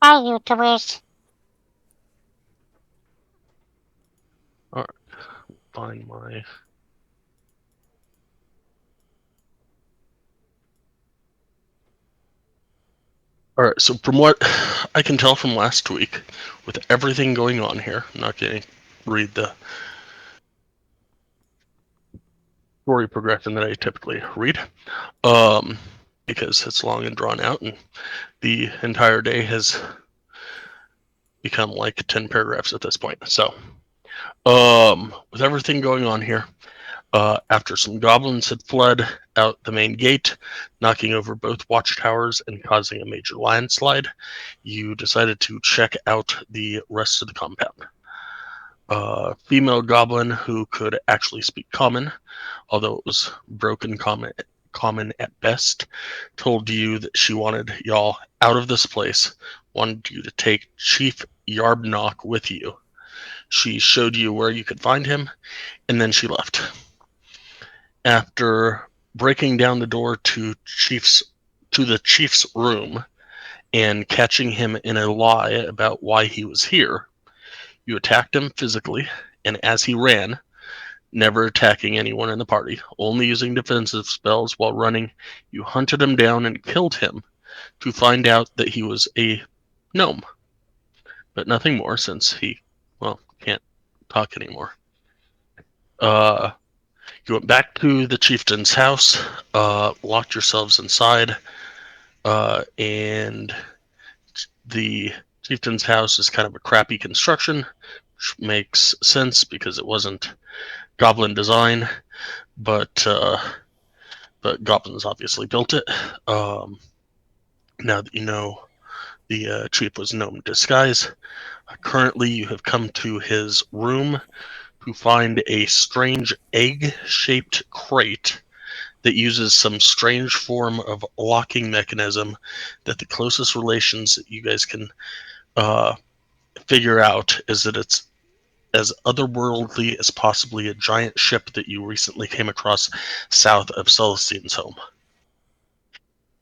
Hi, YouTubers. Alright, find my. Alright, so from what I can tell from last week, with everything going on here, I'm not going to read the story progression that I typically read, because it's long and drawn out, and the entire day has become like 10 paragraphs at this point. So, with everything going on here, after some goblins had fled out the main gate, knocking over both watchtowers and causing a major landslide, you decided to check out the rest of the compound. A female goblin who could actually speak common, although it was broken common at best, told you that she wanted y'all out of this place, wanted you to take Chief Yarbnock with you. She showed you where you could find him, and then she left. After breaking down the door to the chief's room and catching him in a lie about why he was here, you attacked him physically, and as he ran, never attacking anyone in the party, only using defensive spells while running, you hunted him down and killed him to find out that he was a gnome, but nothing more since he, well, can't talk anymore. Uh, you went back to the chieftain's house, locked yourselves inside, and the chieftain's house is kind of a crappy construction, which makes sense because it wasn't goblin design, but goblins obviously built it. Now that you know the chief was gnome disguise, currently you have come to his room to find a strange egg-shaped crate that uses some strange form of locking mechanism that the closest relations that you guys can uh, figure out is that it's as otherworldly as possibly a giant ship that you recently came across south of Celestine's home.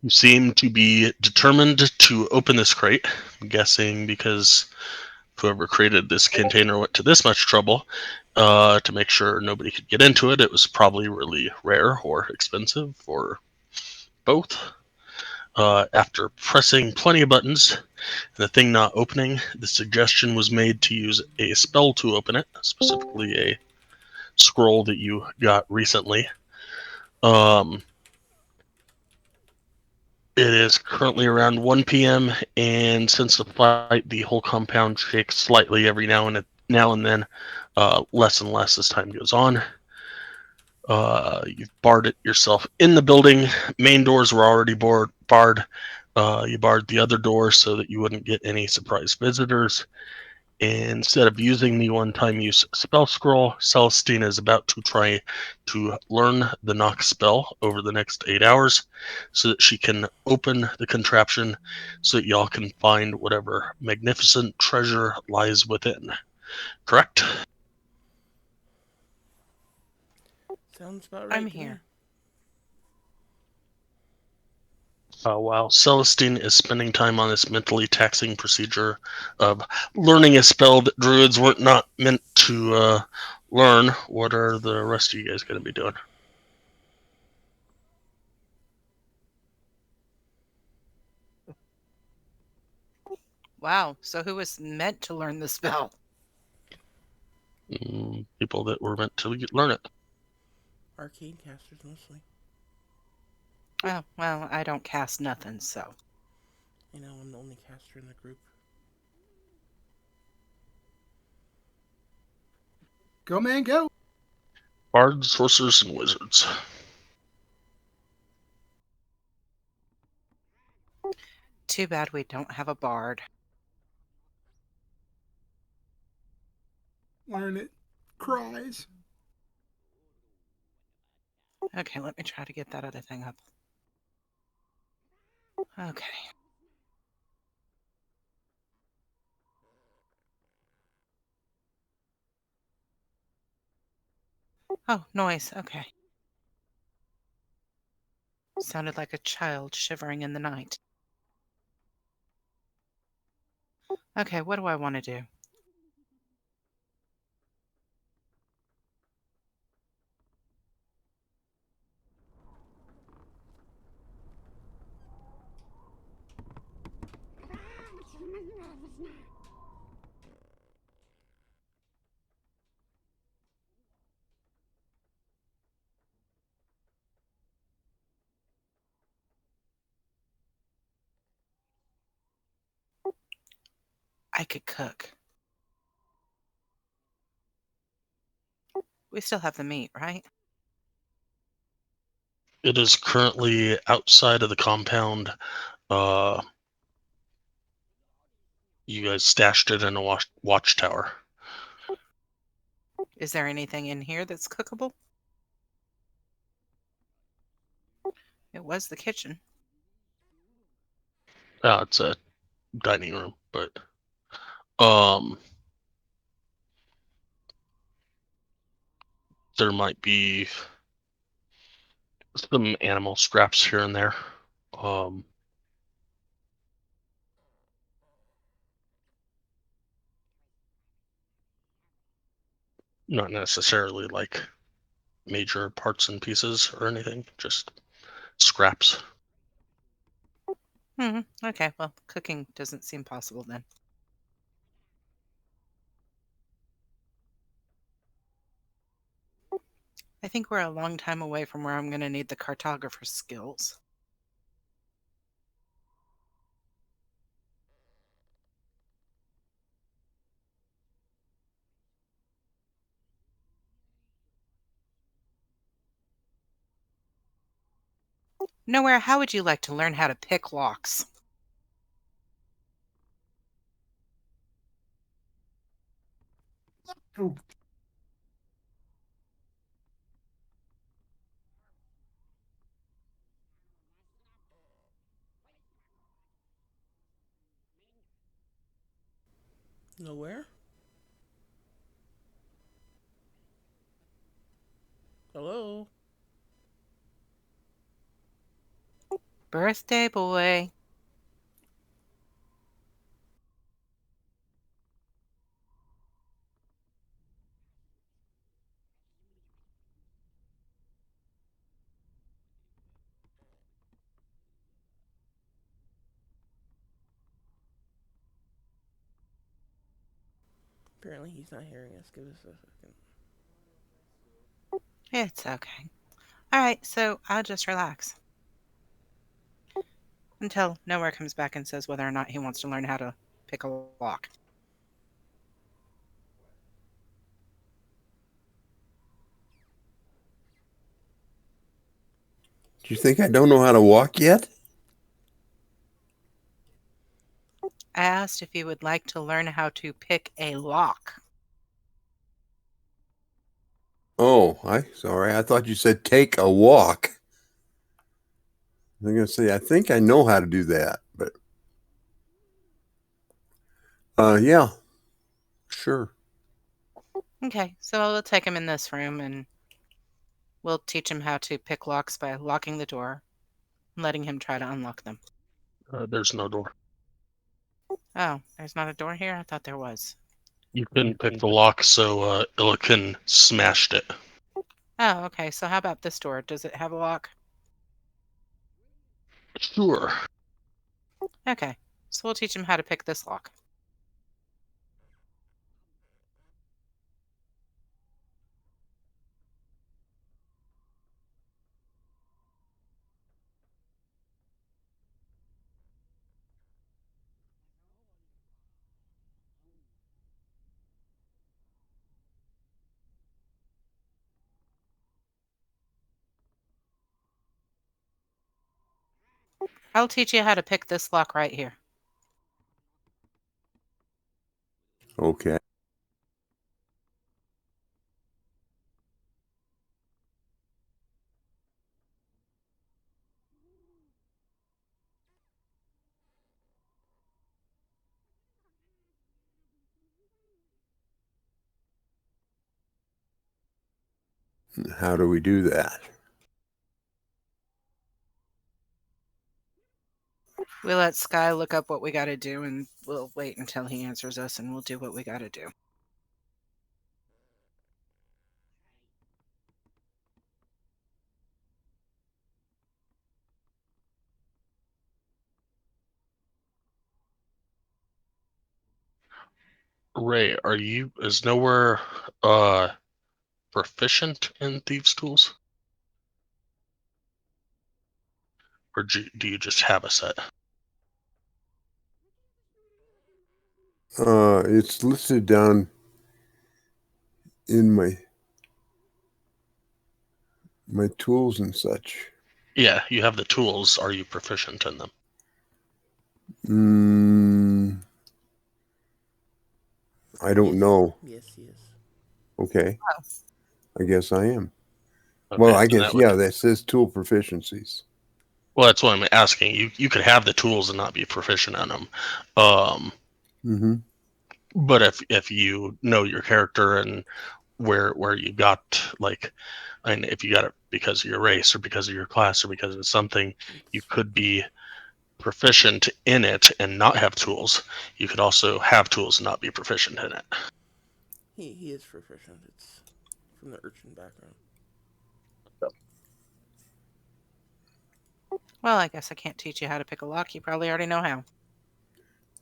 You seem to be determined to open this crate, I'm guessing because whoever created this container went to this much trouble to make sure nobody could get into it. It was probably really rare or expensive or both. After pressing plenty of buttons and the thing not opening, the suggestion was made to use a spell to open it, specifically a scroll that you got recently. Um, it is currently around 1 p.m., and since the fight, the whole compound shakes slightly every now and then, less and less as time goes on. You've barred it yourself in the building. Main doors were already barred. You barred the other door so that you wouldn't get any surprise visitors. Instead of using the one-time use spell scroll, Celestina is about to try to learn the knock spell over the next 8 hours so that she can open the contraption so that y'all can find whatever magnificent treasure lies within. Correct? Sounds about I'm right to me. here. While Celestine is spending time on this mentally taxing procedure of learning a spell that druids weren't not meant to learn, what are the rest of you guys going to be doing? Wow. So who was meant to learn the spell? People that were meant to learn it. Arcane casters mostly. Oh, well, I don't cast nothing, so. You know, I'm the only caster in the group. Go, man, go. Bards, sorcerers, and wizards. Too bad we don't have a bard. Learn it. Cries. Okay, let me try to get that other thing up. Okay. Oh, noise. Okay. Sounded like a child shivering in the night. Okay, what do I want to do? I could cook. We still have the meat, right? It is currently outside of the compound. Uh, you guys stashed it in a watchtower. Is there anything in here that's cookable? It was the kitchen. It's a dining room, but um, there might be some animal scraps here and there. Um, Not necessarily like major parts and pieces or anything, just scraps. Okay, well, cooking doesn't seem possible then. I think we're a long time away from where I'm going to need the cartographer's skills. Nowhere, how would you like to learn how to pick locks? Oh, Nowhere? Hello? Birthday boy. Apparently he's not hearing us. Give us a second. It's okay. All right, so I'll just relax until Nowhere comes back and says whether or not he wants to learn how to pick a lock. Do you think I don't know how to walk yet? I asked if he would like to learn how to pick a lock. Oh, sorry. I thought you said take a walk. I'm gonna say I think I know how to do that, but yeah, sure. Okay, so we'll take him in this room and we'll teach him how to pick locks by locking the door and letting him try to unlock them. There's no door. Oh, there's not a door here? I thought there was. You couldn't pick the lock, so Illiken smashed it. Oh, okay. So how about this door? Does it have a lock? Sure. Okay, so we'll teach him how to pick this lock. I'll teach you how to pick this lock right here. Okay. How do we do that? We'll let Sky look up what we got to do, and we'll wait until he answers us, and we'll do what we got to do. Ray, is nowhere proficient in thieves' tools? Or do you just have a set? It's listed down in my tools and such. Yeah, you have the tools. Are you proficient in them? I don't know. Yes, he is. Okay. I guess I am. Okay, Well, I then guess, that says tool proficiencies. Well, that's what I'm asking. You could have the tools and not be proficient in them. Mm-hmm. But if you know your character and where you got, like, and if you got it because of your race or because of your class or because of something, you could be proficient in it and not have tools. You could also have tools and not be proficient in it. He is proficient. It's from the urchin background. Well, I guess I can't teach you how to pick a lock. You probably already know how.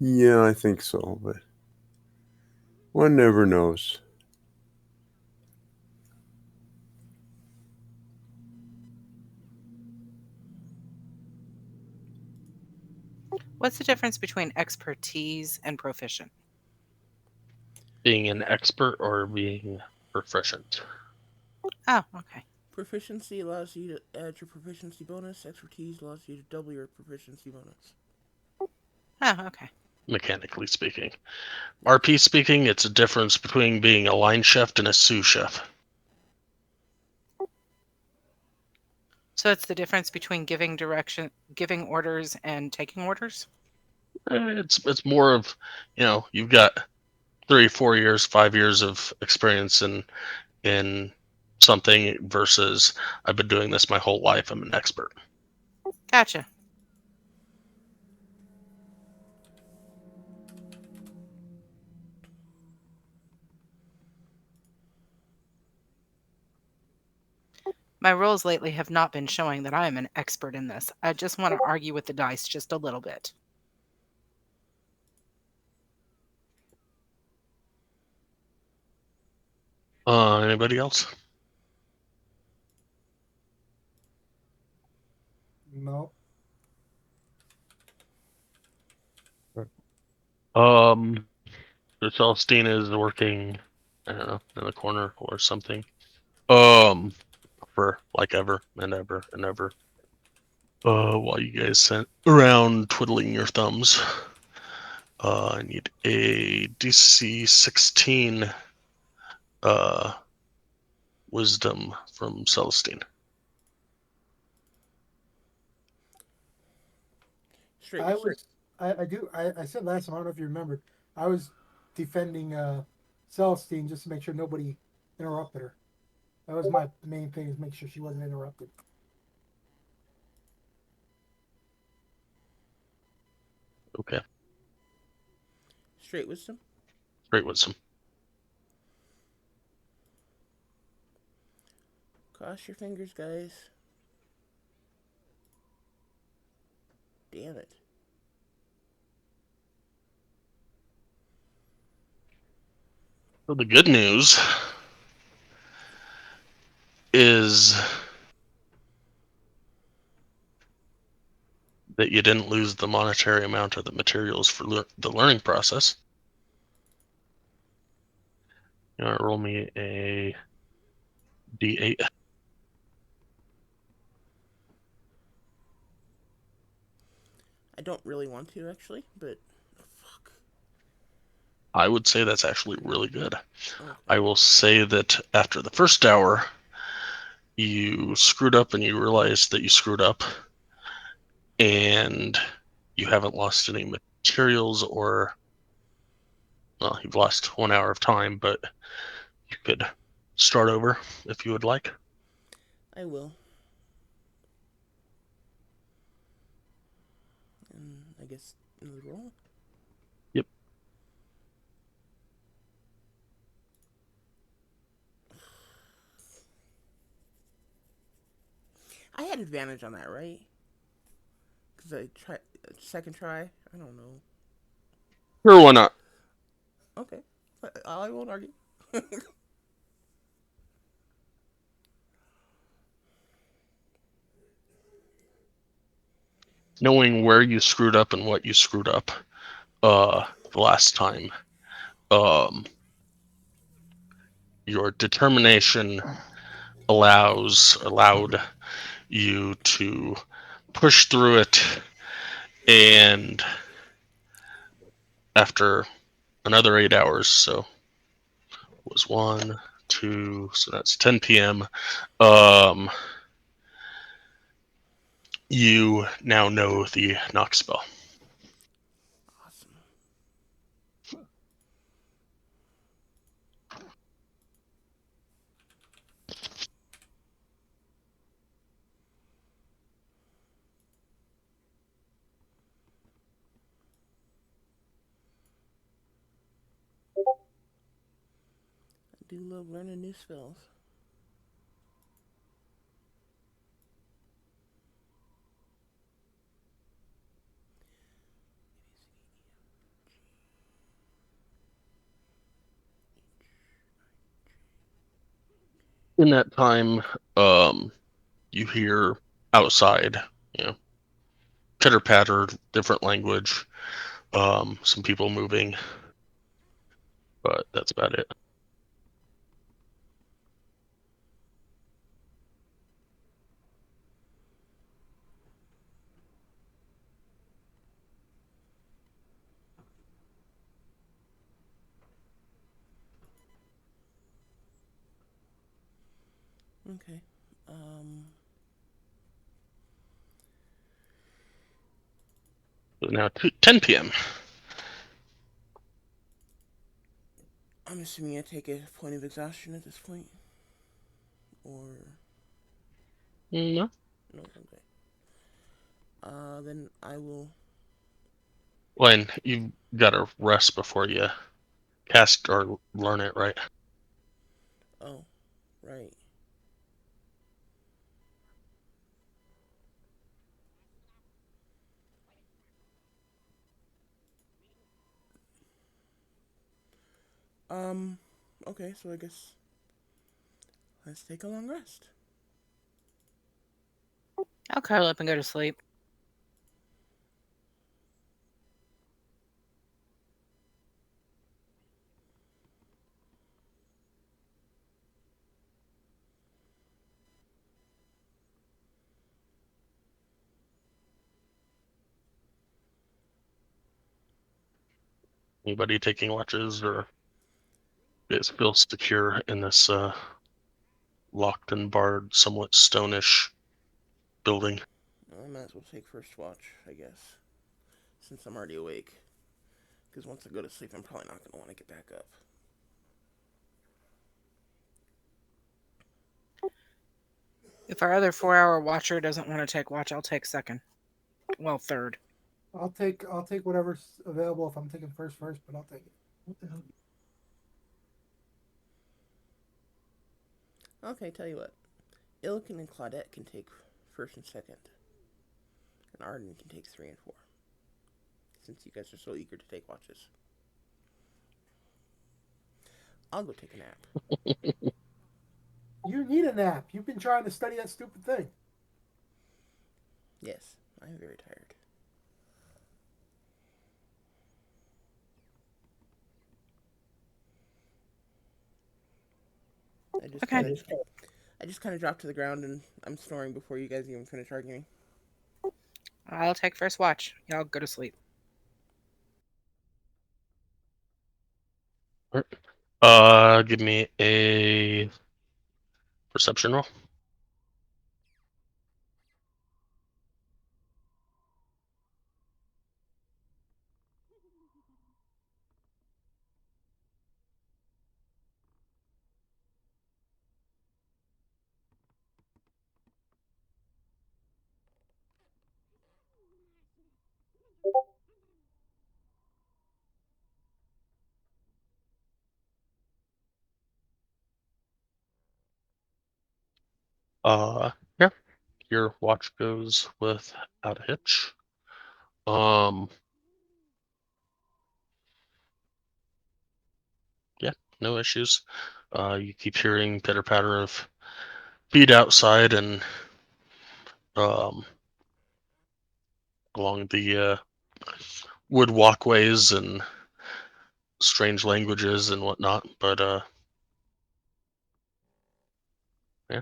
Yeah, I think so, but one never knows. What's the difference between expertise and proficient? Being an expert or being proficient. Oh, okay. Proficiency allows you to add your proficiency bonus. Expertise allows you to double your proficiency bonus. Oh, okay. Mechanically speaking. RP speaking, it's a difference between being a line chef and a sous chef. So it's the difference between giving orders, and taking orders? It's more of, you've got 3, 4 years, 5 years of experience in something versus I've been doing this my whole life. I'm an expert. Gotcha. My rolls lately have not been showing that I am an expert in this. I just want to argue with the dice just a little bit. Anybody else? No. So Celestine is working, I don't know, in the corner or something. For like ever and ever and ever. While you guys sent around twiddling your thumbs. I need a DC 16 wisdom from Celestine. Straight. I said last time, I don't know if you remembered, I was defending Celestine just to make sure nobody interrupted her. That was my main thing, is make sure she wasn't interrupted. Okay. Straight wisdom. Great wisdom. Cross your fingers, guys. Damn it. So the good news is that you didn't lose the monetary amount of the materials for the learning process. You want to roll me a D8. I don't really want to, actually, but fuck. I would say that's actually really good. Okay. I will say that after the first hour, you screwed up and you realized that you screwed up, and you haven't lost any materials or, well, you've lost 1 hour of time, but you could start over if you would like. I will. And guess, another roll. Yep. I had advantage on that, right? Because I tried second try. I don't know. Sure, why not? Okay, I won't argue. Knowing where you screwed up and what you screwed up the last time, your determination allowed you to push through it, and after another 8 hours, so it was 1, 2, so that's 10 p.m. You now know the knock spell. Awesome. I do love learning new spells. In that time, you hear outside, pitter patter, different language, some people moving, but that's about it. Okay. So now 10 p.m. I'm assuming I take a point of exhaustion at this point, or No. no? Okay. Then I will. Well, and you've got to rest before you cast or learn it, right? Oh, right. Um. Okay, so I guess let's take a long rest. I'll curl up and go to sleep. Anybody taking watches, or you guys feel secure in this locked and barred, somewhat stonish building? I might as well take first watch, I guess, since I'm already awake. Because once I go to sleep, I'm probably not going to want to get back up. If our other 4-hour watcher doesn't want to take watch, I'll take second. Well, third. I'll take whatever's available if I'm taking first, but I'll take it. What the hell? Okay, tell you what. Ilkin and Claudette can take first and second. And Arden can take 3 and 4. Since you guys are so eager to take watches. I'll go take a nap. You need a nap. You've been trying to study that stupid thing. Yes, I'm very tired. I just kind of dropped to the ground and I'm snoring before you guys even finish arguing. I'll take first watch. Y'all go to sleep. Give me a perception roll. Yeah, your watch goes without a hitch. Yeah, no issues. You keep hearing pitter patter of feet outside and um, along the wood walkways and strange languages and whatnot. But yeah,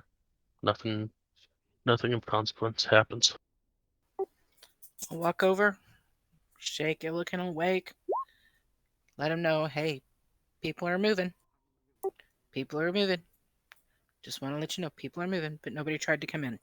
nothing of consequence happens. I'll walk over, shake Illican awake, let him know, hey, people are moving. People are moving. Just want to let you know, people are moving, but nobody tried to come in.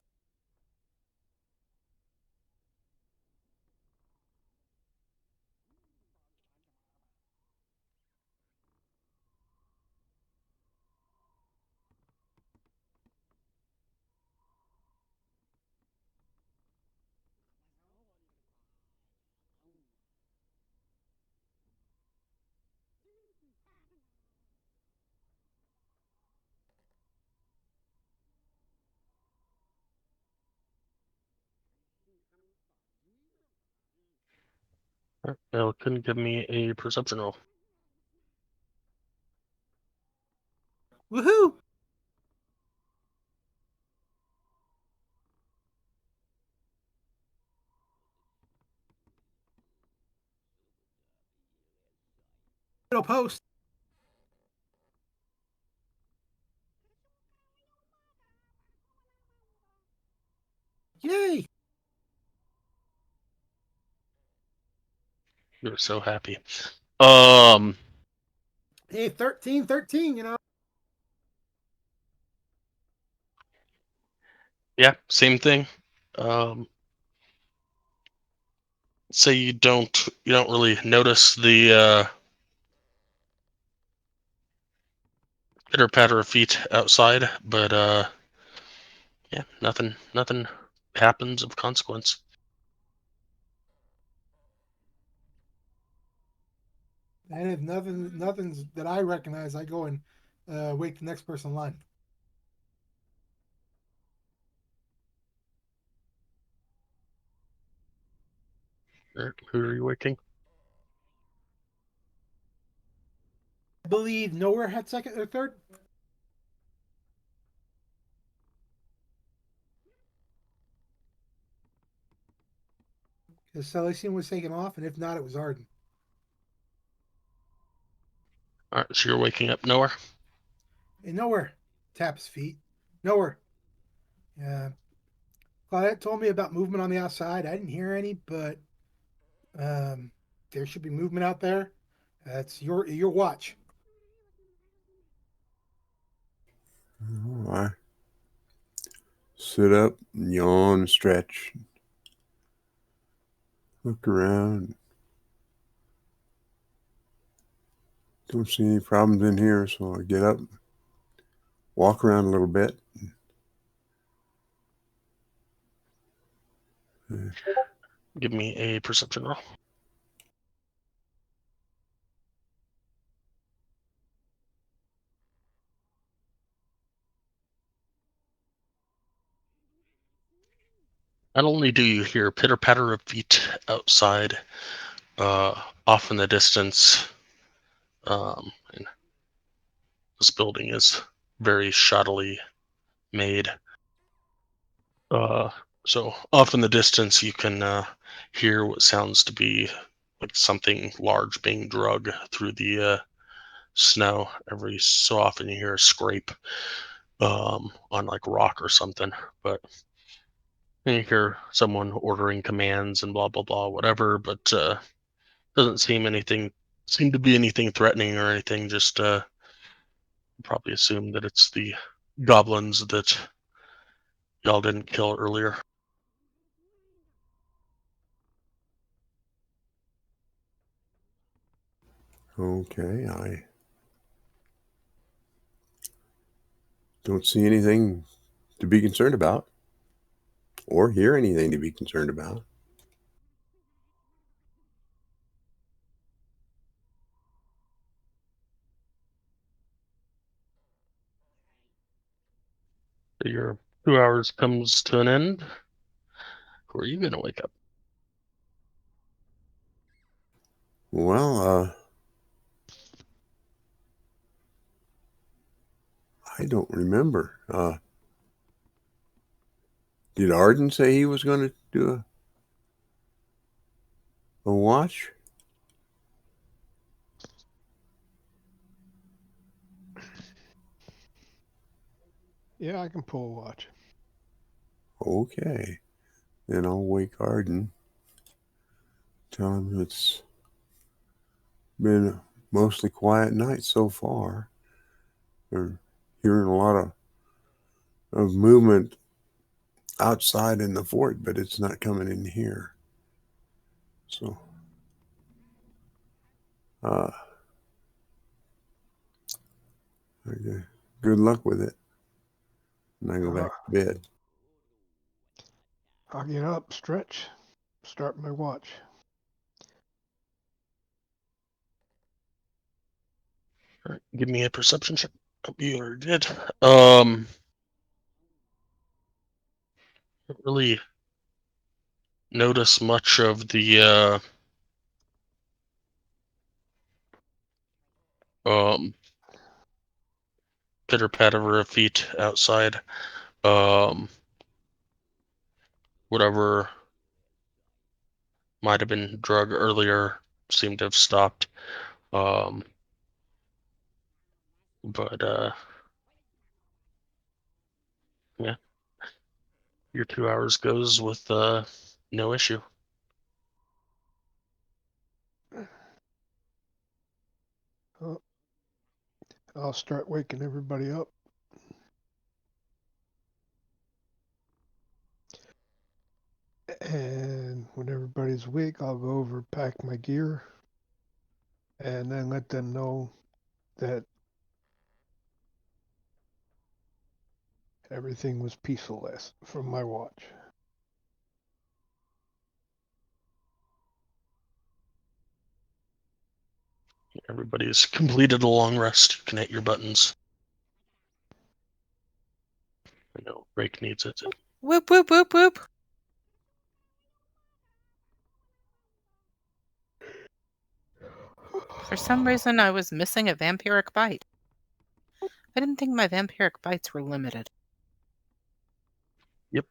It couldn't give me a perception roll. Woohoo! It'll post. Yay! You're so happy. Hey, 13, Yeah, same thing. Um, say you don't really notice the pitter patter of feet outside, but yeah, nothing happens of consequence. And if nothing's that I recognize, I go and wake the next person in line. Who are you waking? I believe nowhere had second or third. Because Celestine was taken off, and if not, it was Arden. All right, so you're waking up nowhere. And nowhere. Taps feet. Nowhere. Claudette told me about movement on the outside. I didn't hear any, but there should be movement out there. That's your watch. Oh, I sit up, yawn, stretch, look around. Don't see any problems in here, so I get up, walk around a little bit. Give me a perception roll. Not only do you hear pitter patter of feet outside, off in the distance, and this building is very shoddily made. So off in the distance, you can hear what sounds to be like something large being drug through the snow. Every so often, you hear a scrape on like rock or something, but you hear someone ordering commands and blah blah blah, whatever. But doesn't seem to be anything threatening or anything. Just probably assume that it's the goblins that y'all didn't kill earlier. Okay, I don't see anything to be concerned about or hear anything to be concerned about. You're 2 hours comes to an end. Who are you going to wake up? Well, I don't remember. Did Arden say he was going to do a watch? Yeah, I can pull a watch. Okay. Then I'll wake Arden. Tell him it's been a mostly quiet night so far. We're hearing a lot of movement outside in the fort, but it's not coming in here. So, okay. Good luck with it. And I go back to bed. I'll get up, stretch, start my watch. All right, give me a perception check. Oh, you already did. Don't really notice much of the pitter patter of her feet outside. Whatever might have been drug earlier seemed to have stopped. But yeah, your 2 hours goes with no issue. Oh, I'll start waking everybody up. And when everybody's awake, I'll go over, pack my gear, and then let them know that everything was peaceful from my watch. Everybody's completed a long rest. You can hit your buttons. I know Rake needs it. Whoop, whoop, whoop, whoop. For some reason, I was missing a vampiric bite. I didn't think my vampiric bites were limited. Yep.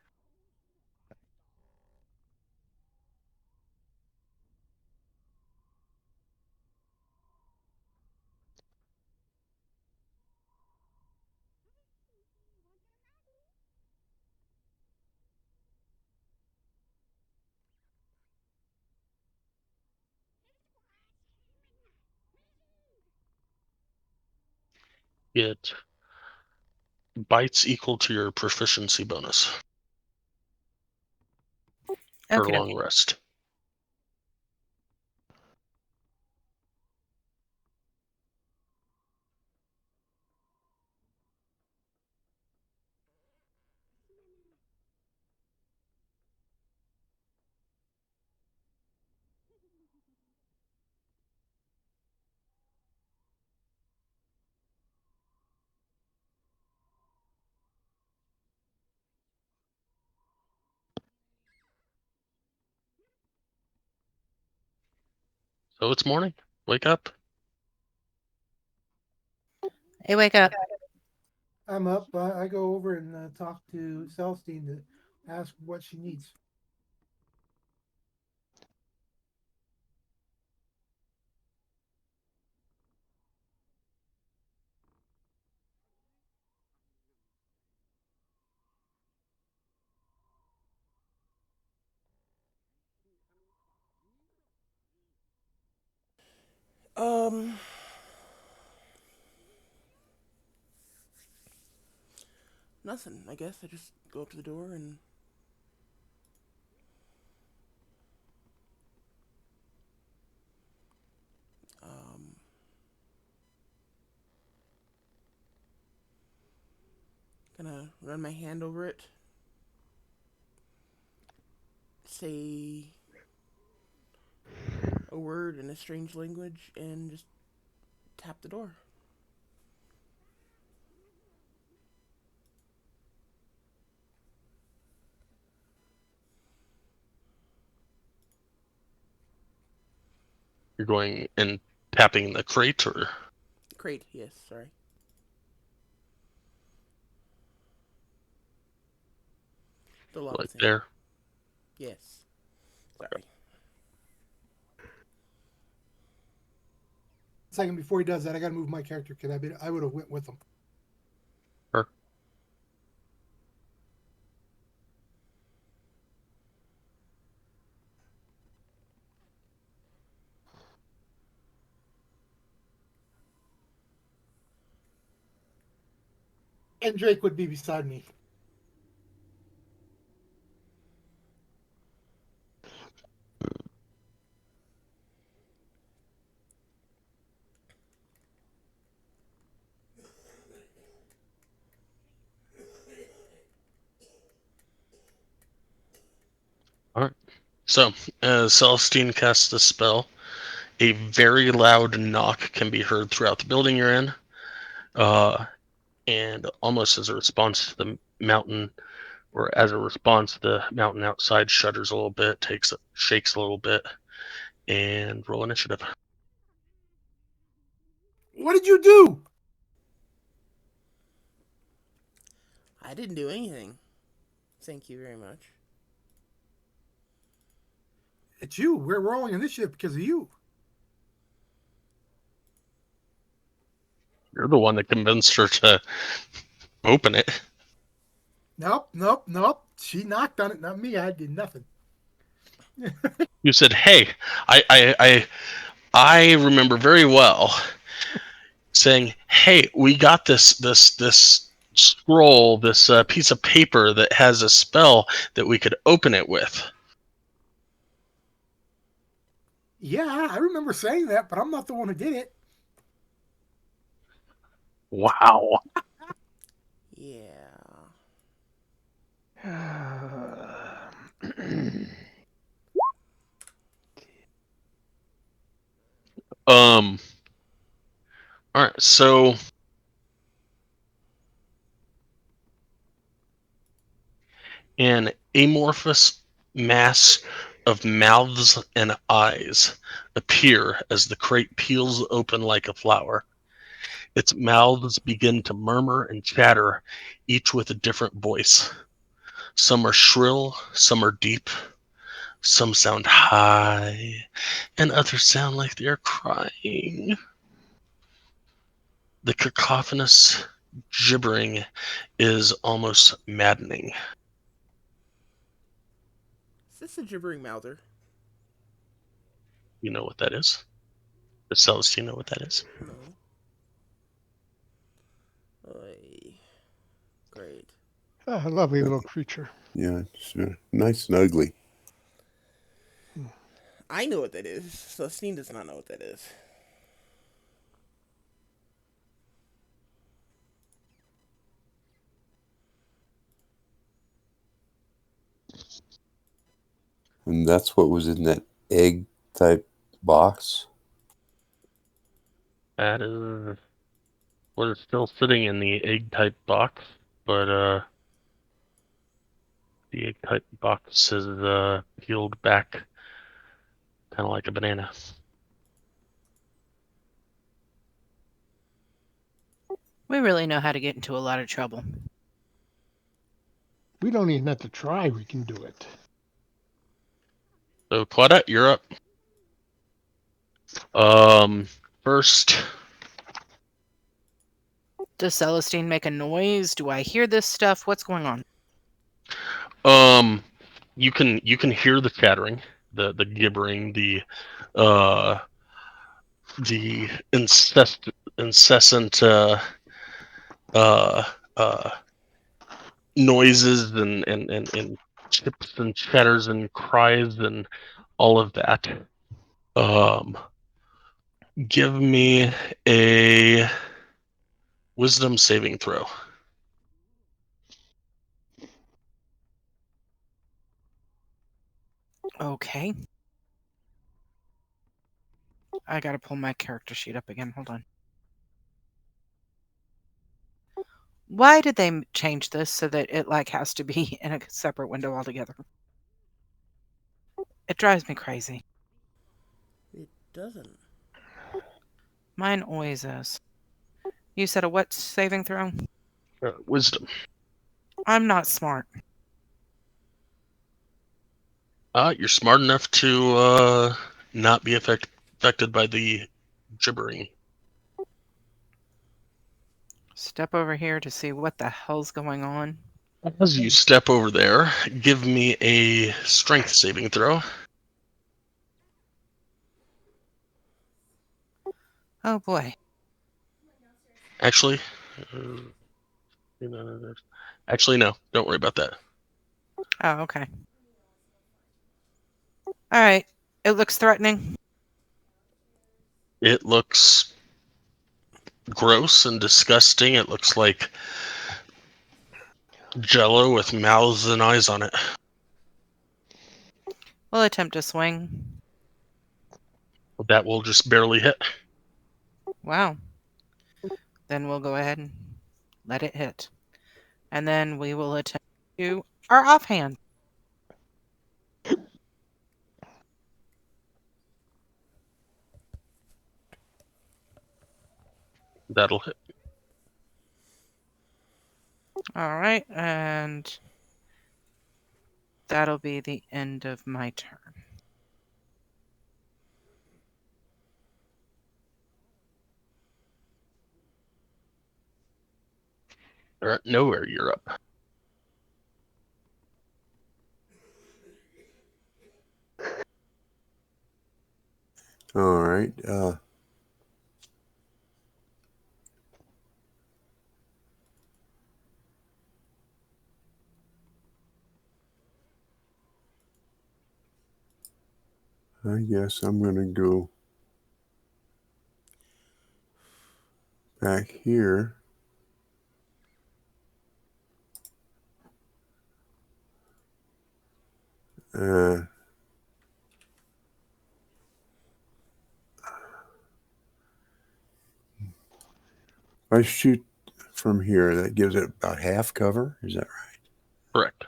Get bites equal to your proficiency bonus for Okay, long rest. So it's morning. Wake up. hey, wake up. I'm up. I go over and talk to Celestine to ask what she needs. Um, nothing. I guess I just go up to the door and um, kind of run my hand over it. Say a word in a strange language and just tap the door. You're going and tapping the crate, or Crate, yes, sorry. The log like thing. there? Yes. Sorry. Second, before he does that, I gotta move my character because I would have went with him. Or And Drake would be beside me. all right. So, as Celestine casts the spell, a very loud knock can be heard throughout the building you're in, and almost as a response to the mountain, or as a response, the mountain outside shudders a little bit, shakes a little bit, and roll initiative. What did you do? I didn't do anything. Thank you very much. It's you. We're rolling initiative because of you. You're the one that convinced her to open it. Nope. She knocked on it, not me. I did nothing. You said, "Hey, I remember very well saying, "Hey, we got this scroll, this piece of paper that has a spell that we could open it with." Yeah, I remember saying that, but I'm not the one who did it. Wow. Yeah. Um. All right. So an amorphous mass of mouths and eyes appear as the crate peels open like a flower. Its mouths begin to murmur and chatter, each with a different voice. Some are shrill, some are deep, some sound high, and others sound like they are crying. The cacophonous gibbering is almost maddening. Is this a gibbering mouther? You know what that is? Does Celestine know what that is? No. Oy. Great. A lovely little creature. Yeah, it's nice and ugly. I know what that is. Celestine does not know what that is. And that's what was in that egg type box. That is what is still sitting in the egg type box, but the egg type box is peeled back, kind of like a banana. We really know how to get into a lot of trouble. We don't even have to try. We can do it. So Claudette, you're up. First, Does Celestine make a noise? Do I hear this stuff? What's going on? you can hear the chattering, the gibbering, the incessant uh, uh, noises and chips and chatters and cries and all of that. Um, give me a wisdom saving throw. Okay. I gotta pull my character sheet up again. Hold on. Why did they change this so that it has to be in a separate window altogether? It drives me crazy. doesn't. Mine always is. You said a what saving throw? Wisdom. I'm not smart. You're smart enough to not be affected by the gibbering. Step over here to see what the hell's going on. As you step over there, give me a strength saving throw. Oh boy. Actually, no. Don't worry about that. Oh, okay. Alright. It looks threatening. It looks gross and disgusting. It looks like Jello with mouths and eyes on it. We'll attempt to swing. That will just barely hit. Wow. Then we'll go ahead and let it hit. And then we will attempt to our offhand. That'll hit. Alright, and that'll be the end of my turn. Nowhere, you're up. All right. I guess I'm going to go back here. If I shoot from here, that gives it about half cover. Is that Correct.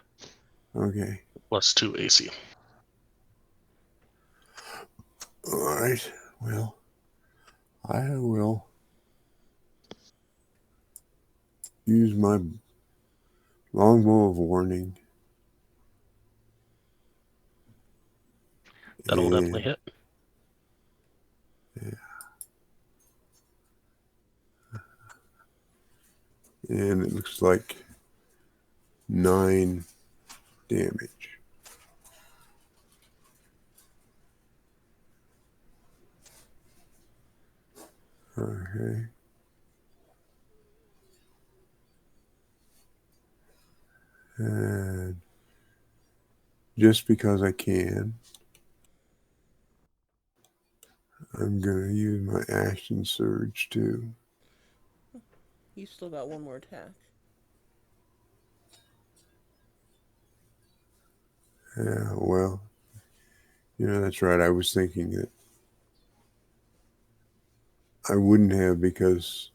right? Okay. +2 AC. All right. Well, I will use my longbow of warning. That'll definitely hit. And it looks like 9 damage. Okay. And just because I can, I'm going to use my action surge too. You still got one more attack. Yeah, well, that's right. I was thinking that I wouldn't have because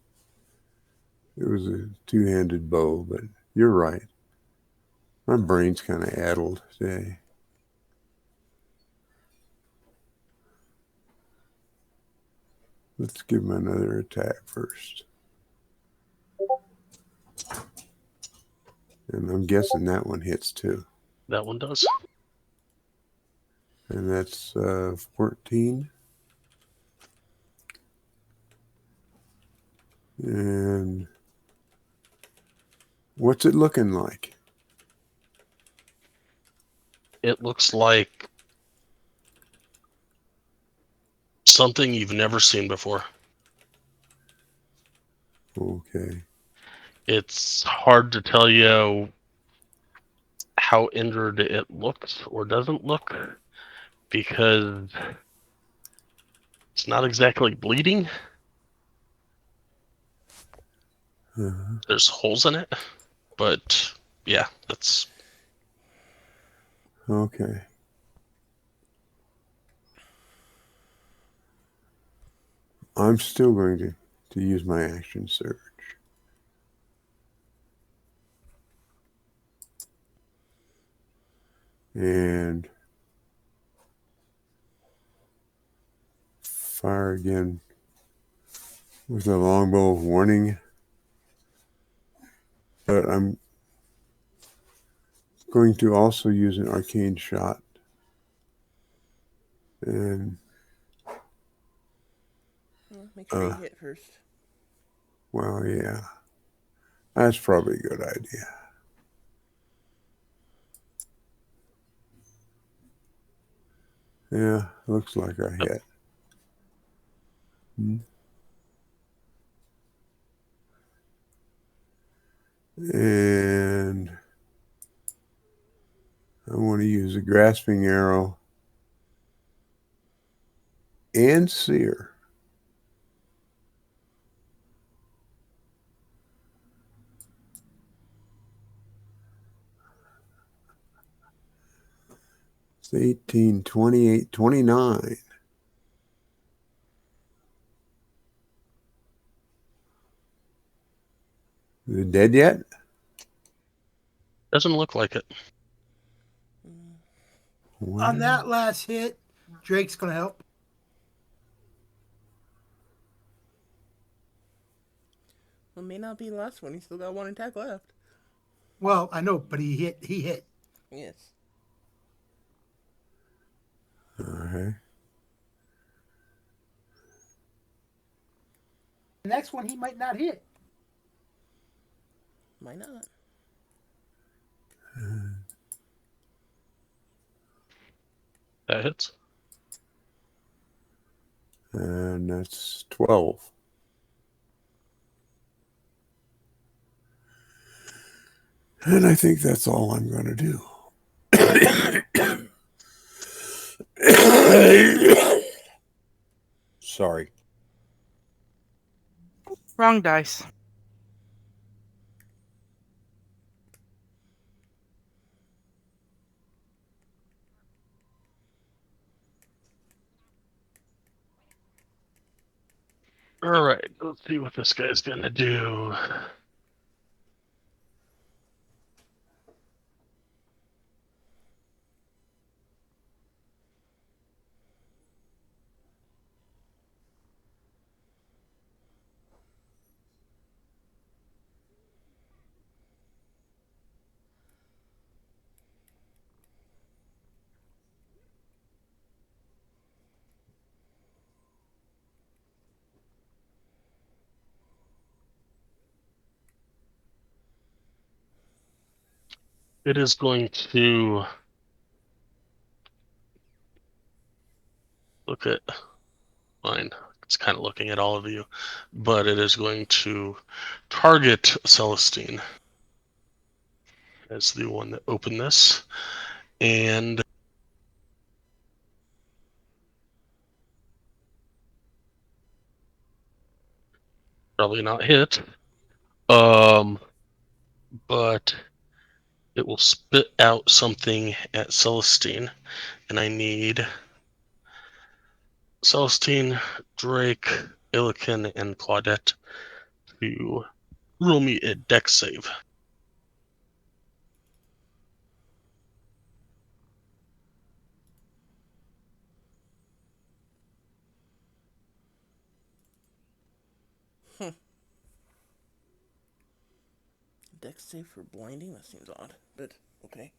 it was a two-handed bow, but you're right. My brain's kind of addled today. Let's give him another attack first. And I'm guessing that one hits too. That one does. And that's 14. And what's it looking like? It looks like something you've never seen before. Okay. It's hard to tell you how injured it looks or doesn't look because it's not exactly bleeding. Uh-huh. There's holes in it, but yeah, that's Okay. I'm still going to use my action surge. And fire again with a longbow warning, but I'm going to also use an arcane shot. And Well, make sure you hit first. well, yeah, that's probably a good idea. Yeah, looks like I hit. And I want to use a grasping arrow and sear. It's 18, 28, 29. Is it dead yet? Doesn't look like it. On that last hit, Drake's going to help. Well, it may not be the last one. He's still got one attack left. Well, I know, but he hit. Yes. Okay. The next one he might not hit. Might not. That hits. And that's 12. And I think that's all I'm going to do. Sorry. Wrong dice. All right, let's see what this guy's gonna do. It is going to look at mine. It's kind of looking at all of you, but it is going to target Celestine as the one that opened this, and probably not hit. But it will spit out something at Celestine, and I need Celestine, Drake, Illiken, and Claudette to roll me a dex save. Dex save for blinding? That seems odd, but okay.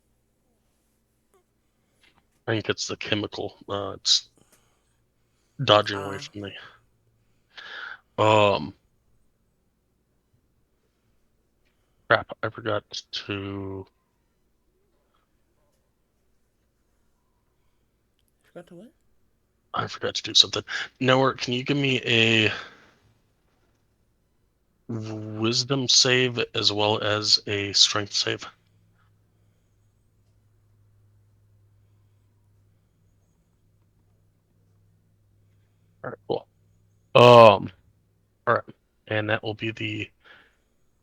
I think it's the chemical. It's dodging away from me. Crap, I forgot to. Forgot to what? I forgot to do something. Noah, can you give me a wisdom save as well as a strength save? All right, cool. All right, and that will be the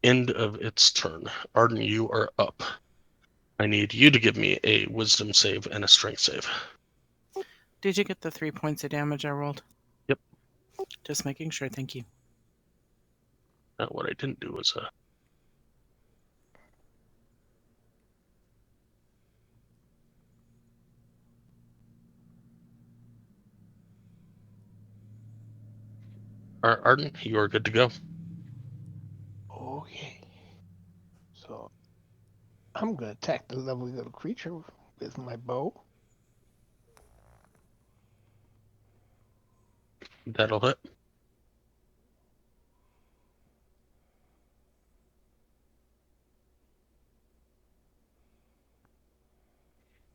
end of its turn. Arden, you are up. I need you to give me a wisdom save and a strength save. Did you get the 3 points of damage I rolled? Yep. Just making sure, thank you. What I didn't do was Arden, you are good to go. Okay. So I'm gonna attack the lovely little creature with my bow. That'll hit.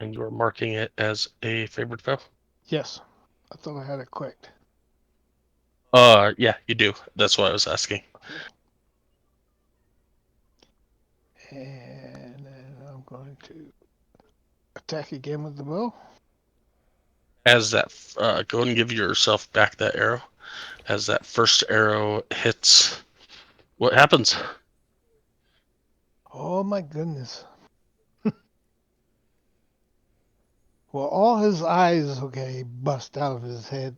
And you're marking it as a favorite foe? Yes, I thought I had it correct. Yeah, you do. That's why I was asking. And then I'm going to attack again with the bow. As that, go ahead and give yourself back that arrow. As that first arrow hits, what happens? Oh my goodness. Well, all his eyes, okay, bust out of his head,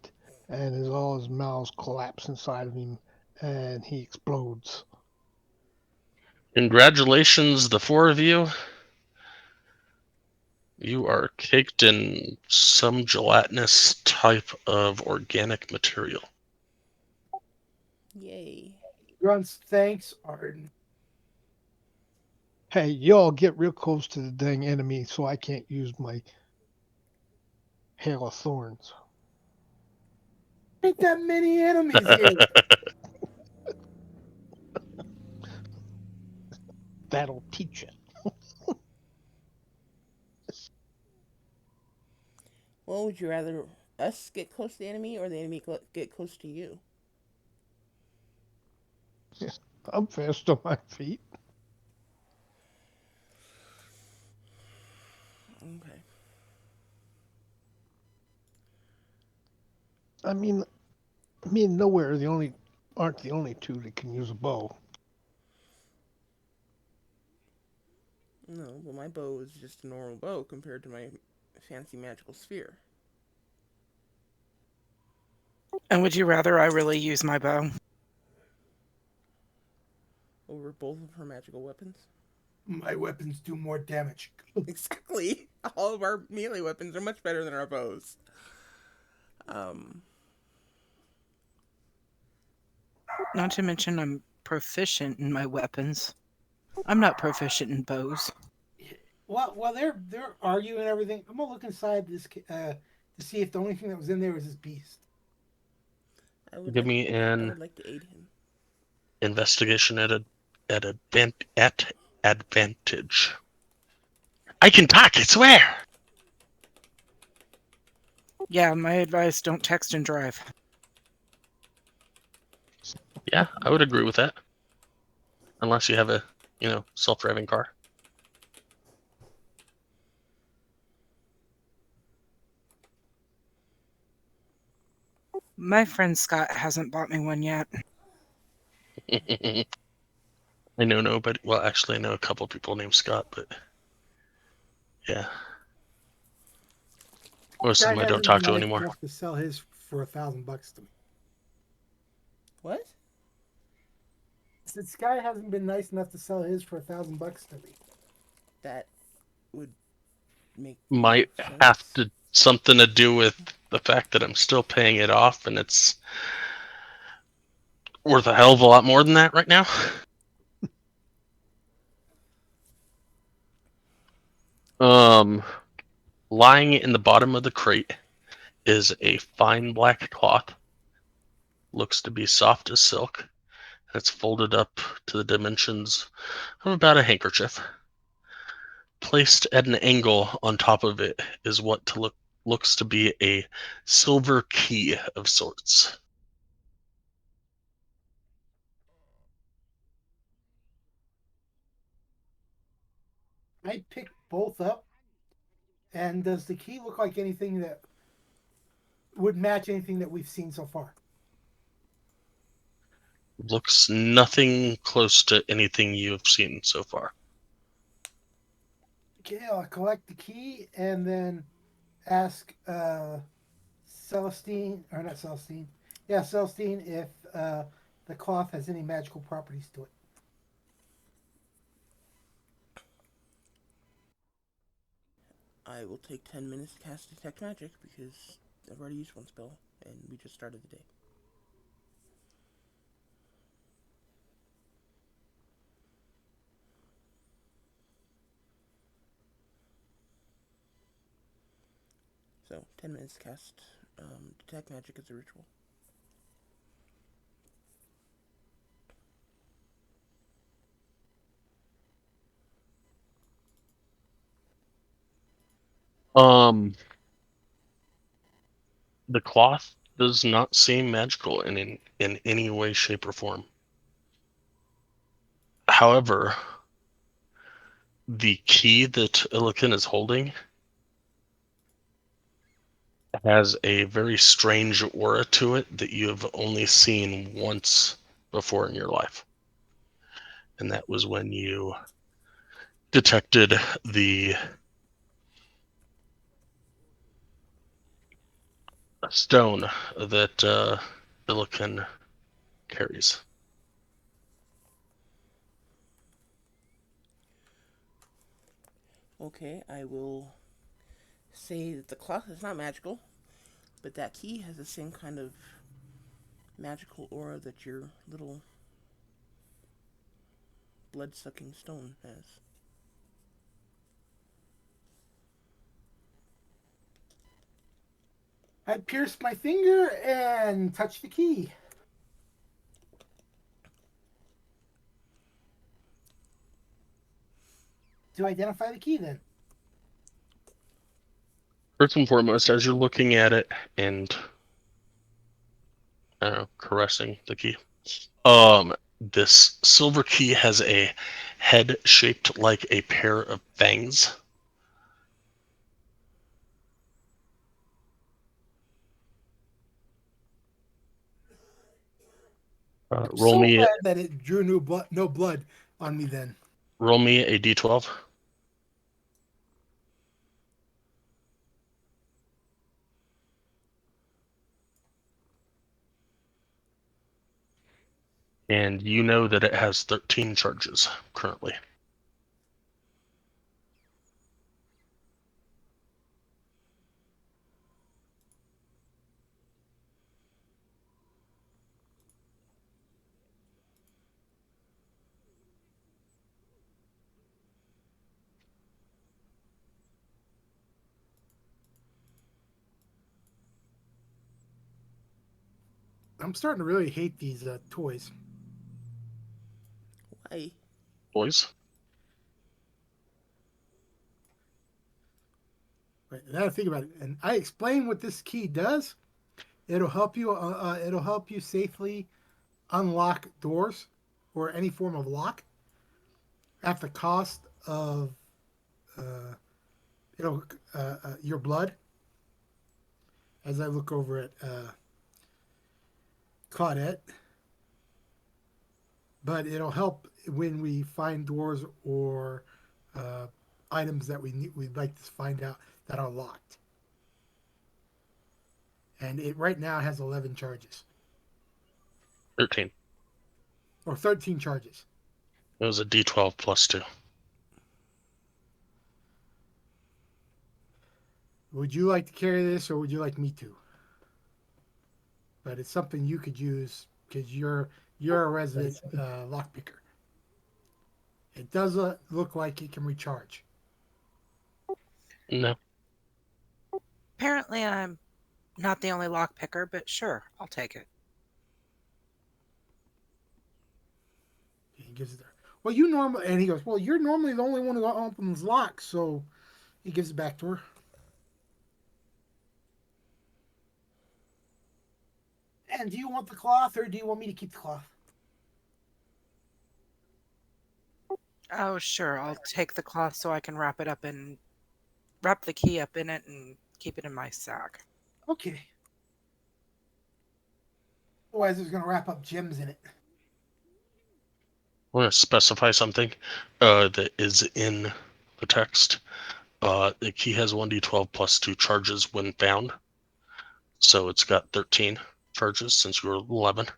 and all his mouths collapse inside of him, and he explodes. Congratulations, the four of you. You are caked in some gelatinous type of organic material. Yay. Grunts, thanks, Arden. Hey, y'all get real close to the dang enemy so I can't use my hail of thorns. Ain't that many enemies here. That'll teach you. Well, would you rather us get close to the enemy or the enemy get close to you? I'm fast on my feet. Okay. I mean, me and nowhere aren't the only two that can use a bow. No, but my bow is just a normal bow compared to my fancy magical sphere. And would you rather I really use my bow? Over both of her magical weapons. My weapons do more damage. Exactly. All of our melee weapons are much better than our bows. Um, Not to mention I'm proficient in my weapons. I'm not proficient in bows. While they're arguing and everything, I'm gonna look inside this to see if the only thing that was in there was this beast. Give me I an would like to aid him. investigation at advantage. I can talk, I swear. Yeah, my advice, don't text and drive. Yeah, I would agree with that. Unless you have a, self-driving car. My friend Scott hasn't bought me one yet. I know nobody. Well, actually, I know a couple people named Scott, but yeah, most of Guy them I don't hasn't been talk to nice anymore. enough to sell his for $1,000 to me. What? This guy hasn't been nice enough to sell his for $1,000 to me. That would make Might have sense. to something to do with the fact that I'm still paying it off, and it's worth a hell of a lot more than that right now. Lying in the bottom of the crate is a fine black cloth. Looks to be soft as silk. It's folded up to the dimensions of about a handkerchief. Placed at an angle on top of it is what looks to be a silver key of sorts. I picked both up, and does the key look like anything that would match anything that we've seen so far? Looks nothing close to anything you've seen so far. Okay, I'll collect the key and then ask Celestine, or not Celestine, yeah, Celestine, if the cloth has any magical properties to it. I will take 10 minutes to cast Detect Magic because I've already used one spell and we just started the day. So 10 minutes to cast detect magic as a ritual. Um, the cloth does not seem magical in any way, shape, or form. However, the key that Illiken is holding has a very strange aura to it that you have only seen once before in your life. And that was when you detected the stone that Illiken carries. Okay, I will say that the cloth is not magical, but that key has the same kind of magical aura that your little blood-sucking stone has. I pierced my finger and touched the key. To identify the key, then. First and foremost, as you're looking at it and caressing the key, this silver key has a head shaped like a pair of fangs. I'm Roll so me glad that it drew no blood on me then. roll me a d12. And you know that it has 13 charges currently. I'm starting to really hate these toys. Why? Boys, Right, now I think about it, and I explain what this key does. It'll help you. It'll help you safely unlock doors or any form of lock at the cost of uh, it'll your blood. As I look over at Claudette, but it'll help when we find doors or uh, items that we'd like to find out that are locked. And it right now has 11 charges 13. or 13 charges. It was a d12 plus 2. Would you like to carry this, or would you like me to? But it's something you could use because you're a resident lockpicker. It does look like it can recharge. No. Apparently, I'm not the only lockpicker, but sure, I'll take it. He gives it there. Well, you normally, and he goes, well, you're normally the only one who opens locks, so he gives it back to her. And do you want the cloth, or do you want me to keep the cloth? Oh, sure, I'll take the cloth so I can wrap the key up in it and keep it in my sack. Okay. Otherwise, it's going to wrap up gems in it. I want to specify something that is in the text. The key has 1d12 plus 2 charges when found. So it's got 13 charges since you were 11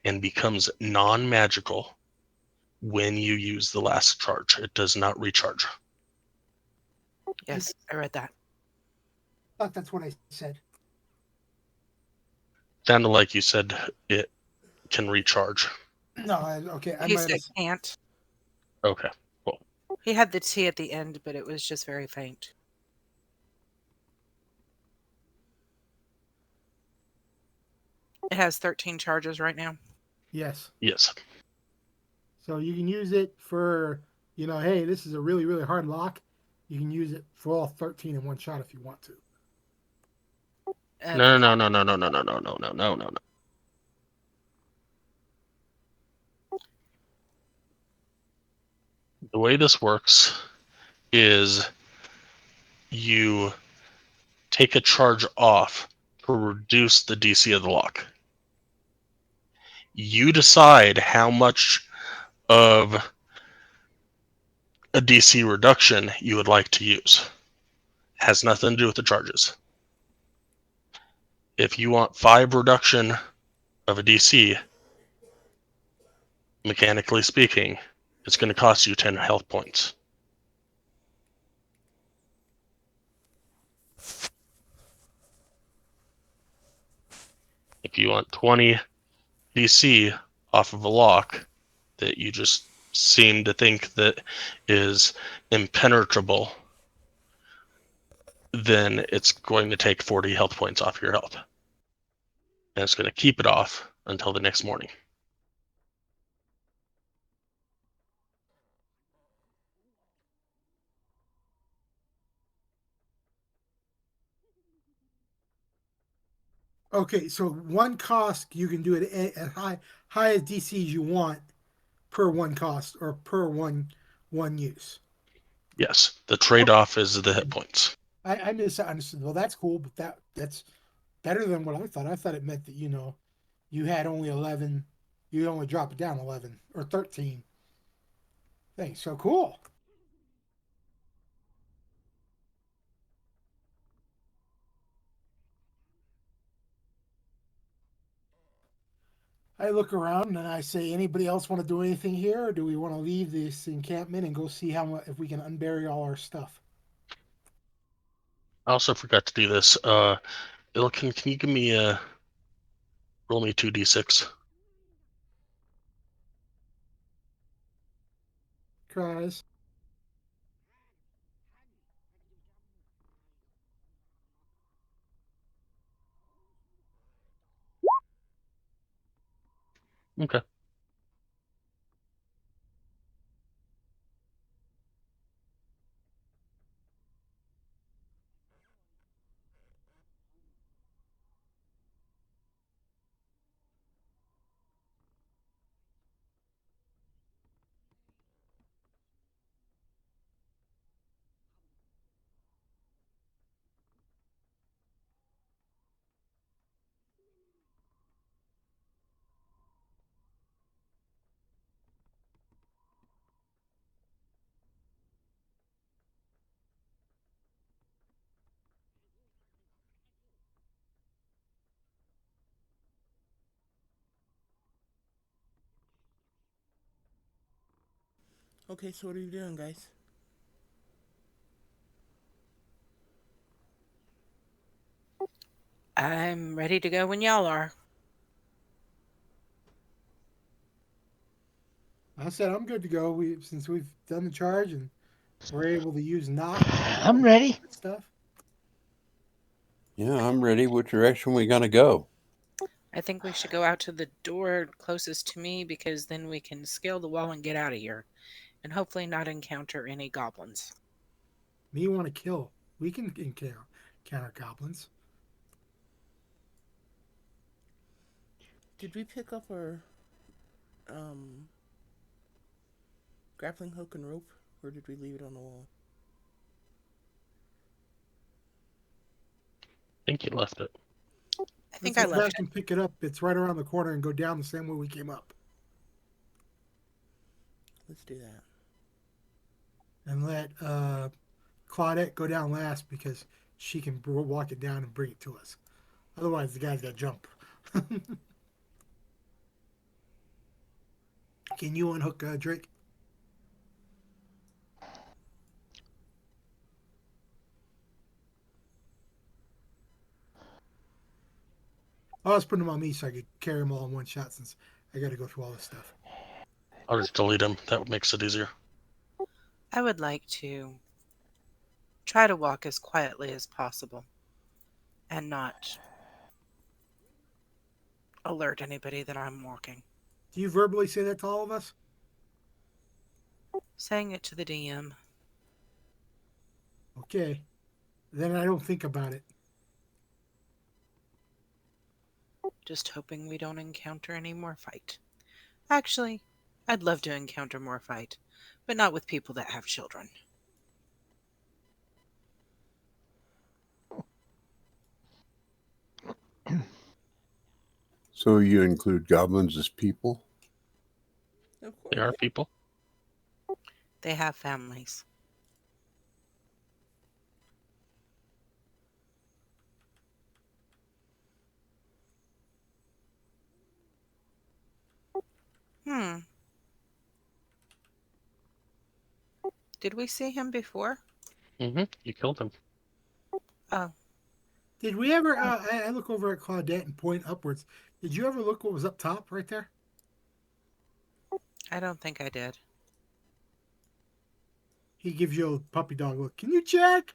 and becomes non-magical when you use the last charge. It does not recharge. Yes, I read that. I thought that's what I said. Sounded like you said it can recharge. No, okay. I He might said have. can't. Okay, cool. He had the T at the end, but it was just very faint. It has 13 charges right now. Yes. Yes. So you can use it for, hey, this is a really, really hard lock. You can use it for all 13 in one shot if you want to. Okay. No. The way this works is you take a charge off to reduce the DC of the lock. You decide how much of a DC reduction you would like to use. Has nothing to do with the charges. If you want 5 reduction of a DC, mechanically speaking, it's going to cost you 10 health points. If you want 20 DC off of a lock that you just seem to think that is impenetrable, then it's going to take 40 health points off your health. And it's going to keep it off until the next morning. Okay, so one cost you can do it at high as DCs you want per one cost or per one use. Yes, the trade-off is the hit points. I misunderstood. Well, that's cool, but that's better than what I thought. I thought it meant that you had only 11, you only drop it down 11 or 13 things. So cool. I look around and I say, anybody else want to do anything here, or do we want to leave this encampment and go see if we can unbury all our stuff? I also forgot to do this. Can you give me roll me 2d6? Cries. Okay. Okay, so what are you doing, guys? I'm ready to go when y'all are. I said I'm good to go. Since we've done the charge and we're able to use knock I'm ready. stuff. Yeah, I'm ready. What direction we gonna go? I think we should go out to the door closest to me because then we can scale the wall and get out of here. And hopefully not encounter any goblins. Me want to kill. We can counter goblins. Did we pick up our um grappling hook and rope, or did we leave it on the wall? I think you left it. I think Let's I go left back and pick it up. It's right around the corner and go down the same way we came up. Let's do that. And let Claudette go down last because she can walk it down and bring it to us. Otherwise, the guy's got to jump. Can you unhook Drake? I was putting them on me so I could carry them all in one shot since I got to go through all this stuff. I'll just delete them. That makes it easier. I would like to try to walk as quietly as possible and not alert anybody that I'm walking. Do you verbally say that to all of us? Saying it to the DM. Okay. Then I don't think about it. Just hoping we don't encounter any more fight. Actually, I'd love to encounter more fight, but not with people that have children. So you include goblins as people? Of They course. are people. They have families. Hmm. Did we see him before? You killed him. Oh, Did we ever? I look over at Claudette and point upwards. Did you ever look what was up top right there? I don't think I did. He gives you a puppy dog look. Can you check?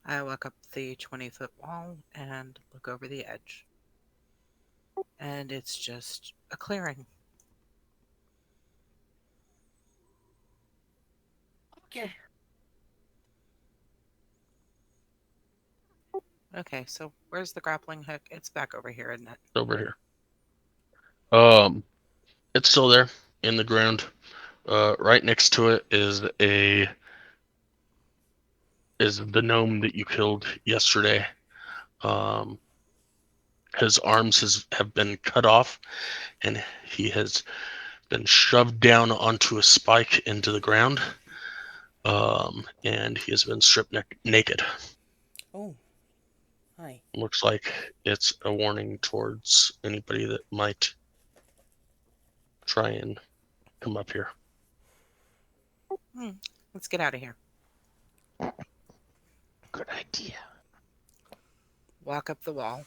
I walk up the 20-foot wall and look over the edge. And it's just a clearing. Okay. Okay, so where's the grappling hook? It's back over here, isn't it? It's over here. It's still there in the ground. Right next to it is the gnome that you killed yesterday. His arms have been cut off, and he has been shoved down onto a spike into the ground. And he has been stripped naked. Oh. Hi. Looks like it's a warning towards anybody that might try and come up here. Let's get out of here. Good idea. Walk up the wall.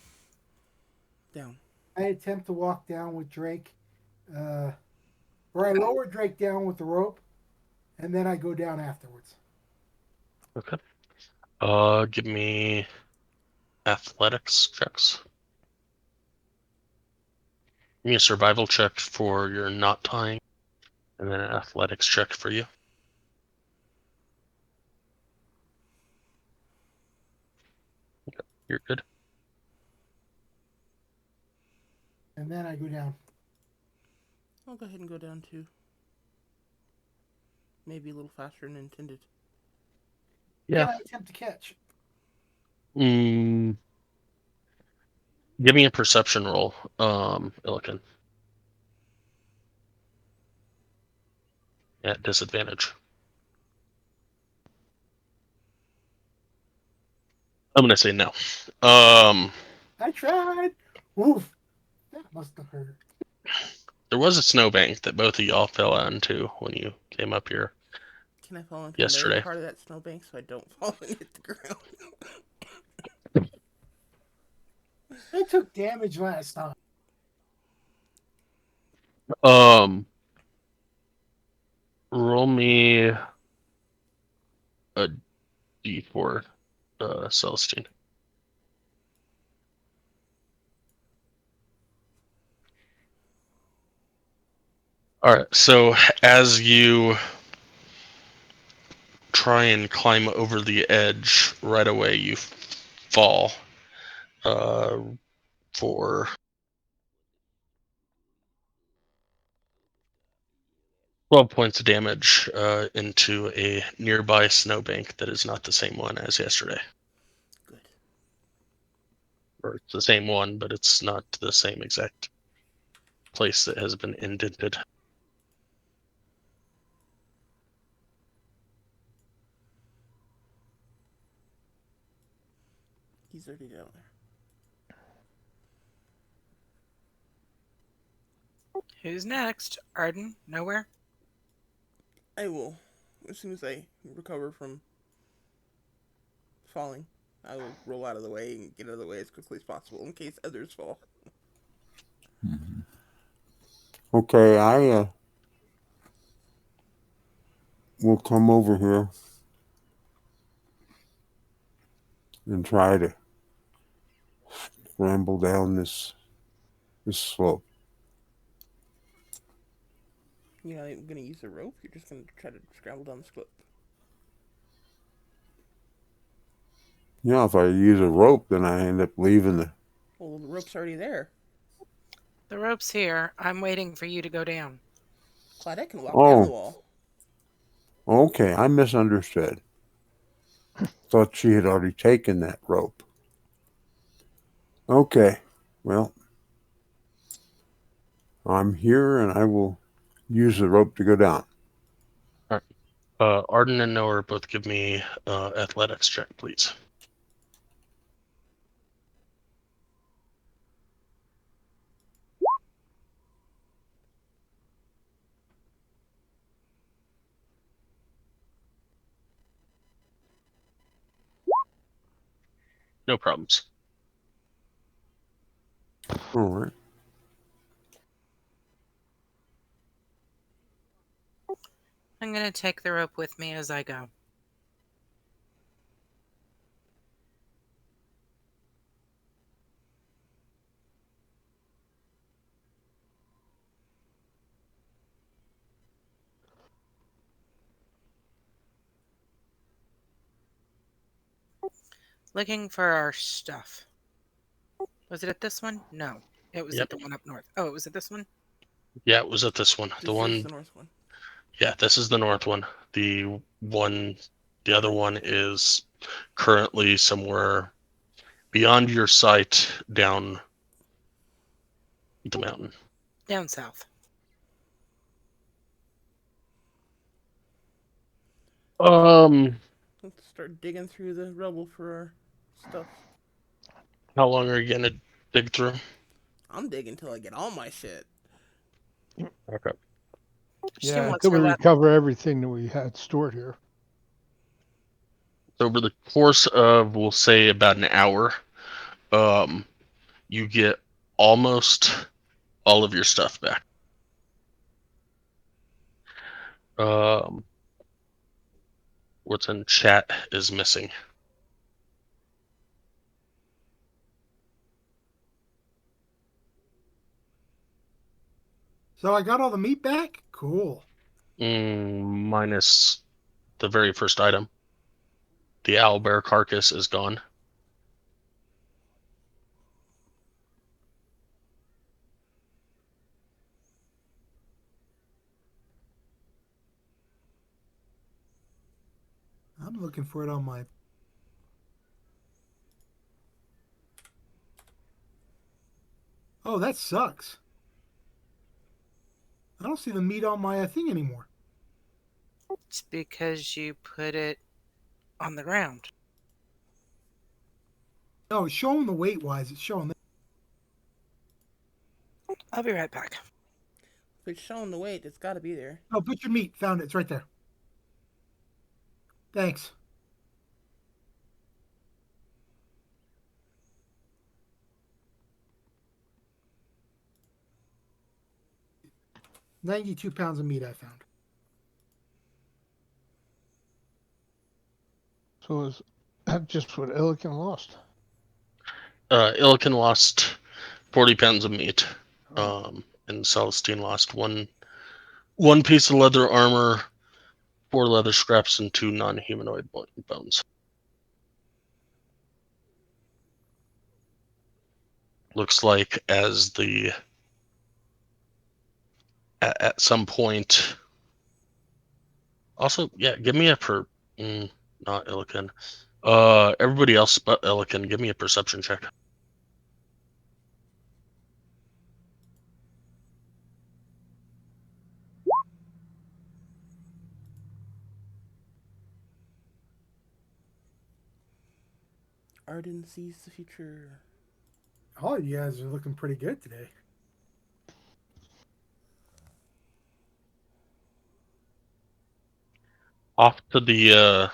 Down. I attempt to walk down with Drake, or I lower Drake down with the rope, and then I go down afterwards. Okay. Give me athletics checks. Give me a survival check for your not tying, and then an athletics check for you. Okay, you're good. And then I go down. I'll go ahead and go down too. Maybe a little faster than intended. Yeah. Can I attempt to catch? Give me a perception roll, Illiken. At disadvantage. I'm gonna say no. I tried. Oof. That must have hurt. There was a snowbank that both of y'all fell into when you came up here Can I fall into yesterday. another part of that snowbank so I don't fall and hit the ground? I took damage last time. Roll me a d4, Celestine. All right, so as you try and climb over the edge, right away you fall for 12 points of damage into a nearby snowbank that is not the same one as yesterday. Good. Or it's the same one, but it's not the same exact place that has been indented. He's already down there. Who's next? Arden? Nowhere? I will. As soon as I recover from falling, I will roll out of the way and get out of the way as quickly as possible in case others fall. Okay, I will come over here and try to scramble down this slope. You're not even gonna use the rope. You're just gonna try to scramble down the slope. You know, if I use a rope, then I end up leaving the. Well, the rope's already there. The rope's here. I'm waiting for you to go down. Claudette can walk down the Oh, wall. okay. I misunderstood. Thought she had already taken that rope. Okay. Well, I'm here and I will use the rope to go down. All right. Arden and Noah both give me athletics check, please. No problems. All right. I'm going to take the rope with me as I go. Looking for our stuff. Was it at this one? No. It was Yep. at the one up north. Oh, it was at this one? Yeah, it was at this one. This is the north one. Yeah, this is the north one. The other one is currently somewhere beyond your sight down the mountain. Down south. Let's start digging through the rubble for our stuff. How long are you gonna dig through? I'm digging till I get all my shit. Okay. Jim, Yeah, what's until we your last? recover everything that we had stored here. So over the course of, we'll say, about an hour, you get almost all of your stuff back. What's in chat is missing. So I got all the meat back? Cool. Minus the very first item. The owlbear carcass is gone. I'm looking for it on my. Oh, that sucks. I don't see the meat on my thing anymore. It's because you put it on the ground. No, it's showing the weight wise. It's showing. I'll be right back. If it's showing the weight, it's got to be there. Oh, butcher meat. Found it. It's right there. Thanks. £92 of meat I found. So is that just what Illican lost? Illican lost 40 pounds of meat. And Celestine lost one piece of leather armor, 4 leather scraps, and 2 non-humanoid bones. Looks like as the at some point. Also, yeah, give me a not Illican. Everybody else but Illican, give me a perception check. Arden sees the future. Oh, you guys are looking pretty good today. Off to the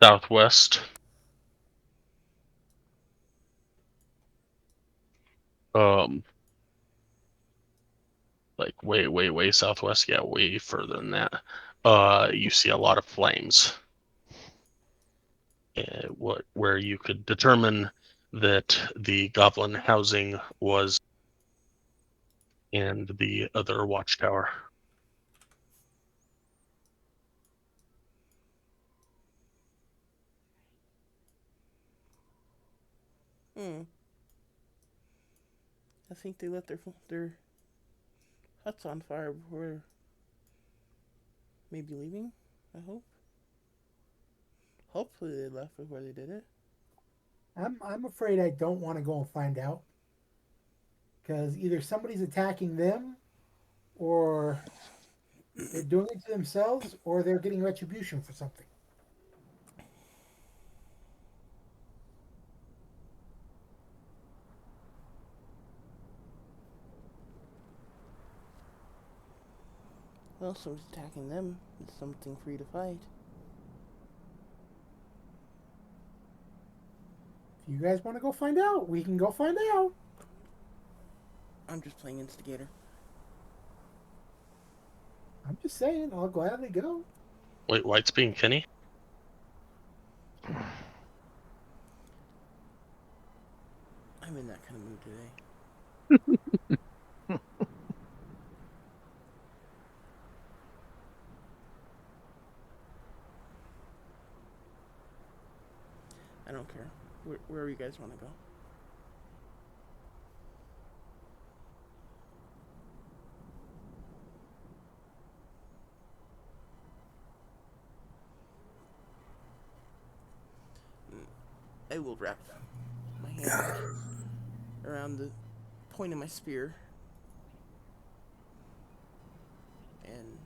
southwest. Like way southwest. Yeah, way further than that. You see a lot of flames. where you could determine that the goblin housing was in the other watchtower. Hmm. I think they lit their huts on fire before maybe leaving. I hope. Hopefully they left before they did it. I'm afraid I don't want to go and find out because either somebody's attacking them, or they're doing it to themselves, or they're getting retribution for something. Well, someone's attacking them. It's something for you to fight. If you guys want to go find out, we can go find out. I'm just playing instigator. I'm just saying, I'll gladly go. Wait, White's being Kenny? I'm in that kind of mood today. I don't care. Wherever you guys want to go. I will wrap my hand around the point of my spear and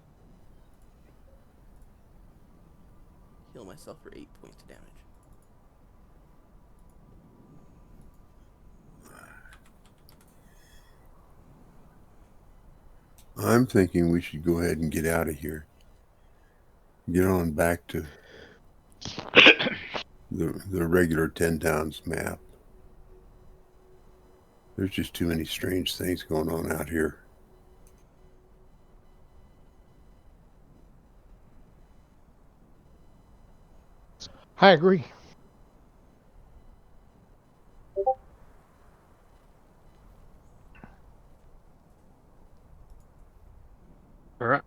heal myself for 8 points of damage. I'm thinking we should go ahead and get out of here. Get on back to the regular 10 towns map. There's just too many strange things going on out here. I agree. All right.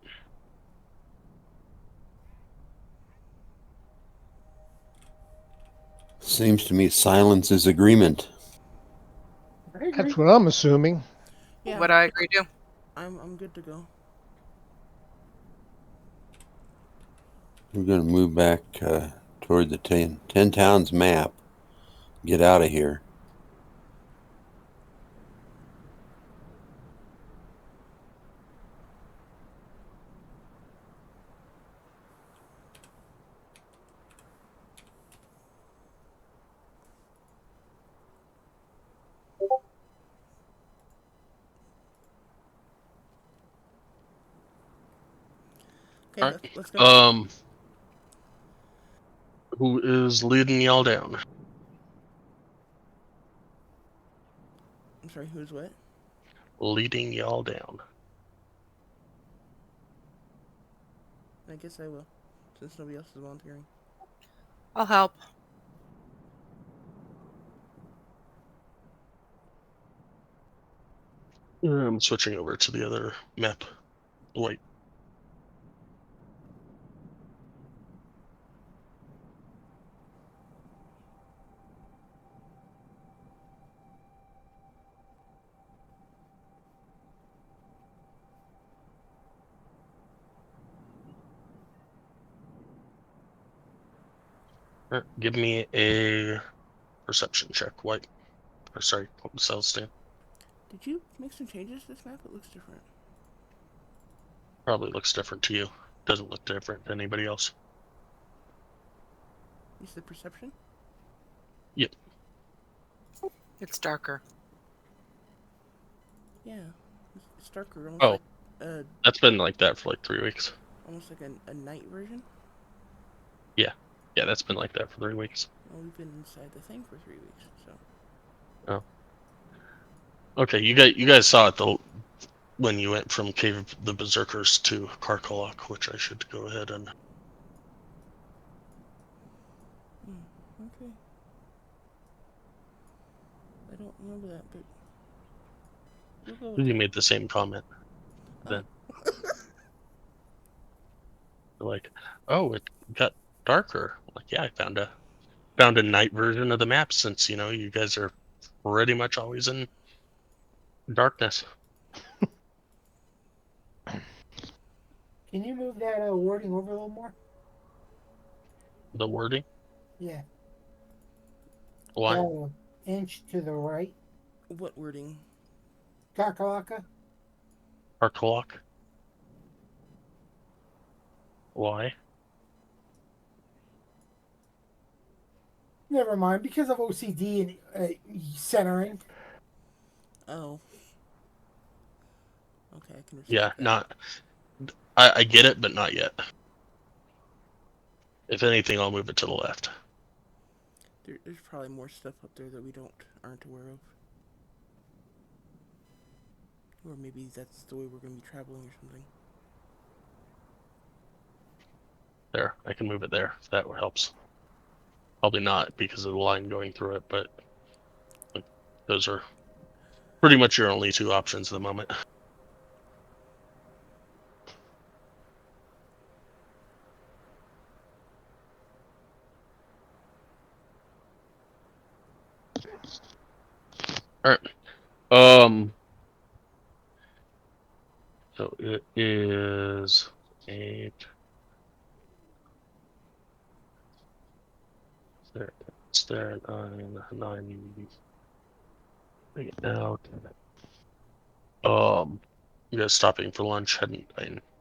Seems to me silence is agreement. I agree. That's what I'm assuming. Yeah, But I agree too. I'm good to go. We're going to move back toward the 10 towns map. Get out of here. Okay, All right. let's go. Who is leading y'all down? I'm sorry, who's what? Leading y'all down. I guess I will, since nobody else is volunteering. I'll help. I'm switching over to the other map. White. All right, give me a perception check, White. Or sorry, Celestin. Did you make some changes to this map? It looks different. Probably looks different to you. Doesn't look different to anybody else. Is the perception? Yep. It's darker. Yeah, it's darker. Almost Oh, like that's been like that for like 3 weeks. almost like a night version. Yeah, that's been like that for 3 weeks. Well, we've been inside the thing for 3 weeks, so. Oh. Okay, you guys saw it when you went from Cave of the Berserkers to Karkolok, which I should go ahead and. remember that, but we'll go with You that. made the same comment. Oh. Then they're like, "Oh, it got darker." I'm like, yeah, I found a night version of the map since you guys are pretty much always in darkness. Can you move that wording over a little more? The wording. Yeah. Why? Inch to the right. What wording? Kakalaka. Arclock. Why? Never mind, because of OCD and centering. Oh. Okay, I can Yeah, respect that. not. I get it, but not yet. If anything, I'll move it to the left. There's probably more stuff up there that we aren't aware of. Or maybe that's the way we're going to be traveling or something. There, I can move it there if that helps. Probably not because of the line going through it, but those are pretty much your only two options at the moment. All right. So it is 8. There, it's there. 9. Bring it out. You guys stopping for lunch hadn't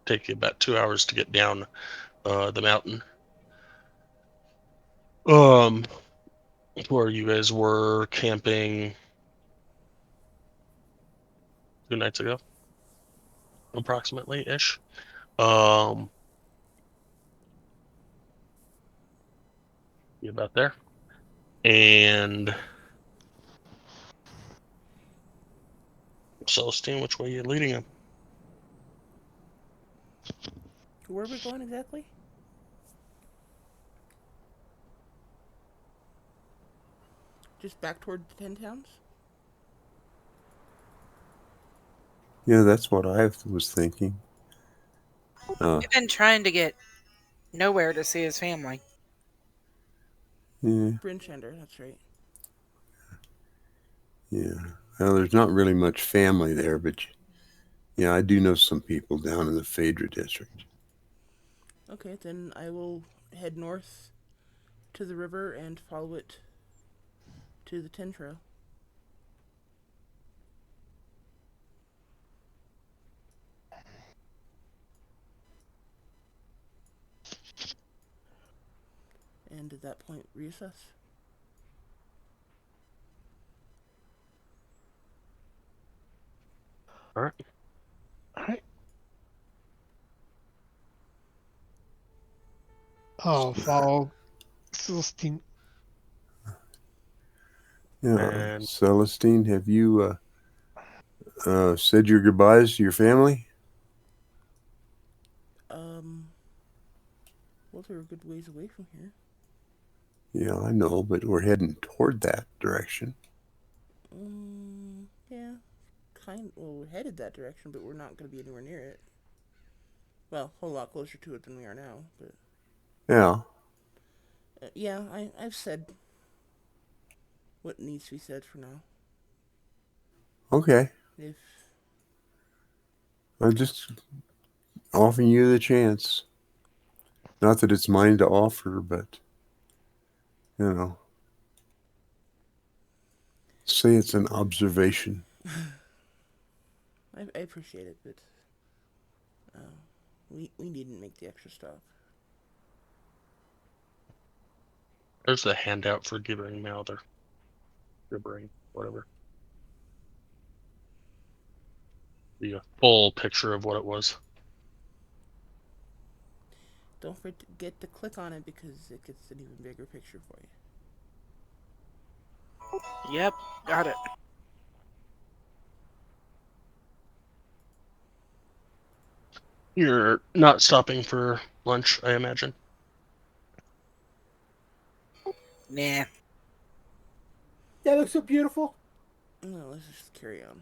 take you about 2 hours to get down the mountain. Where you guys were camping 2 nights ago, approximately ish. You about there, and Celestine, which way are you leading him? Where are we going exactly? Just back toward the 10 towns? Yeah, that's what I was thinking. We've been trying to get nowhere to see his family. Yeah, Bryn Shander, that's right. yeah. Well, there's not really much family there, but yeah, I do know some people down in the Phaedra district. Okay, then I will head north to the river and follow it to the 10 trail. And at that point, reassess. All right. Alright. I'll follow Celestine. Yeah, And Celestine, have you said your goodbyes to your family? Well, they're a good ways away from here. Yeah, I know, but we're heading toward that direction. Yeah. Well, we're headed that direction, but we're not going to be anywhere near it. Well, a whole lot closer to it than we are now, but... Yeah. Yeah, I've said what needs to be said for now. Okay. If... I'm just offering you the chance. Not that it's mine to offer, but, say it's an observation. I appreciate it, but... we needn't make the extra stop. there's the handout for gibbering mouth or gibbering, whatever. The full picture of what it was. Don't forget to click on it because it gets an even bigger picture for you. Yep, got it. You're not stopping for lunch, I imagine. Nah. That looks so beautiful. No, let's just carry on.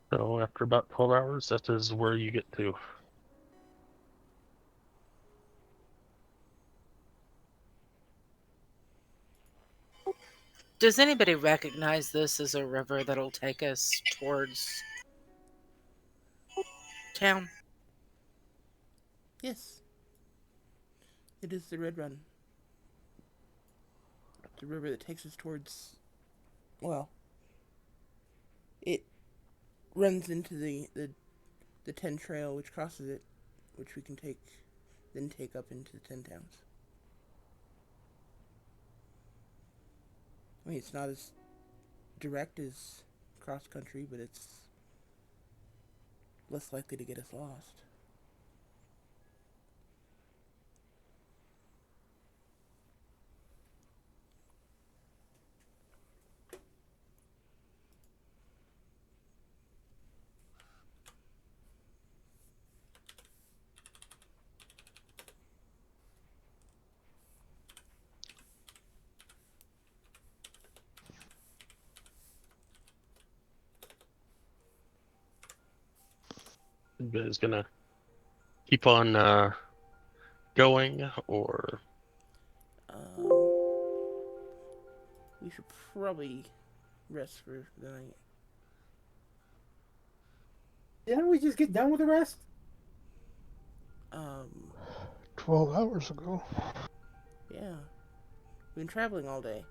So after about 12 hours, that is where you get to. Does anybody recognize this as a river that'll take us towards town? Yes. It is the Red Run. The river that takes us towards... Well, it runs into the 10 trail, which crosses it, which we can then take up into the 10 towns. I mean, it's not as direct as cross country, but it's less likely to get us lost. You guys gonna keep on going, or We should probably rest for the night. Didn't we just get done with the rest? 12 hours ago. Yeah. We've been traveling all day.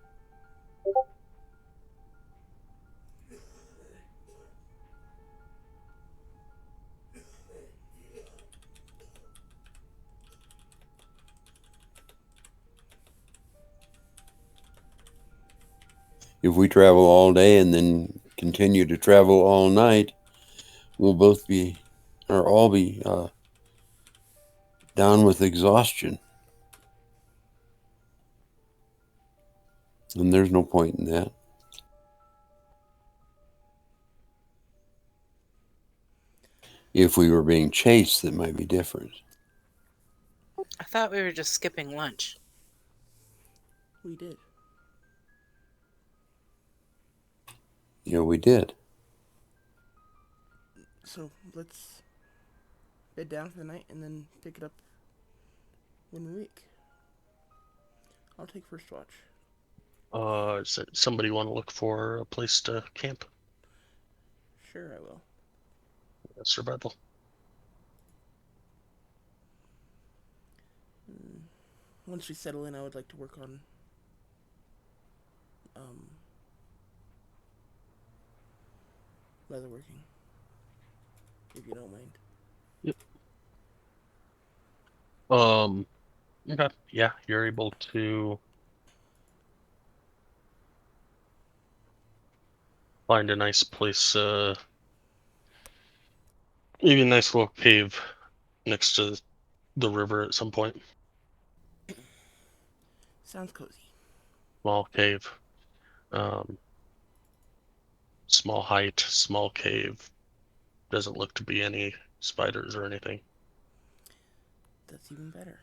If we travel all day and then continue to travel all night, we'll both be, or all be, down with exhaustion. And there's no point in that. If we were being chased, that might be different. I thought we were just skipping lunch. We did. Yeah, we did. So let's bed down for the night and then pick it up when we wake. I'll take first watch. does somebody want to look for a place to camp? Sure, I will. Survival. Once we settle in, I would like to work on leatherworking, if you don't mind. Yep. Okay. Yeah, you're able to find a nice place, maybe a nice little cave next to the river at some point. Sounds cozy. Small cave. Um, small height, small cave. Doesn't look to be any spiders or anything. That's even better.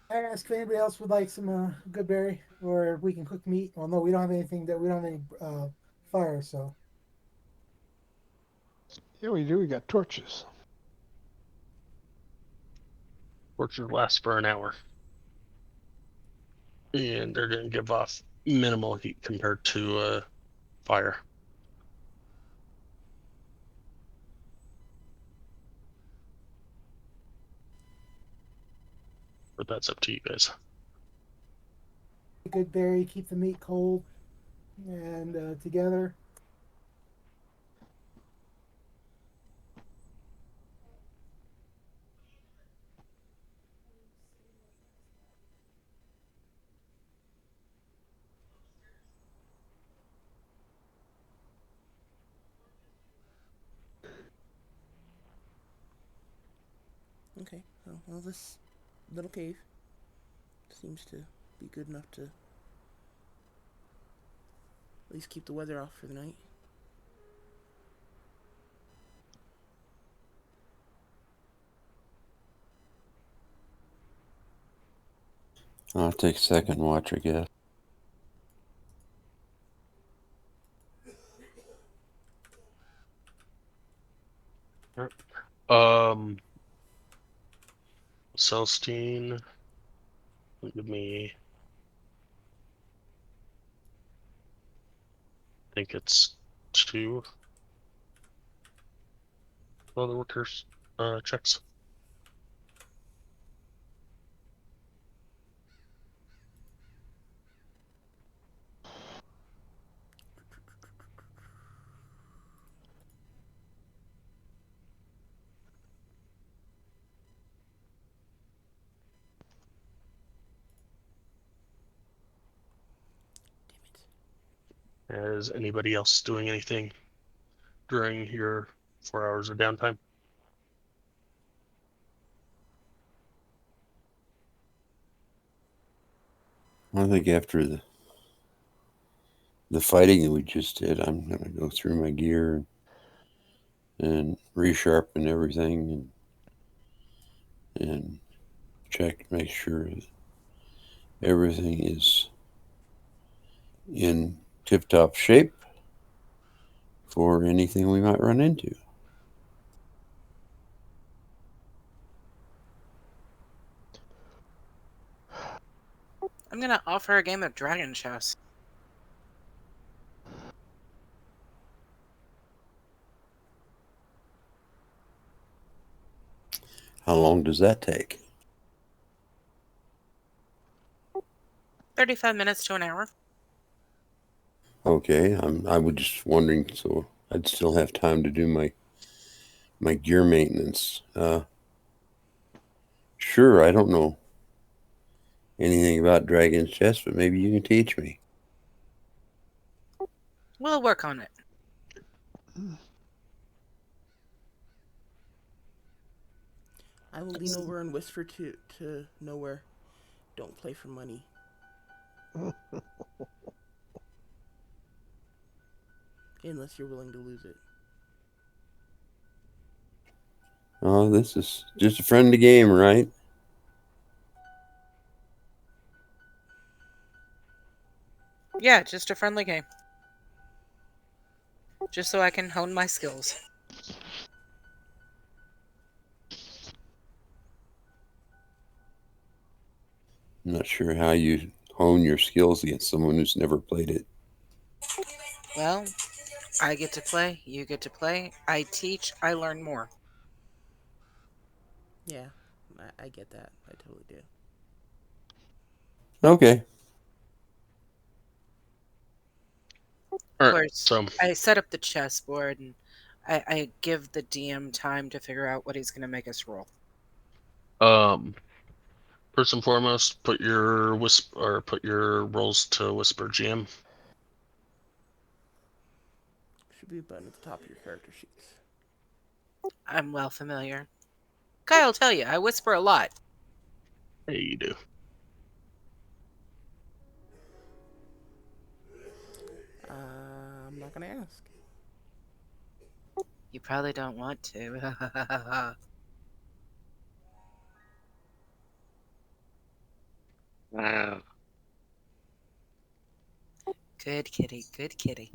I ask if anybody else would like some good berry, or we can cook meat. Well, no, we don't have anything we don't have any fire, so. Yeah, we do. We got torches. Torches last for an hour. And they're going to give off minimal heat compared to fire. But that's up to you guys. Good berry, keep the meat cold and together. Okay, well, this little cave seems to be good enough to at least keep the weather off for the night. I'll take second watch, I guess. Celestine, give me. I think it's 2 other workers checks. Is anybody else doing anything during your 4 hours of downtime? I think after the fighting that we just did, I'm gonna go through my gear and resharpen everything and check, make sure that everything is in tip-top shape for anything we might run into. I'm gonna offer a game of Dragon Chess. How long does that take? 35 minutes to an hour. Okay, I was just wondering, so I'd still have time to do my gear maintenance. Sure, I don't know anything about Dragon's Chest, but maybe you can teach me. We'll work on it. I will lean over and whisper to Nowhere, "Don't play for money." Unless you're willing to lose it. Oh, this is just a friendly game, right? Yeah, just a friendly game. Just so I can hone my skills. I'm not sure how you hone your skills against someone who's never played it. Well, I get to play, you get to play, I teach, I learn more. Yeah, I get that. I totally do. Okay. All Of right, course, so I set up the chessboard and I give the DM time to figure out what he's going to make us roll. first and foremost, put your rolls to Whisper GM. Should be a button at the top of your character sheets. I'm well familiar. Kyle, tell you, I whisper a lot. Hey, you do. I'm not gonna ask. You probably don't want to. Wow. Good kitty, good kitty.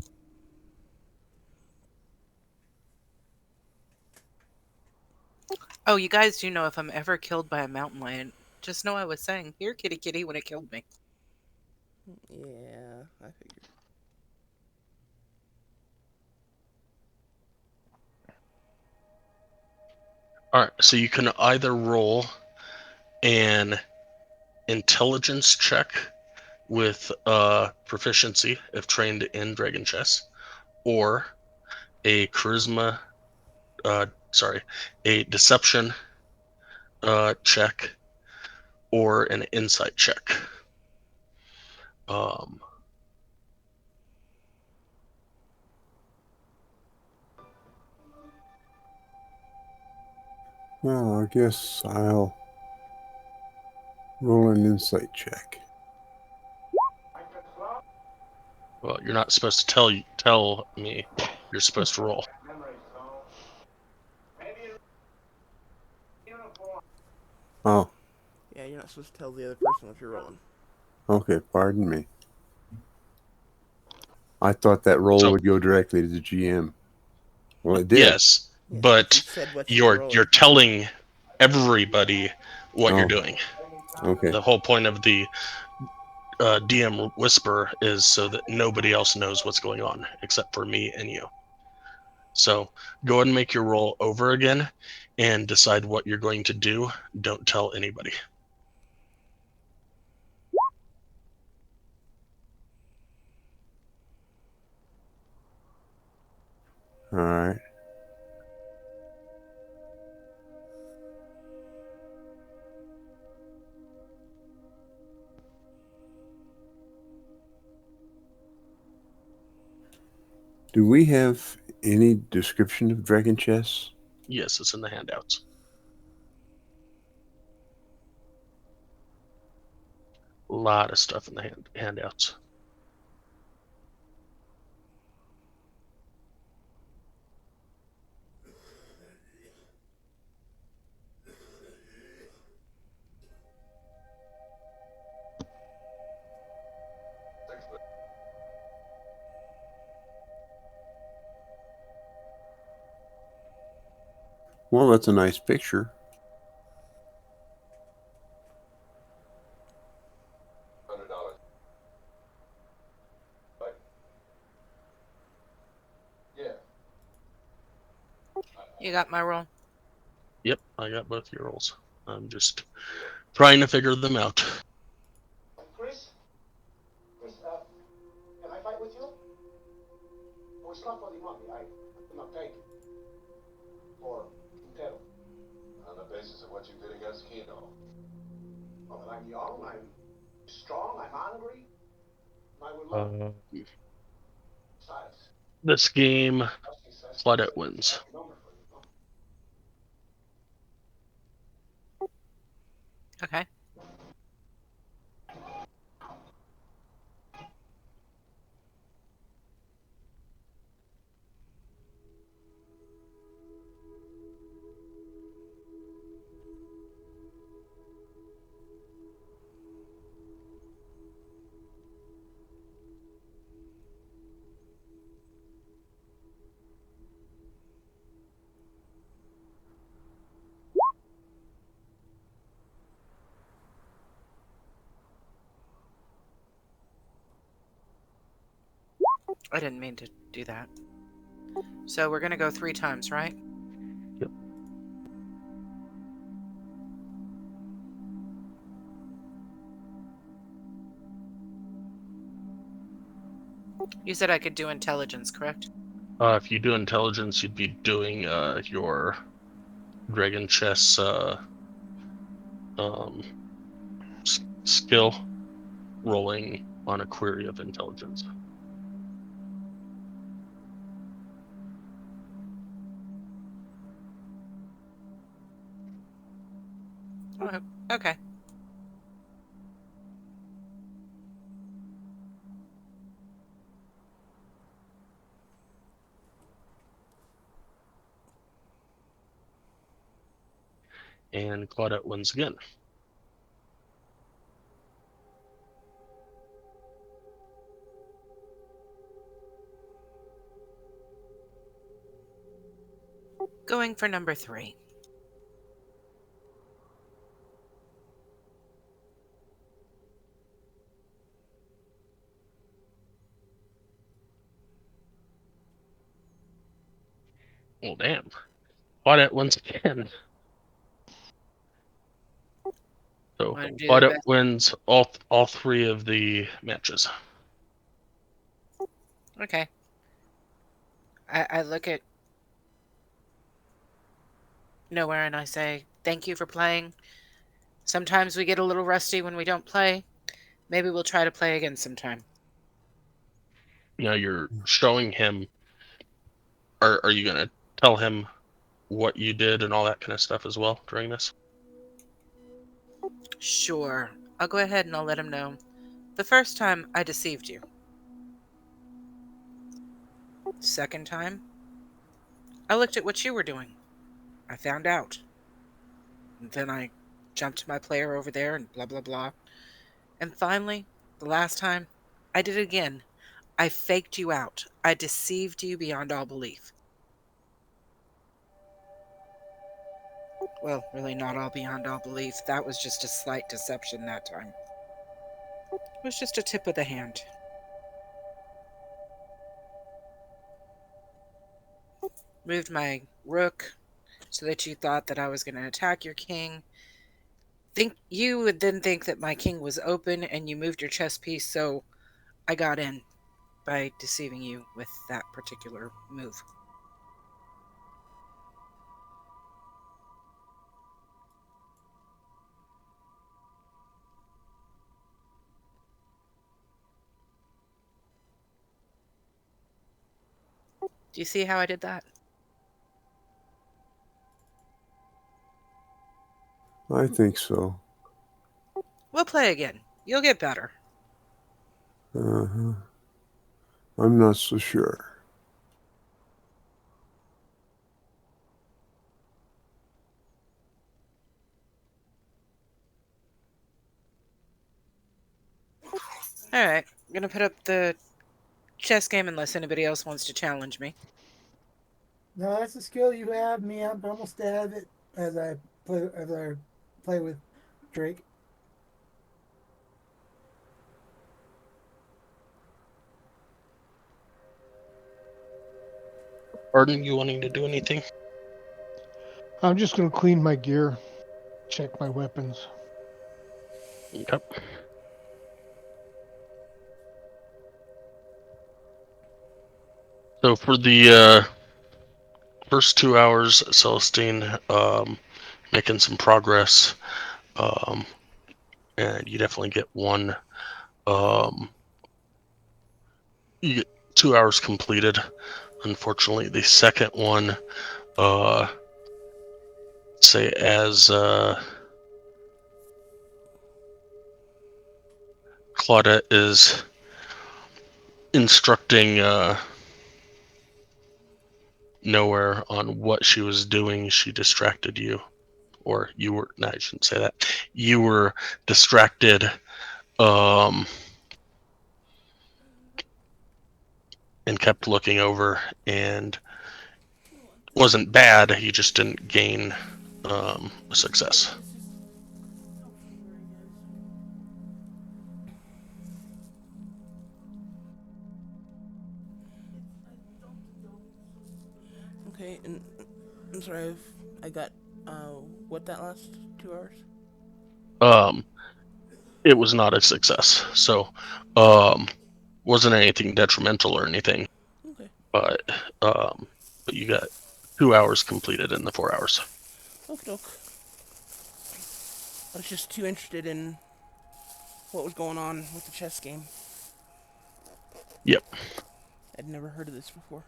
Oh, you guys do know if I'm ever killed by a mountain lion, just know I was saying, here kitty kitty when it killed me. Yeah, I figured. All right, so you can either roll an intelligence check with proficiency if trained in Dragon Chess, or a charisma, a deception check, or an insight check. Well, I guess I'll roll an insight check. Well, you're not supposed to tell me. You're supposed to roll. Oh, Yeah, you're not supposed to tell the other person what you're rolling. Okay, pardon me. I thought that roll So would go directly to the GM. Well, it did. yes, Yeah, but you but said what you were rolling. you're telling everybody what you're Oh. doing. Okay. The whole point of the DM whisper is so that nobody else knows what's going on except for me and you. So go ahead and make your roll over again and decide what you're going to do. Don't tell anybody. All right. Do we have any description of dragon chess? Yes, it's in the handouts. A lot of stuff in the handouts. Well, that's a nice picture. You got my roll? Yep, I got both your rolls. I'm just trying to figure them out. Chris, can I fight with you? Oh, it's not for the money. I cannot take it. For Quintero. On the basis of what you did against Kino. Oh, well, I'm young, I'm strong, I'm hungry. I would love besides. This game, Rusty says Claudette it's a wins. lucky number for you, no? Okay. I didn't mean to do that. So we're gonna go 3 times, right? Yep. You said I could do intelligence, correct? If you do intelligence, you'd be doing your dragon chess skill rolling on a query of intelligence. Oh, okay. And Claudette wins again. Going for number 3. Well, damn. Claudette wins again. So Wanna do the Claudette best? wins all 3 of the matches. Okay. I look at Nowhere and I say, thank you for playing. Sometimes we get a little rusty when we don't play. Maybe we'll try to play again sometime. Now you're showing him. Are you gonna tell him what you did and all that kind of stuff as well during this? Sure. I'll go ahead and I'll let him know. The first time, I deceived you. Second time, I looked at what you were doing. I found out. And then I jumped my player over there and blah blah blah. And finally, the last time, I did it again. I faked you out. I deceived you beyond all belief. Well, really not all beyond all belief. That was just a slight deception that time. It was just a tip of the hand. Moved my rook so that you thought that I was going to attack your king. Think you would then think that my king was open and you moved your chess piece, so I got in by deceiving you with that particular move. Do you see how I did that? I think so. We'll play again. You'll get better. Uh-huh. I'm not so sure. Alright, I'm gonna put up the chess game unless anybody else wants to challenge me. No, that's a skill you have. Me, I'm almost out of it as I play with Drake. Arden, you wanting to do anything? I'm just gonna clean my gear, check my weapons. Okay. So for the first 2 hours, Celestine, making some progress, and you definitely get one. You get 2 hours completed. Unfortunately, the second one, say as Claudette is instructing Nowhere on what she was doing, she distracted you. Or you were, no, I shouldn't say that. You were distracted and kept looking over, and it wasn't bad, you just didn't gain a success. Okay, and I'm sorry if I got what that last 2 hours? It was not a success, so wasn't anything detrimental or anything, Okay. but you got 2 hours completed in the 4 hours. Okie doke. I was just too interested in what was going on with the chess game. Yep. I'd never heard of this before.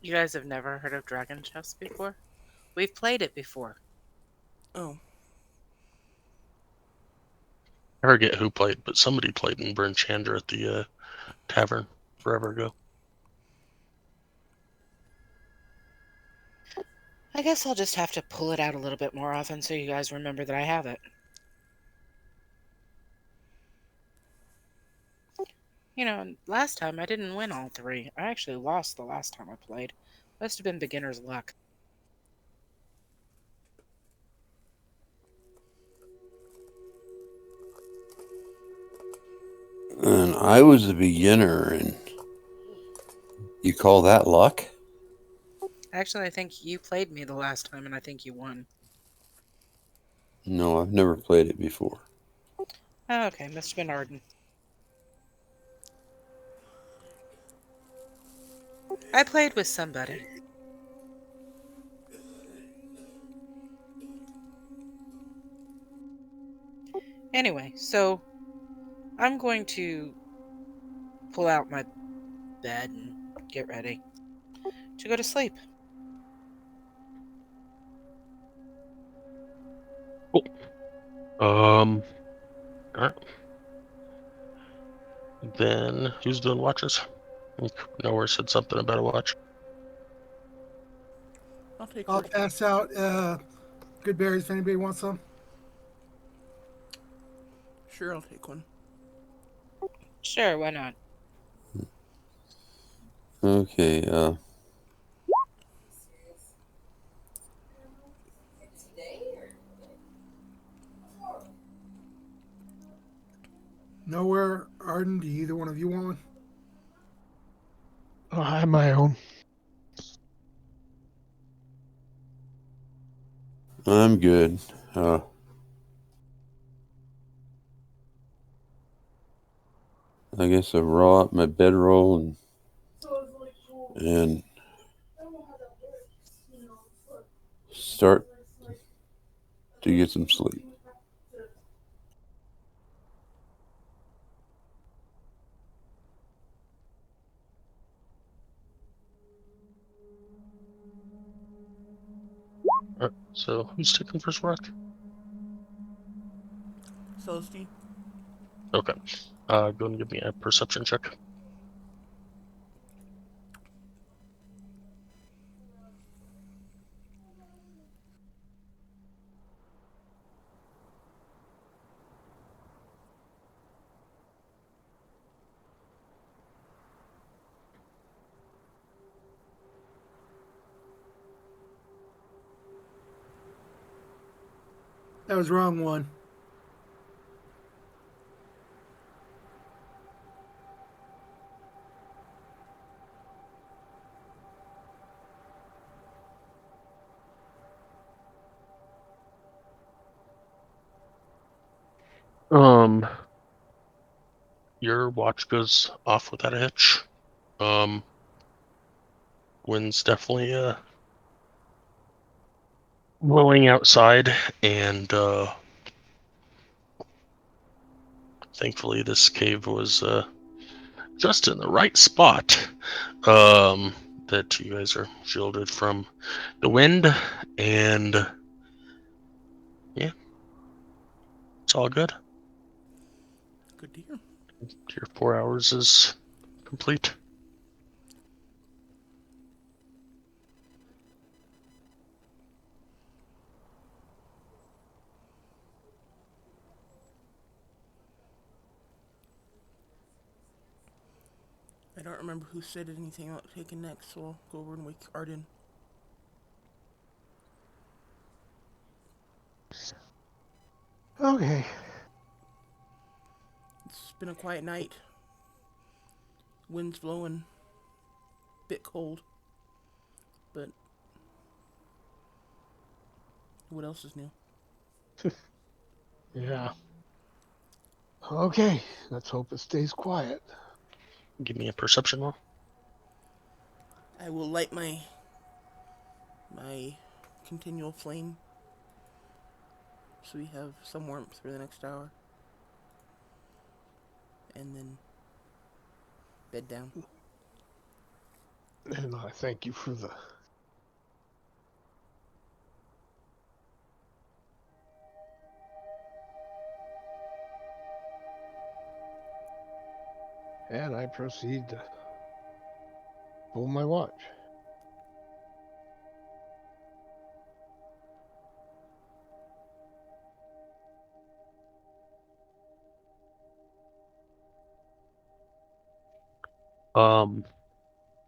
You guys have never heard of Dragon Chess before? We've played it before. Oh. I forget who played, but somebody played in Burn Chandra at the tavern forever ago. I guess I'll just have to pull it out a little bit more often so you guys remember that I have it. You know, last time I didn't win all three. I actually lost the last time I played. Must have been beginner's luck. And I was a beginner, and you call that luck? Actually, I think you played me the last time and I think you won. No, I've never played it before. Oh, okay, must have been Arden. I played with somebody. Anyway, so I'm going to pull out my bed and get ready to go to sleep. Cool. All right. Then who's doing watches? Nowhere said something about a watch. I'll take I'll one. pass out good berries if anybody wants some. Sure, I'll take one. Sure, why not? Okay. Nowhere, Arden. Do either one of you want one? I have my own. I'm good. I guess I'll roll out my bedroll and start to get some sleep. Alright, so who's taking first rock? Celestine? Okay. Go and give me a perception check. That was wrong one. Your watch goes off without a hitch. Wind's definitely blowing outside, and thankfully this cave was just in the right spot. That you guys are shielded from the wind, and yeah, it's all good. Good to hear. Your 4 hours is complete. I don't remember who said anything about taking next, so I'll go over and wake Arden. Okay. It's been a quiet night. Wind's blowing. Bit cold. But what else is new? Yeah. Okay. Let's hope it stays quiet. Give me a perception roll. I will light my continual flame so we have some warmth for the next hour. And then bed down. And I thank you for the. And I proceed to pull my watch.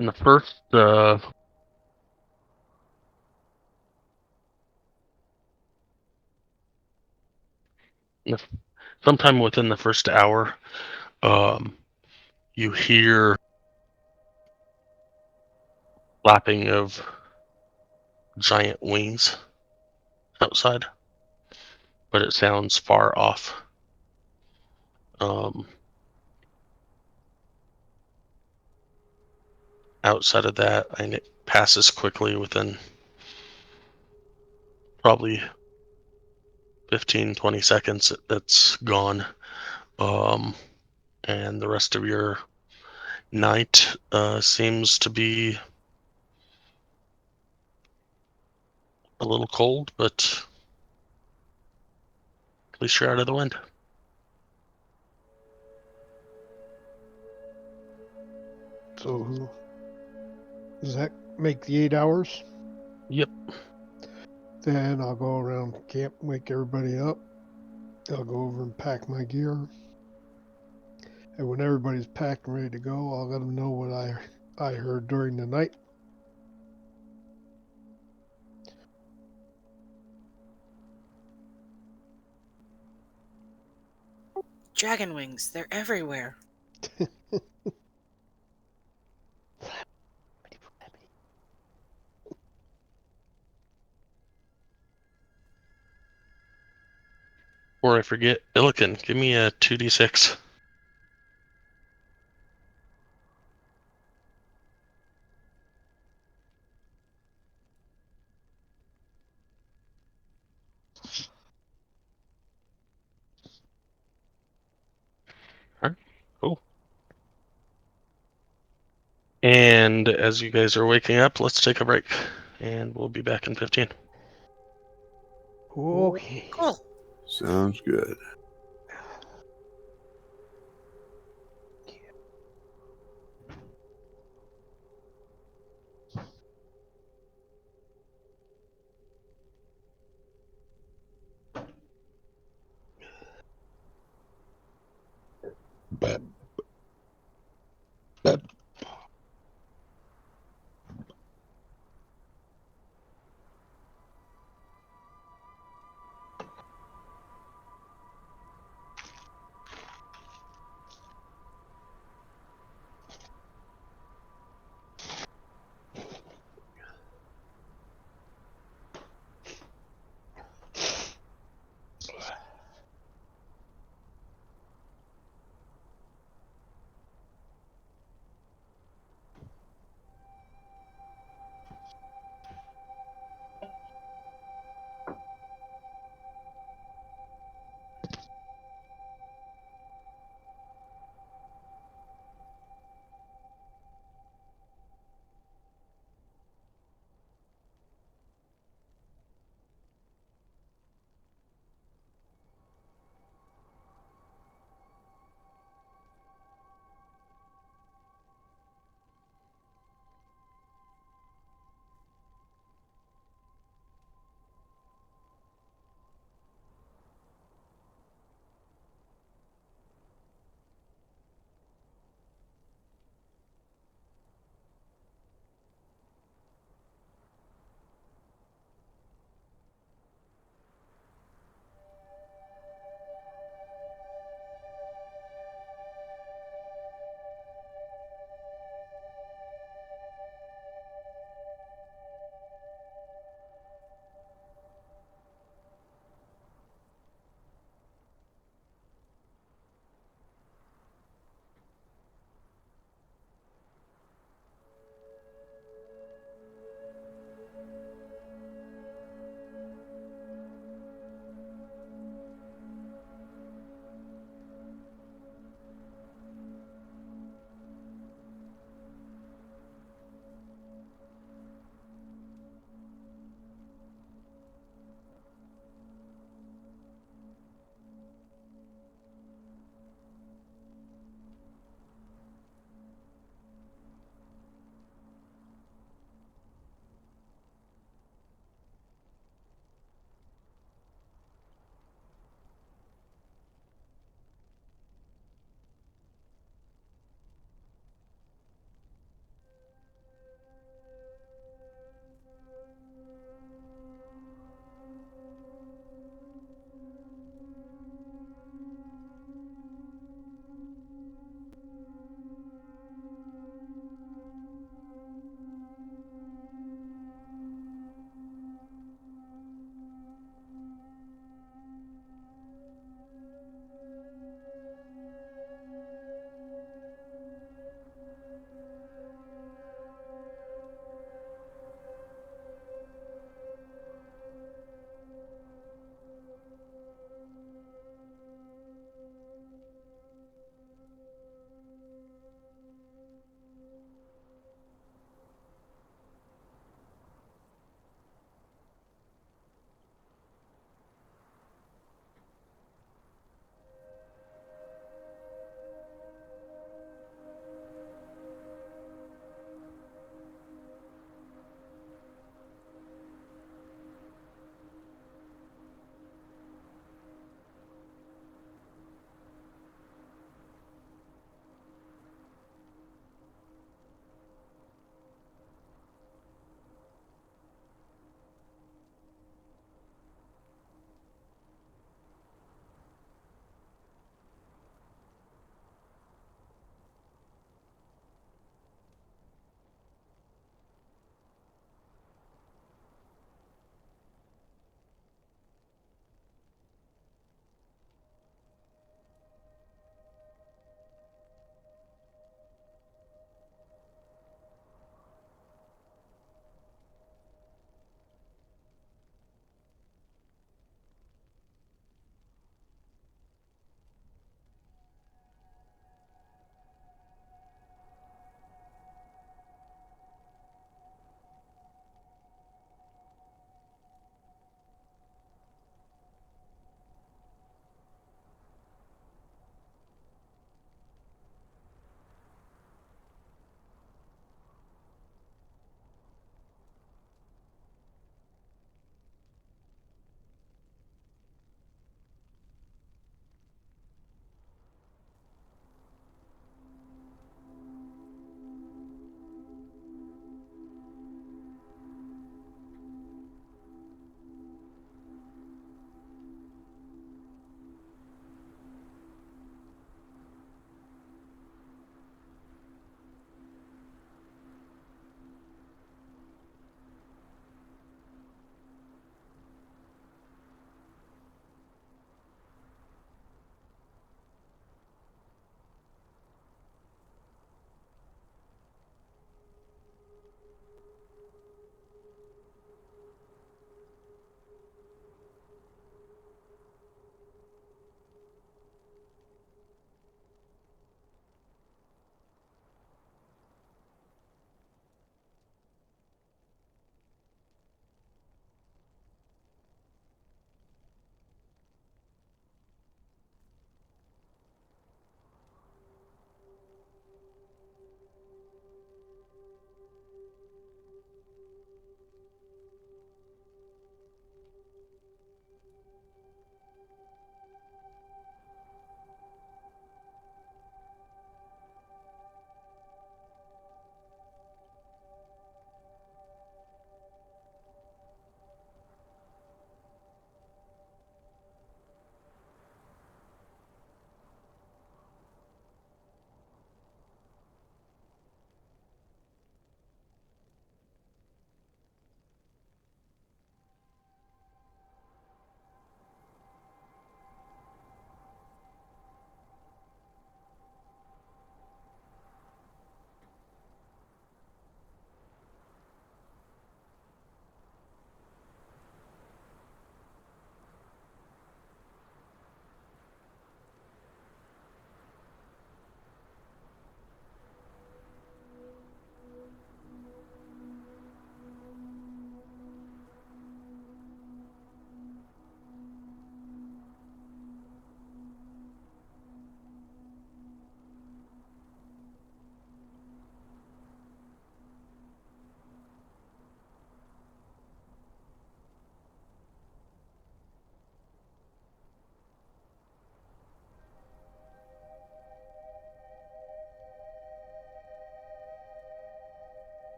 In the first sometime within the first hour, you hear flapping of giant wings outside, but it sounds far off. Outside of that, and it passes quickly within probably 15-20 seconds. It's gone. And the rest of your night seems to be a little cold, but at least you're out of the wind. So does that make the 8 hours? Yep. Then I'll go around camp, wake everybody up. I'll go over and pack my gear. And when everybody's packed and ready to go, I'll let them know what I heard during the night. Dragon wings, they're everywhere. Before I forget, Illican, give me a 2d6. Alright, cool. And as you guys are waking up, let's take a break. And we'll be back in 15. Okay. Cool. Sounds good.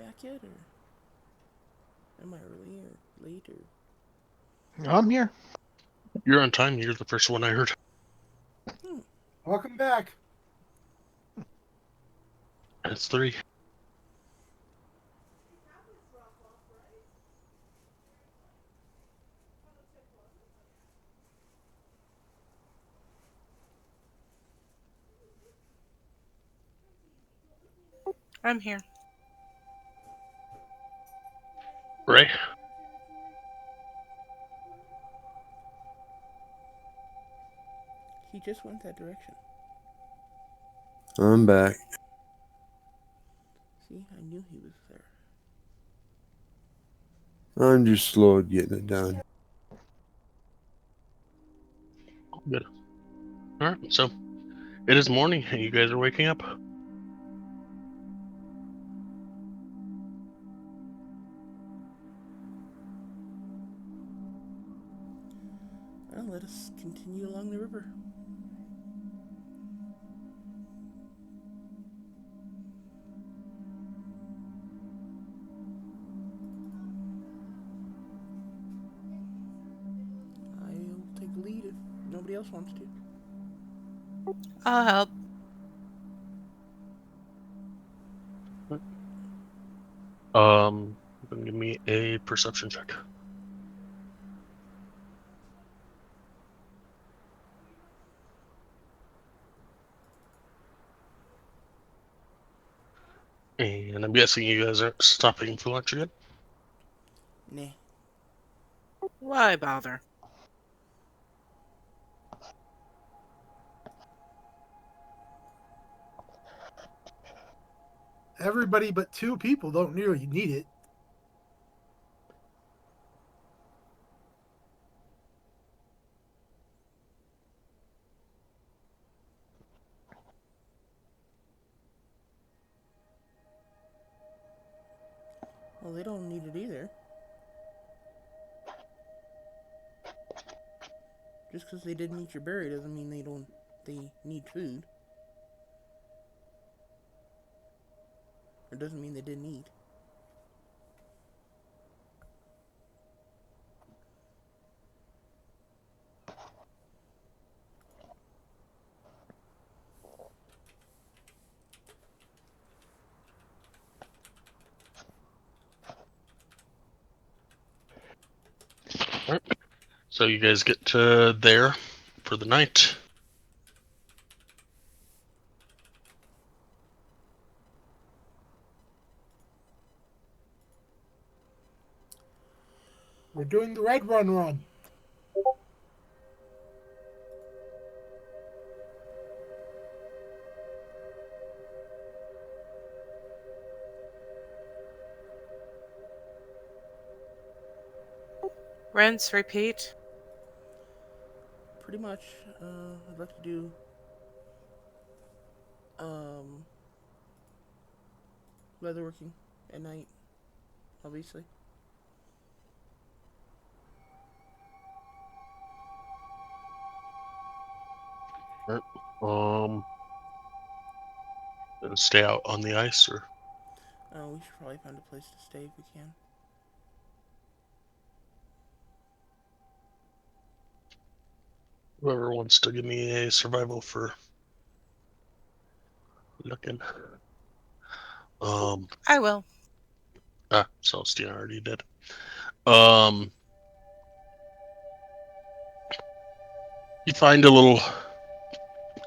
back yet, or am I early or late, or? I'm here. You're on time. You're the first one I heard. Welcome back. It's 3. I'm here. Ray? He just went that direction. I'm back. See, I knew he was there. I'm just slow at getting it done. Good. Alright, so it is morning and you guys are waking up. Well, let us continue along the river. I'll take the lead if nobody else wants to. I'll help. You can give me a perception check. And I'm guessing you guys aren't stopping for lunch again? Nah. Why bother? Everybody but 2 people don't really need it. Well, they don't need it either. Just because they didn't eat your berry doesn't mean they need food. It doesn't mean they didn't eat. Alright. So you guys get to there for the night. We're doing the red run. Rinse, repeat. Pretty much. I'd like to do leatherworking at night, obviously. Alright. Stay out on the ice, or We should probably find a place to stay if we can. whoever wants to give me a survival for looking. I will. Celestina already did. You find a little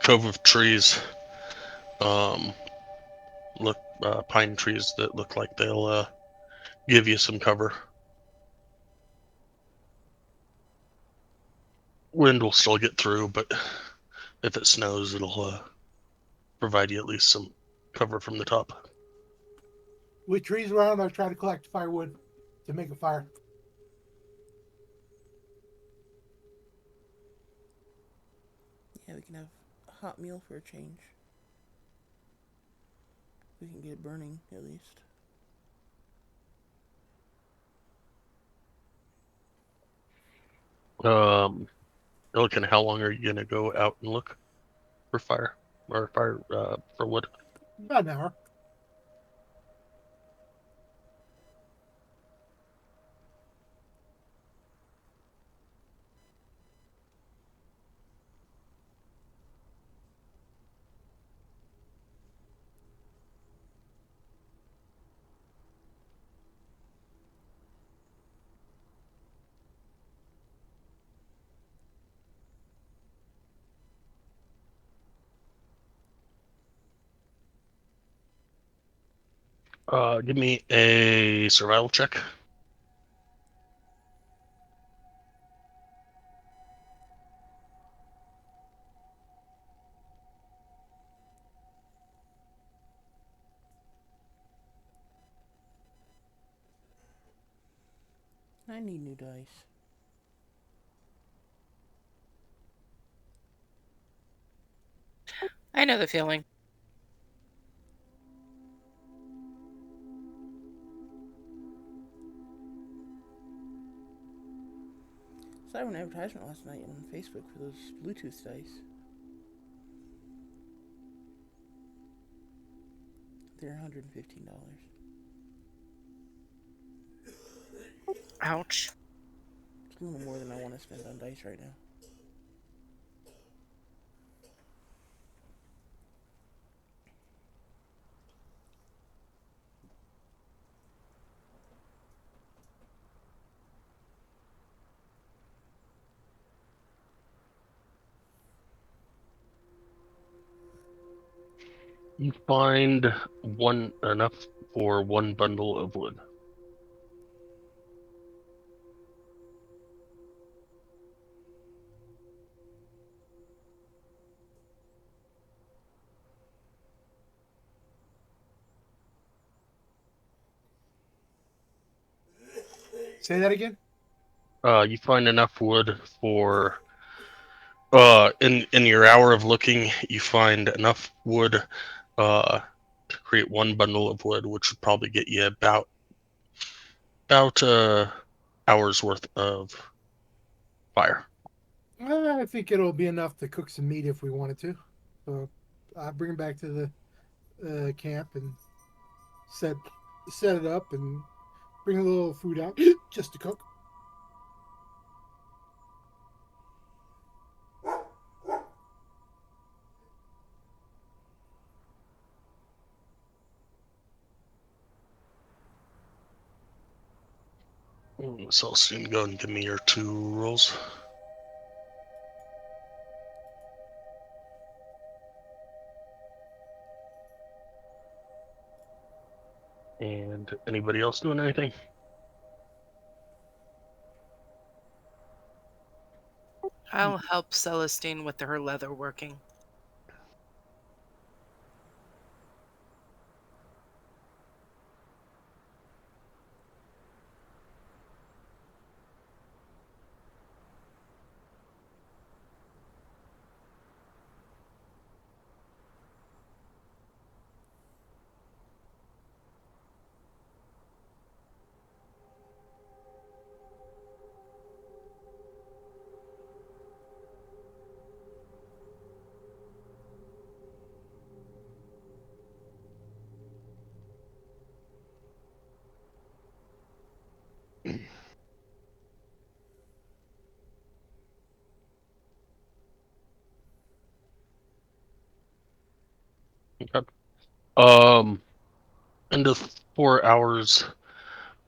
cove of trees. Pine trees that look like they'll give you some cover. Wind will still get through, but if it snows, it'll provide you at least some cover from the top. With trees around, I try to collect firewood to make a fire. Yeah, we can have a hot meal for a change. We can get it burning, at least. Looking, how long are you gonna go out and look for fire or for wood? About an hour. Give me a survival check. I need new dice. I know the feeling. Saw an advertisement last night on Facebook for those Bluetooth dice. They're $115. Ouch. It's a little more than I want to spend on dice right now. You find enough for one bundle of wood. Say that again. You find enough wood for in your hour of looking, you find enough wood to create one bundle of wood, which would probably get you about hour's worth of fire. I think it'll be enough to cook some meat if we wanted to. So I'll bring it back to the camp and set it up and bring a little food out just to cook. So soon go and give me your 2 rolls. And anybody else doing anything? I'll help Celestine with her leather working. Okay. Into 4 hours,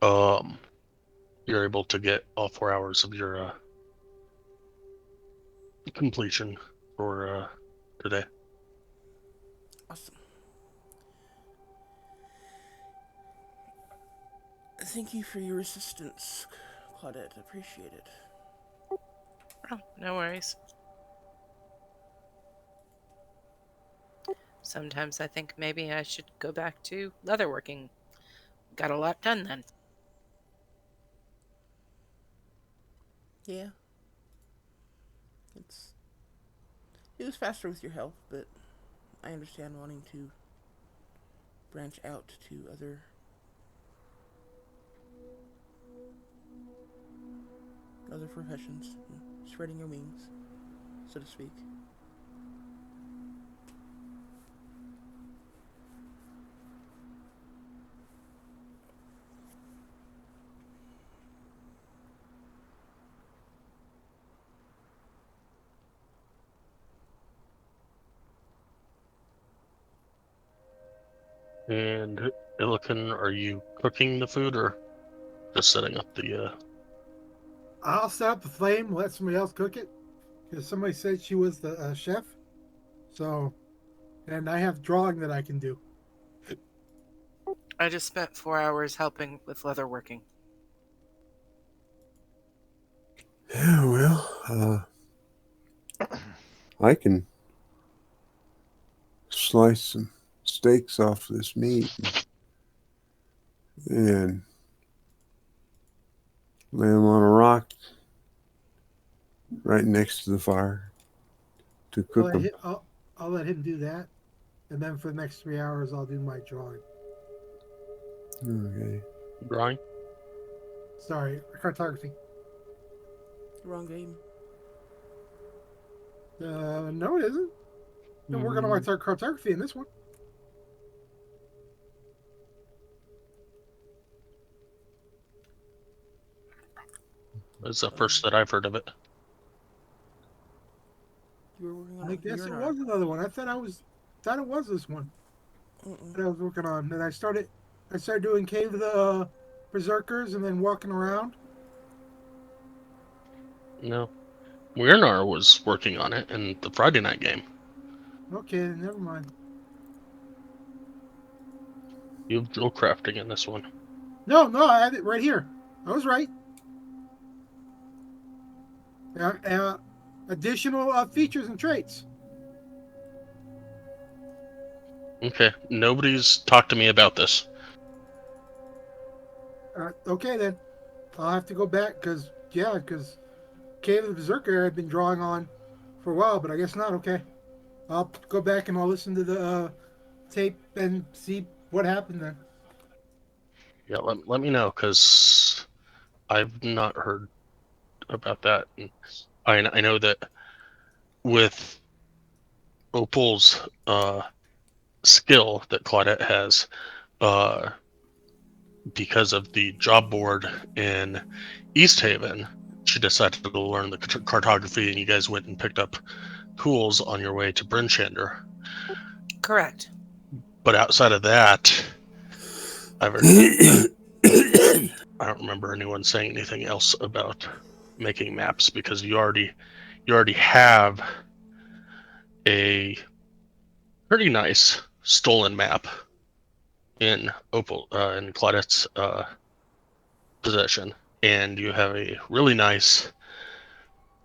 you're able to get all 4 hours of your completion for today. Awesome. Thank you for your assistance, Claudette. Appreciate it. Oh, no worries. Sometimes I think maybe I should go back to leatherworking. Got a lot done then. Yeah. It was faster with your health, but I understand wanting to branch out to other professions, spreading your wings, so to speak. And Illican, are you cooking the food or just setting up the I'll set up the flame, let somebody else cook it, because somebody said she was the chef. So, and I have drawing that I can do. I just spent 4 hours helping with leatherworking. Yeah, I can slice some steaks off this meat and lay them on a rock right next to the fire to I'll cook let them. him, I'll let him do that, and then for the next 3 hours, I'll do my drawing. Okay. Drawing. Sorry, cartography. Wrong game. No, it isn't. I'm working on my cartography in this one. That's the first that I've heard of it. You were working on I it with guess it Mjolnir. was another one. I thought it was this one that I was working on. And I started doing Cave of the Berserkers and then walking around. No. Weirnar was working on it in the Friday night game. Okay, then never mind. You have drill crafting in this one. No, I had it right here. I was right. Additional features and traits. Okay. Nobody's talked to me about this. Okay, then. I'll have to go back because Cave of the Berserker I've been drawing on for a while, but I guess not. Okay. I'll go back and I'll listen to the tape and see what happened then. Yeah, let me know, because I've not heard about that. And I know that with Opal's skill that Claudette has, because of the job board in East Haven, she decided to learn the cartography, and you guys went and picked up tools on your way to Brynchander. Correct. But outside of that, I don't remember anyone saying anything else about making maps, because you already have a pretty nice stolen map in Opal in Claudette's possession, and you have a really nice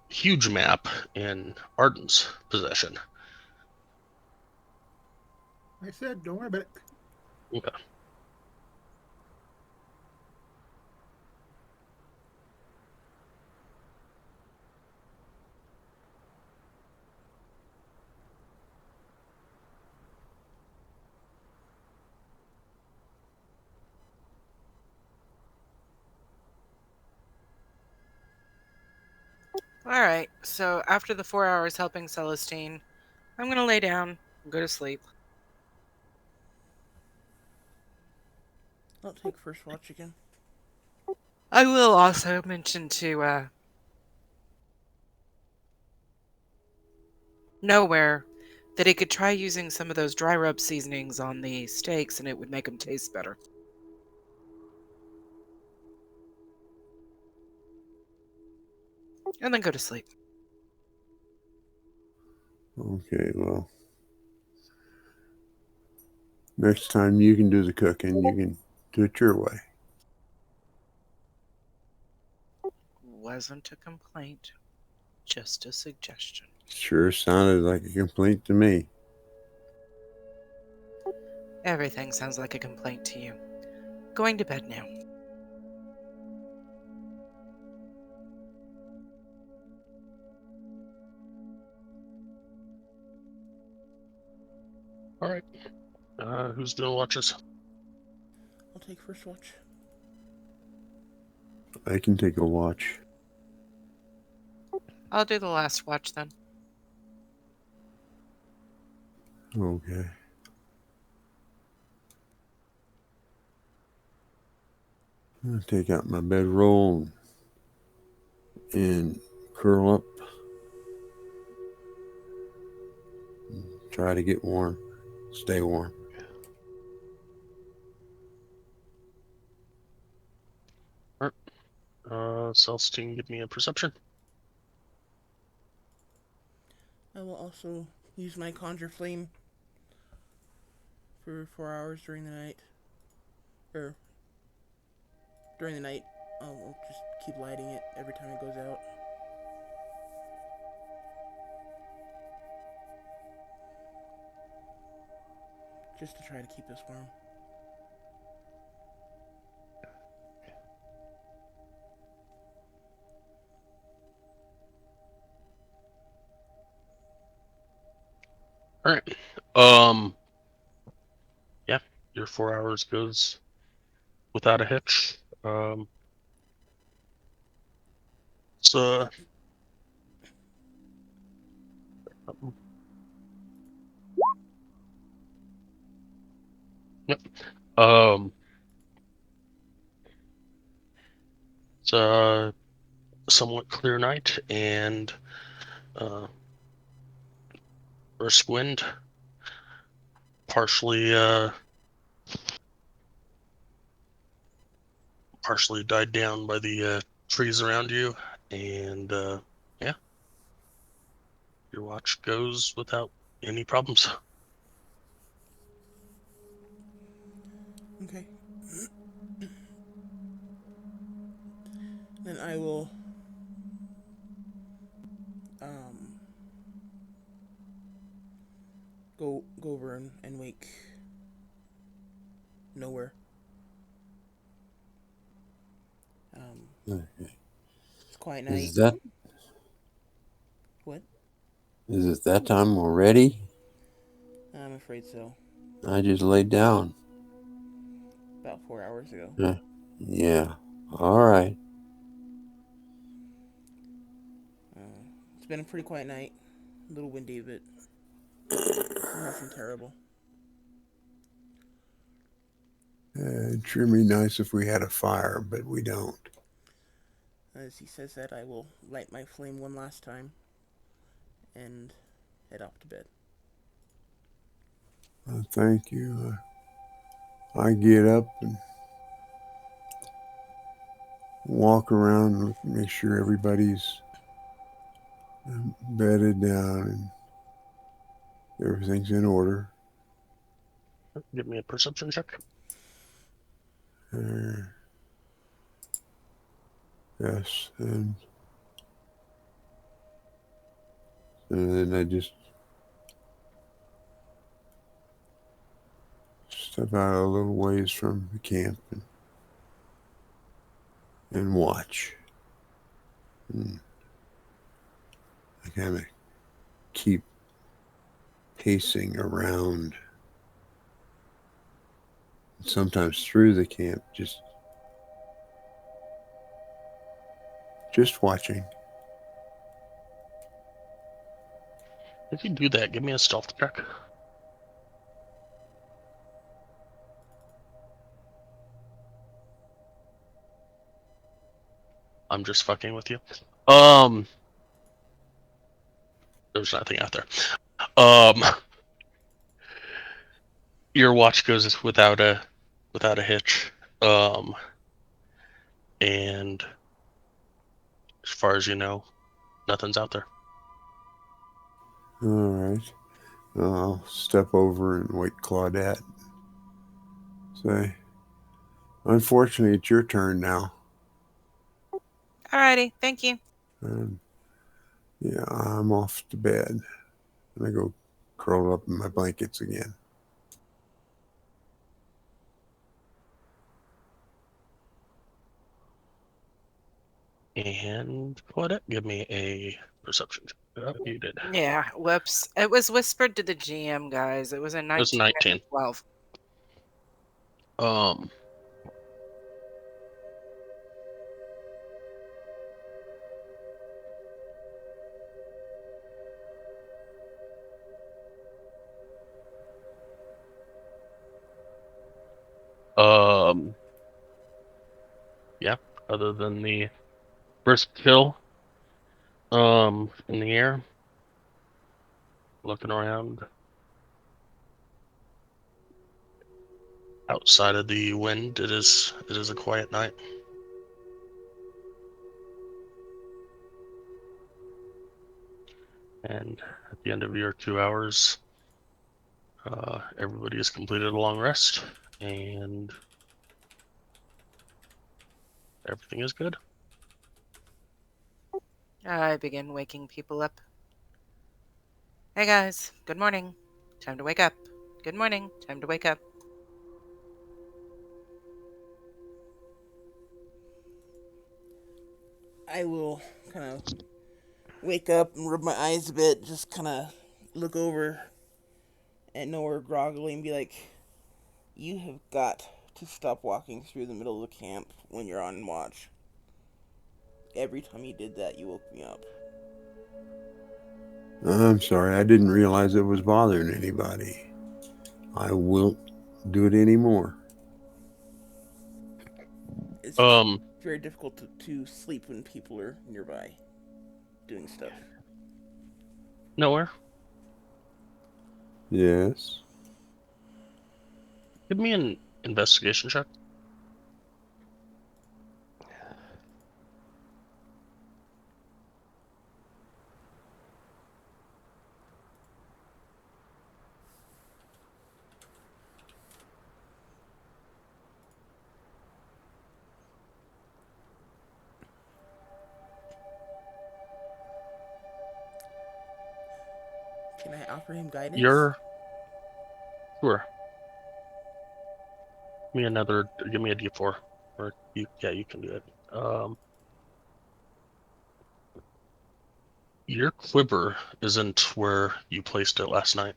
huge map in Arden's possession. Like I said, don't worry about it. Okay. Alright, so after the 4 hours helping Celestine, I'm gonna lay down and go to sleep. I'll take first watch again. I will also mention to Nowhere that he could try using some of those dry rub seasonings on the steaks and it would make them taste better. And then go to sleep. Okay, well, next time you can do the cooking, you can do it your way. Wasn't a complaint, just a suggestion. Sure sounded like a complaint to me. Everything sounds like a complaint to you. Going to bed now. All right. Who's doing watches? I'll take first watch. I can take a watch. I'll do the last watch then. Okay. I'll take out my bedroll and curl up. Try to get warm. Stay warm. All right. Celestine, give me a perception. I will also use my conjure flame for 4 hours during the night. or during the night, I'll just keep lighting it every time it goes out. Just to try to keep us warm. All right. Yeah, your 4 hours goes without a hitch. So, yep. It's a somewhat clear night and brisk wind, partially died down by the trees around you, and yeah, your watch goes without any problems. Okay. Then I will um go over and wake Nowhere. Okay. It's a quiet night. Is that What? is it that time already? I'm afraid so. I just laid down. About 4 hours ago. Yeah. All right. It's been a pretty quiet night. A little windy, but nothing terrible. It'd sure be nice if we had a fire, but we don't. As he says that, I will light my flame one last time and head off to bed. Thank you. I get up and walk around and make sure everybody's bedded down and everything's in order. Give me a perception check. Yes, and then I just step out a little ways from the camp and watch. And I kind of keep pacing around, sometimes through the camp, just watching. If you do that, give me a stealth check. I'm just fucking with you. There's nothing out there. Your watch goes without a hitch. And as far as you know, nothing's out there. All right. I'll step over and wake Claudette. Say, unfortunately, it's your turn now. Alrighty, thank you. And yeah, I'm off to bed. And I go curl up in my blankets again. And Claudette, give me a perception check. Oh, you did. Yeah, whoops. It was whispered to the GM, guys. It was a It was 19 and 19. a 12. Yeah, other than the brisk kill, in the air, looking around, outside of the wind, it is a quiet night. And at the end of your 2 hours, everybody has completed a long rest, and Everything is good. I begin waking people up. Hey guys, good morning. Time to wake up. Good morning. Time to wake up. I will kind of wake up and rub my eyes a bit, just kind of look over at Nowhere groggily and be like, "You have got to stop walking through the middle of the camp when you're on watch. Every time you did that, you woke me up." I'm sorry, I didn't realize it was bothering anybody. I won't do it anymore. It's just very difficult to sleep when people are nearby doing stuff. Nowhere. Yes. Give me an investigation check. Can I offer him guidance? You're sure. Give me a D4. Or you can do it. Your quiver isn't where you placed it last night.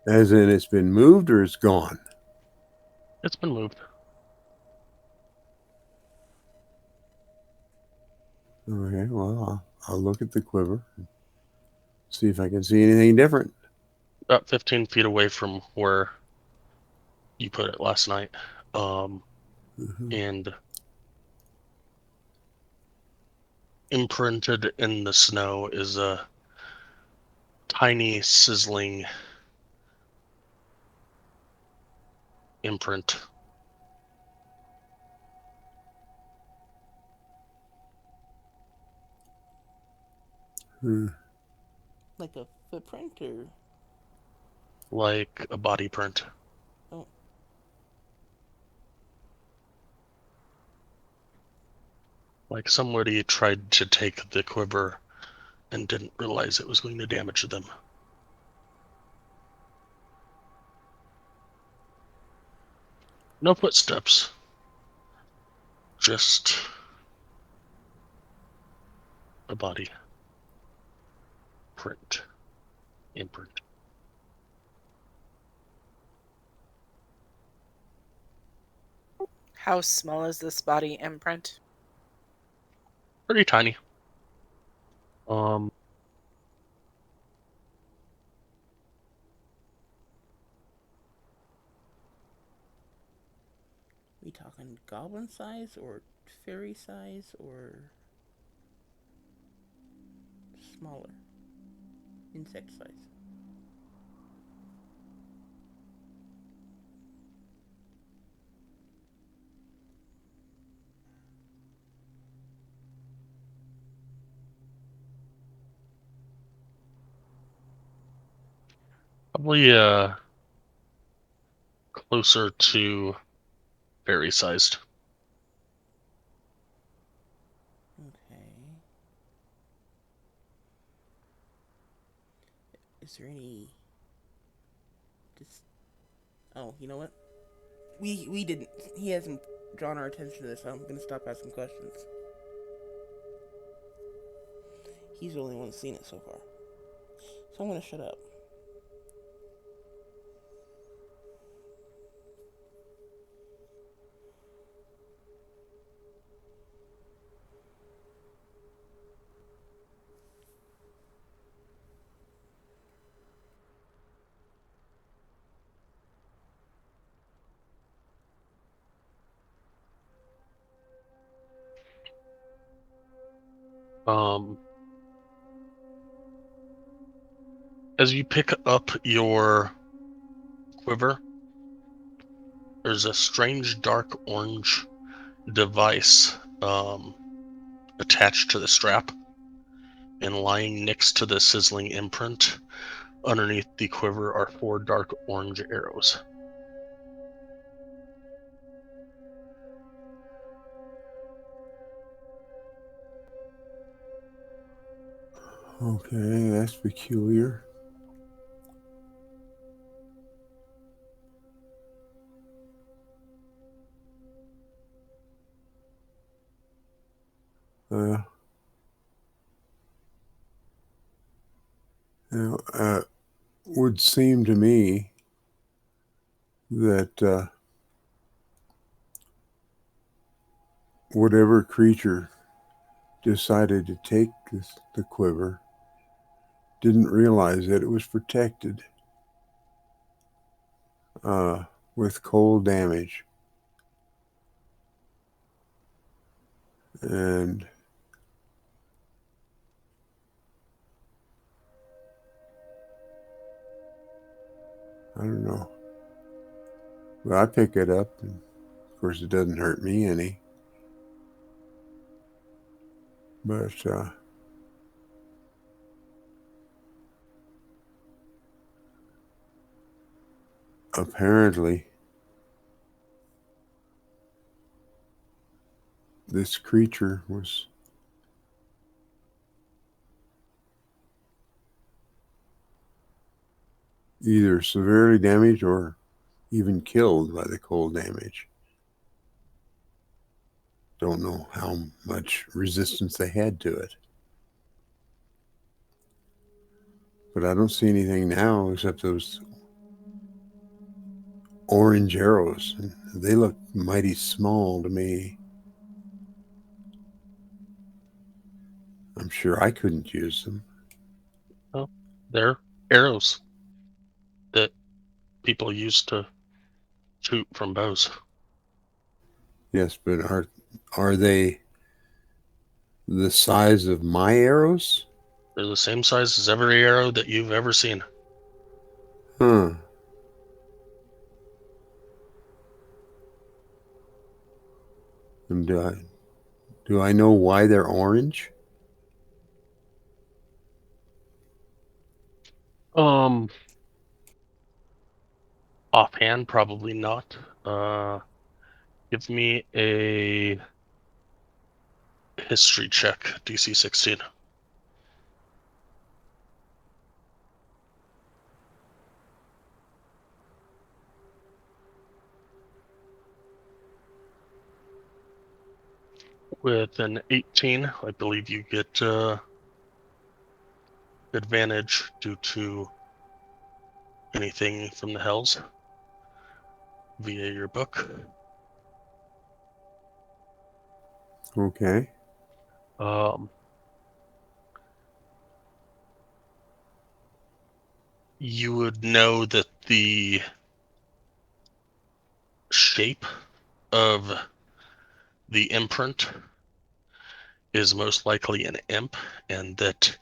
As in, it's been moved or it's gone? It's been moved. Okay, well, I'll look at the quiver, see if I can see anything different. About 15 feet away from where you put it last night. And imprinted in the snow is a tiny sizzling imprint. Like a footprint or? Like a body print. Oh. Like somebody tried to take the quiver and didn't realize it was going to damage them. No footsteps. Just a body print. Imprint. How small is this body imprint? Pretty tiny. We talking goblin size or fairy size or smaller? Insect size? Probably closer to fairy sized. Okay. Is there any? Oh, you know what? We didn't. He hasn't drawn our attention to this. So I'm gonna stop asking questions. He's the only one that's seen it so far. So I'm gonna shut up. As you pick up your quiver, there's a strange dark orange device attached to the strap, and lying next to the sizzling imprint, underneath the quiver, are 4 dark orange arrows. Okay, that's peculiar. Would seem to me that whatever creature decided to take the quiver didn't realize that it was protected with cold damage. And I don't know. But I pick it up, and of course it doesn't hurt me any. But apparently this creature was either severely damaged or even killed by the cold damage. Don't know how much resistance they had to it. But I don't see anything now except those orange arrows. They look mighty small to me. I'm sure I couldn't use them. Well, they're arrows that people use to shoot from bows. Yes, but are they the size of my arrows? They're the same size as every arrow that you've ever seen. Huh. And do I know why they're orange? Offhand, probably not. Give me a history check, DC 16. With an 18, I believe you get advantage due to anything from the hells via your book. Okay. You would know that the shape of the imprint is most likely an imp, and that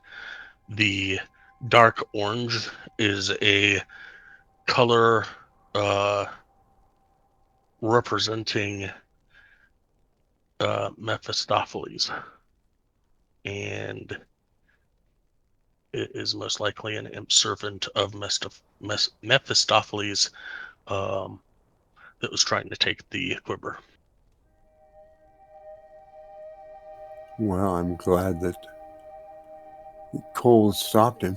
the dark orange is a color representing Mephistopheles, and it is most likely an imp servant of Mephistopheles that was trying to take the quiver. Well, I'm glad that Cole stopped him.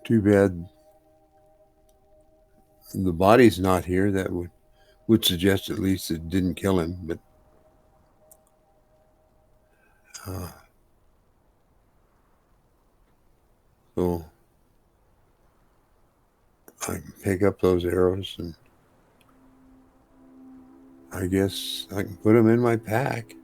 Too bad the body's not here. That would suggest at least it didn't kill him. But so I can pick up those arrows, and I guess I can put them in my pack.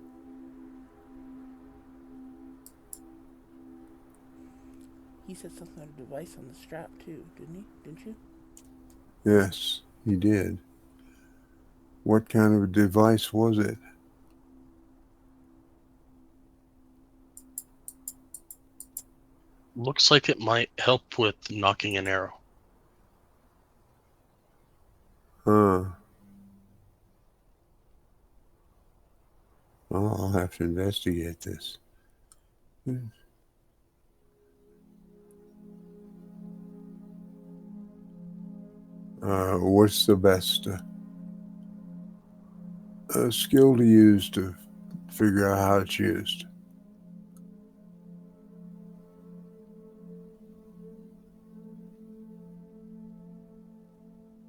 He said something on a device on the strap too, didn't he? Didn't you? Yes, he did. What kind of a device was it? Looks like it might help with knocking an arrow. Huh. Well, I'll have to investigate this. What's the best skill to use to figure out how it's used?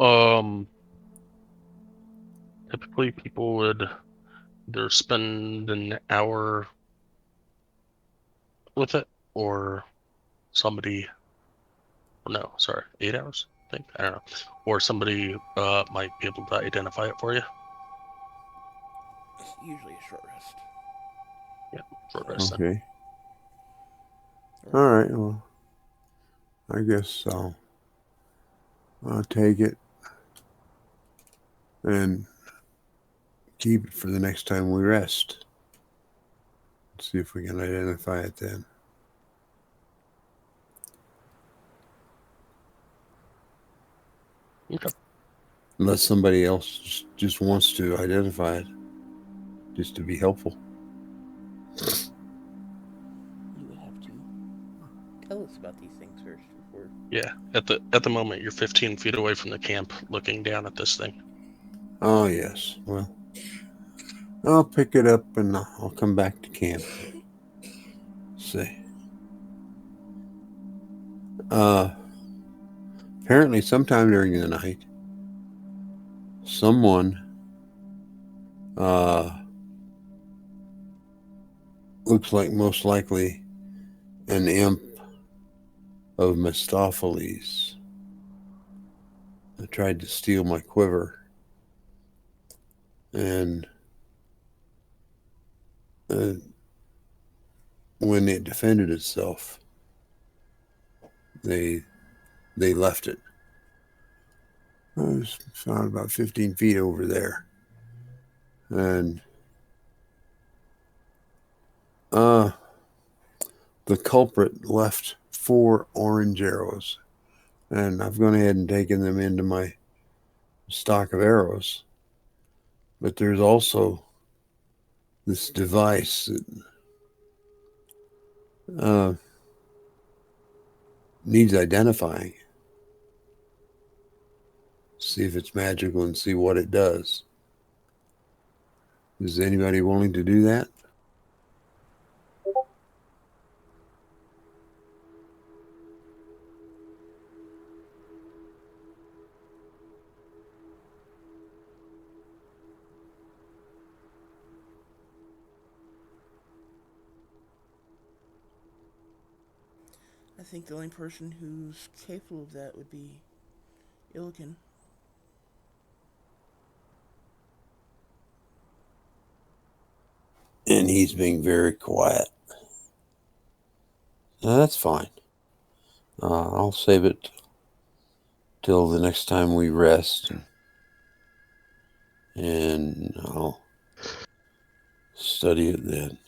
Um, Typically people would either spend an hour with it, or somebody, no, sorry, 8 hours, I think, I don't know, or somebody might be able to identify it for you. It's usually a short rest. Yeah, short rest then. Okay. All right. Well, I guess I'll take it and keep it for the next time we rest. See if we can identify it then. Okay. Unless somebody else just wants to identify it, just to be helpful. You would have to tell us about these things first before. Yeah, at the moment you're 15 feet away from the camp, looking down at this thing. Oh yes. Well, I'll pick it up and I'll come back to camp. See. Apparently, sometime during the night, someone looks like most likely an imp of Mephistopheles tried to steal my quiver, and when it defended itself, they left it. I was found about 15 feet over there, and the culprit left 4 orange arrows, and I've gone ahead and taken them into my stock of arrows. But there's also this device that needs identifying. See if it's magical and see what it does. Is anybody willing to do that? I think the only person who's capable of that would be Illiken. And he's being very quiet. That's fine. I'll save it till the next time we rest, and I'll study it then.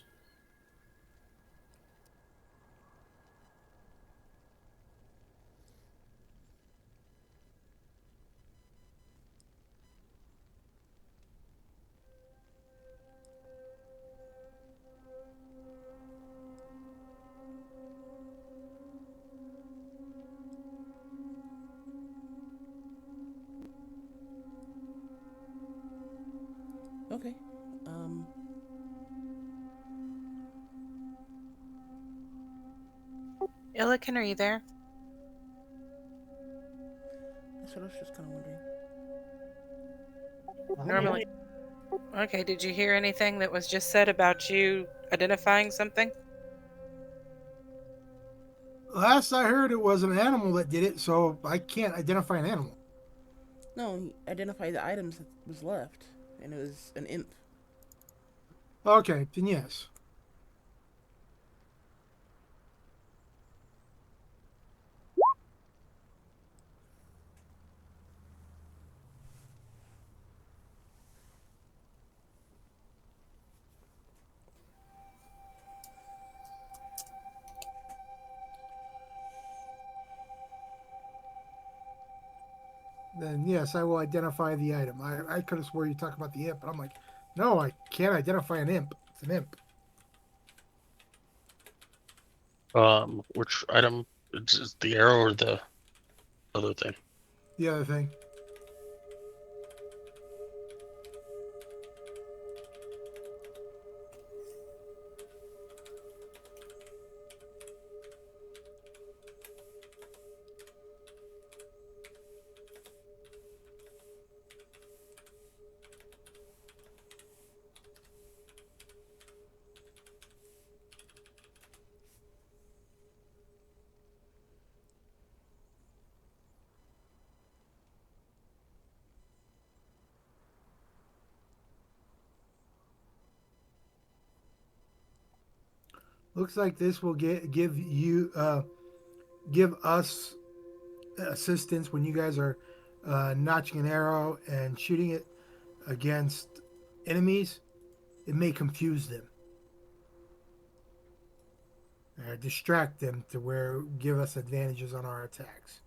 Okay. Illiken, are you there? That's what I was just kind of wondering. Normally. Okay, did you hear anything that was just said about you identifying something? Last I heard, it was an animal that did it, so I can't identify an animal. No, he identified the items that was left, and it was an imp. Okay, then yes. Then yes, I will identify the item. I could have swore you talk about the imp, but I'm like, no, I can't identify an imp. It's an imp. Which item? Is the arrow or the other thing? The other thing. Looks like this will give us assistance when you guys are notching an arrow and shooting it against enemies. It may confuse them or distract them to where give us advantages on our attacks.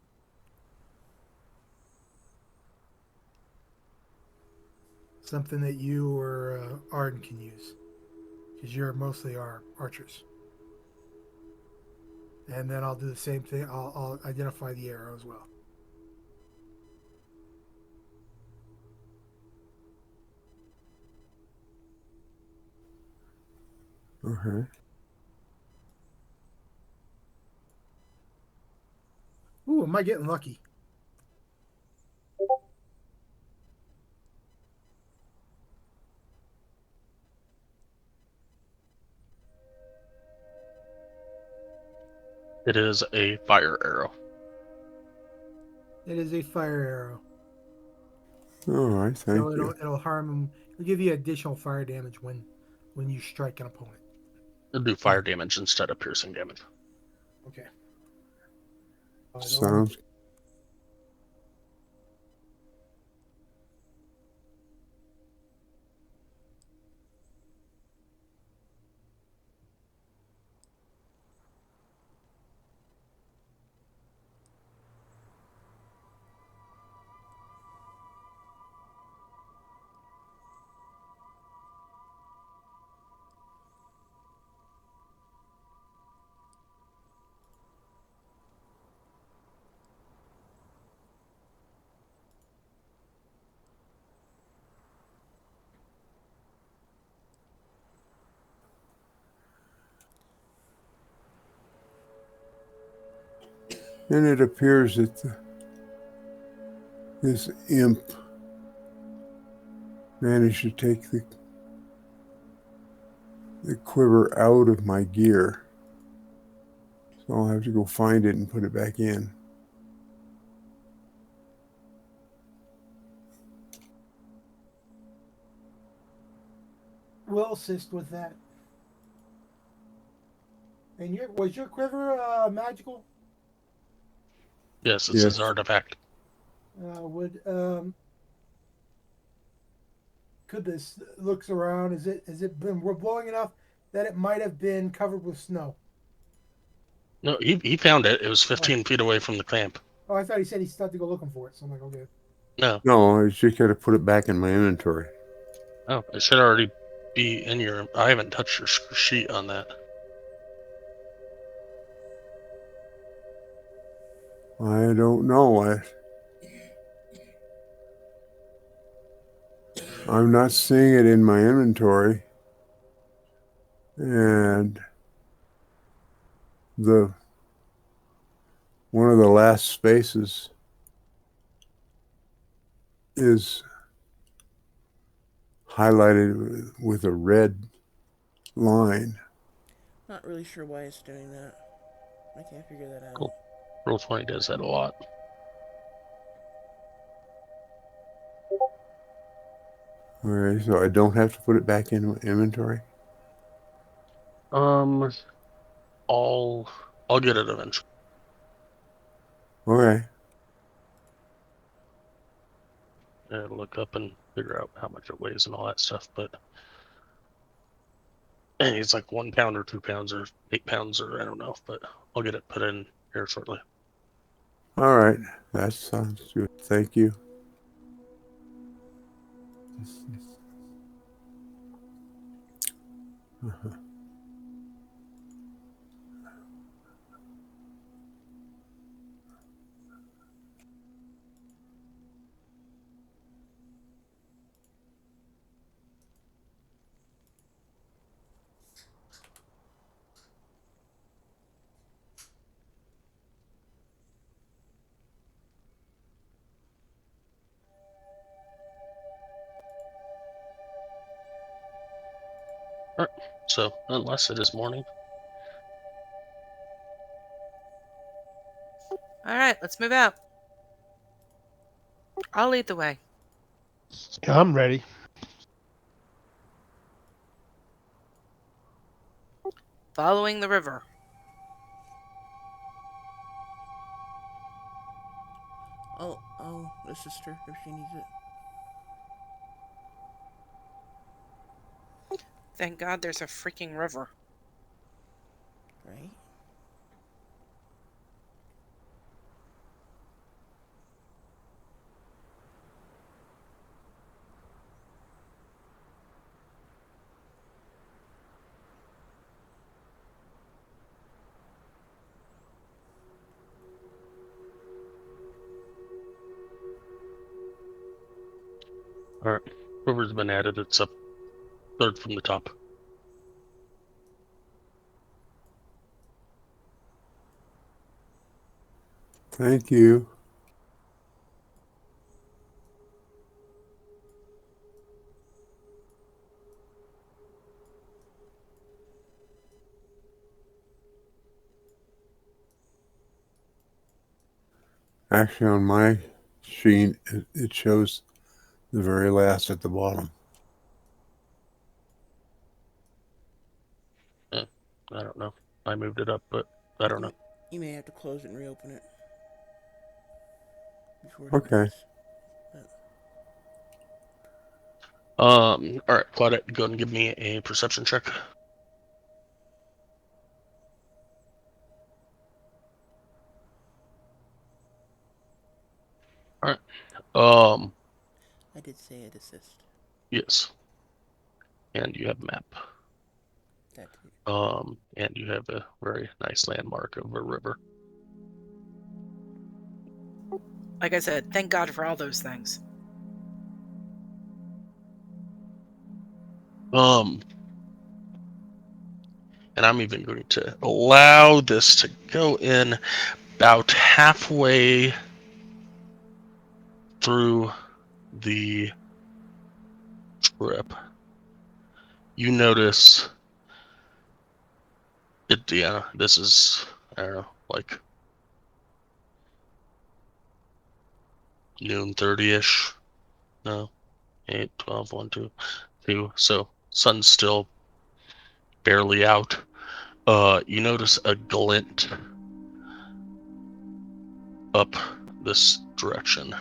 Something that you or Arden can use because you're mostly our archers. And then I'll do the same thing. I'll identify the arrow as well. Okay. Ooh, am I getting lucky? It is a fire arrow. It is a fire arrow. All right. Thank So you. it'll harm them. It'll give you additional fire damage when you strike an opponent. It'll do fire damage instead of piercing damage. Okay. Sounds. And it appears that this imp managed to take the quiver out of my gear. So I'll have to go find it and put it back in. We'll assist with that. And was your quiver magical? Yes, it says artifact. Would could this looks around? Is it been we're blowing enough that it might have been covered with snow? No, he found it. It was 15 feet away from the camp. Oh, I thought he said he started to go looking for it. So I'm like, okay. No, I just got to put it back in my inventory. Oh, it should already be in your. I haven't touched your sheet on that. I don't know. I'm not seeing it in my inventory. And one of the last spaces is highlighted with a red line. Not really sure why it's doing that. I can't figure that out. Cool. Roll20 does that a lot. Okay, so I don't have to put it back in inventory? I'll get it eventually. Okay. I'll look up and figure out how much it weighs and all that stuff, but it's like 1 pound or 2 pounds or 8 pounds or I don't know, but I'll get it put in here shortly. All right. That sounds good. Thank you. All right. So unless it is morning, All right, let's move out. I'll lead the way. I'm ready. Following the river. Oh, the sister, if she needs it. Thank God there's a freaking river. Right? all right, river's been added. It's up third from the top. Thank you. Actually, on my sheet, it shows the very last at the bottom. I don't know. I moved it up, but I don't know. You may have to close it and reopen it before it Okay. updates. All right, Claudette, go and give me a perception check. All right. I did say I'd assist. Yes. And you have a map. That too. And you have a very nice landmark of a river. Like I said, thank God for all those things. And I'm even going to allow this to go in about halfway through the trip. You notice it, yeah, this is, I don't know, like noon 30-ish. No, 8, 12, 1, 2, 2. So sun's still barely out. You notice a glint up this direction.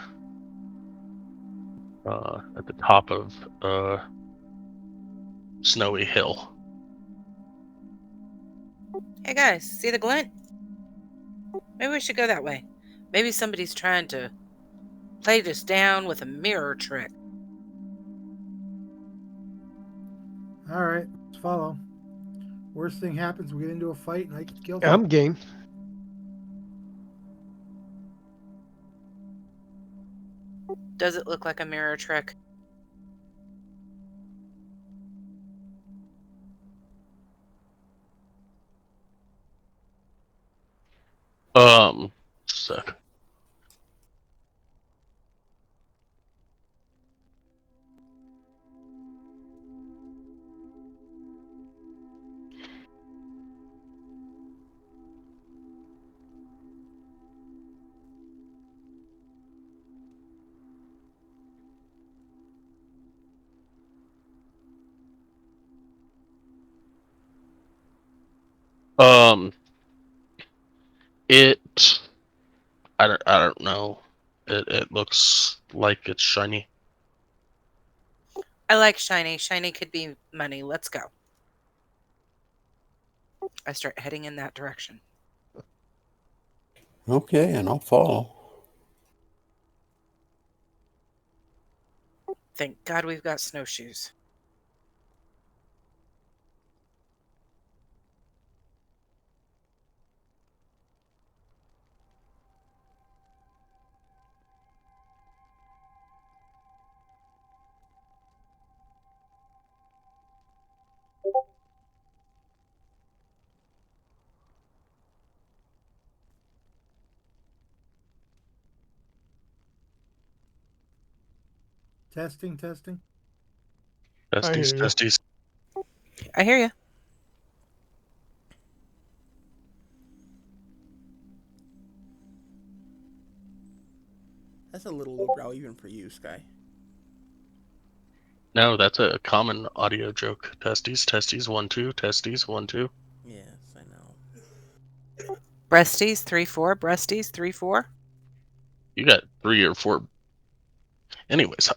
At the top of Snowy Hill. Hey guys, see the glint? Maybe we should go that way. Maybe somebody's trying to play us down with a mirror trick. All right, let's follow. Worst thing happens, we get into a fight and I get guilty. I'm game. Does it look like a mirror trick? Sec. It, I don't know. It looks like it's shiny. I like shiny. Shiny could be money. Let's go. I start heading in that direction. Okay, and I'll follow. Thank God we've got snowshoes. Testing, testing. I Testes, hear you. testes. I hear you. That's a little lowbrow even for you, Sky. No, that's a common audio joke. Testes, testes, 1, 2, testes, 1, 2. Yes, I know. Breasties 3-4. Breasties 3-4. You got 3 or 4. Anyways,